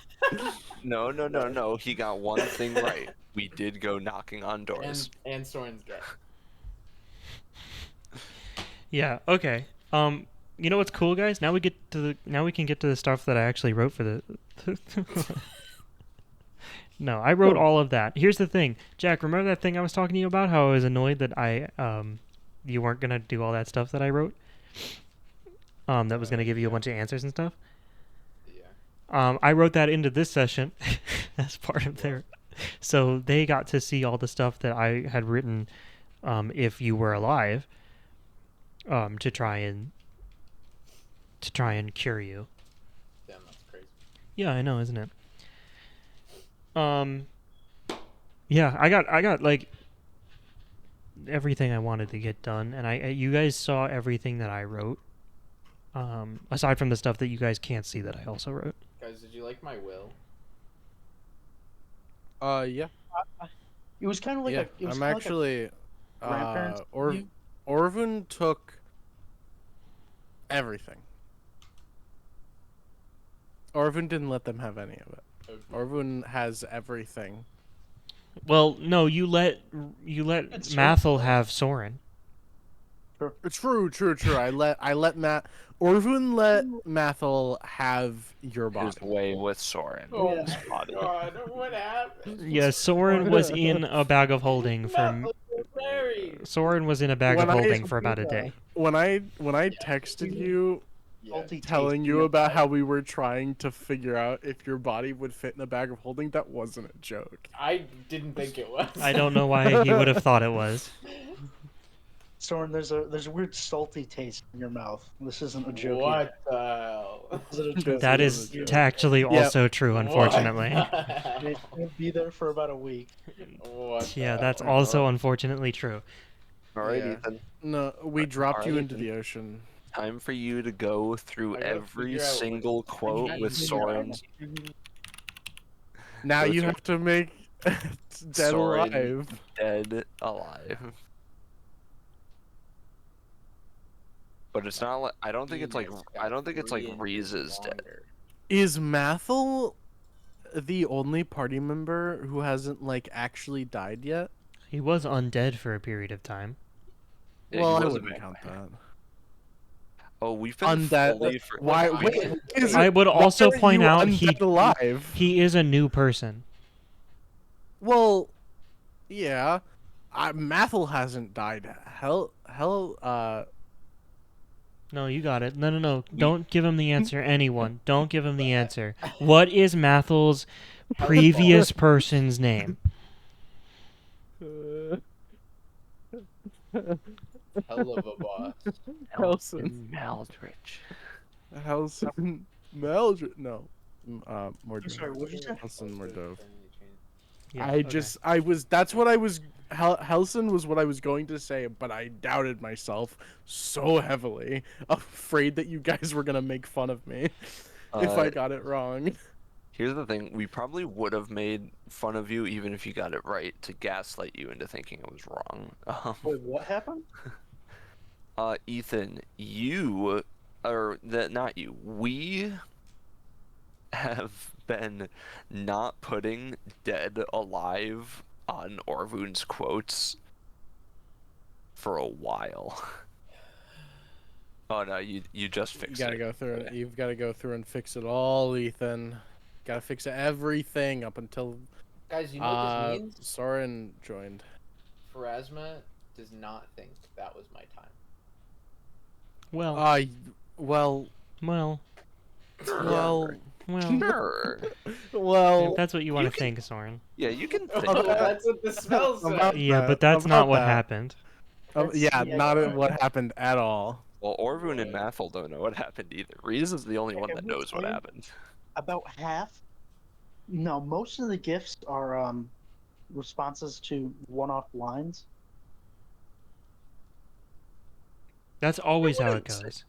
No. He got one thing right. We did go knocking on doors. And Soren's gay. Yeah. Okay. You know what's cool, guys? Now we can get to the stuff that I actually wrote for the. No, I wrote all of that. Here's the thing, Jack. Remember that thing I was talking to you about? How I was annoyed that you weren't gonna do all that stuff that I wrote. That was gonna give you a bunch of answers and stuff. Yeah. I wrote that into this session as part of their. So they got to see all the stuff that I had written, if you were alive. To try and cure you. Damn, that's crazy. Yeah, I know, isn't it? Yeah, I got like everything I wanted to get done, and you guys saw everything that I wrote. Aside from the stuff that you guys can't see that I also wrote. Guys, did you like my will? Yeah. It was kind of like Yeah. it was I'm kinda actually. grandparents Or view. Orvun took everything. Orvun didn't let them have any of it. Okay. Orvun has everything. Well, no, you let It's Mathel have Soren. True. Orvun let Mathel have your body. His way with Soren. Oh Yeah. my Body. god, what happened? Yeah, Soren was in a bag of holding for. Soren was in a bag of When I- holding for about a day. When I texted you Yeah. Salty telling taste you in about your how we were trying to figure out if your body would fit in a bag of holding, that wasn't a joke. I didn't think it was. I don't know why he would have thought it was. Soren, there's a weird salty taste in your mouth. This isn't a joke. What the hell? This isn't a joke. That This is is actually also true, unfortunately. What the It's hell? gonna be there for about a week. What the Yeah, that's hell? also unfortunately true. All right, Yeah. Ethan. No, we dropped you Alright, into then. the ocean. Time for you to go through I gotta every figure out what- single quote with Soren's Now Those you are- have to make Dead Soren. Alive. dead alive. But it's not like I don't think it's like Reese's dead. Is Mathel the only party member who hasn't like actually died yet? He was undead for a period of time. Yeah, Well, he I was a wouldn't count vampire. that. Oh, we've been Undead. fully for Why? we- Wait, is I it- would why also are point you out undead alive. he is a new person. Well, yeah. Mathel hasn't died. Hell. No, you got it. No. Don't give him the answer. Anyone. Don't give him the answer. What is Mathel's previous person's name? Hell of a boss. Helson. Maldrich. Helson. Meldred. No. Mordred. Sorry, what did you say? Helson Mordove. Yeah, That's what I was. Helson was what I was going to say, but I doubted myself so heavily, afraid that you guys were gonna make fun of me if I got it wrong. Here's the thing: we probably would have made fun of you even if you got it right to gaslight you into thinking it was wrong. Wait, what happened? Ethan, not you. We have been not putting dead alive on Orvun's quotes for a while. Oh no, you just You fixed gotta it. go through it. You've got to go through and fix it all, Ethan. Gotta fix everything up until Guys, you know what this means? Soren joined. Pharasma does not think that was my time. Well, Well, well, well, Sure. well. if that's what you want you to can- think, Soren. Yeah, you can think Oh, that. That's what the spell About- says. Yeah, that- but that's not about what that. happened. Yeah, Yeah. not what happened at all. Well, Orvun and Mathel don't know what happened either. Reese is the only one Okay, that we'll knows what explain. happened. About half. No, most of the gifts are responses to one-off lines. That's always how it wouldn't say- goes.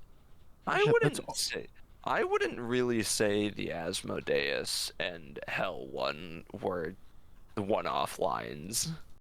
I Yeah, wouldn't that's all- say. I wouldn't really say the Asmodeus and Hell one were the one-off lines.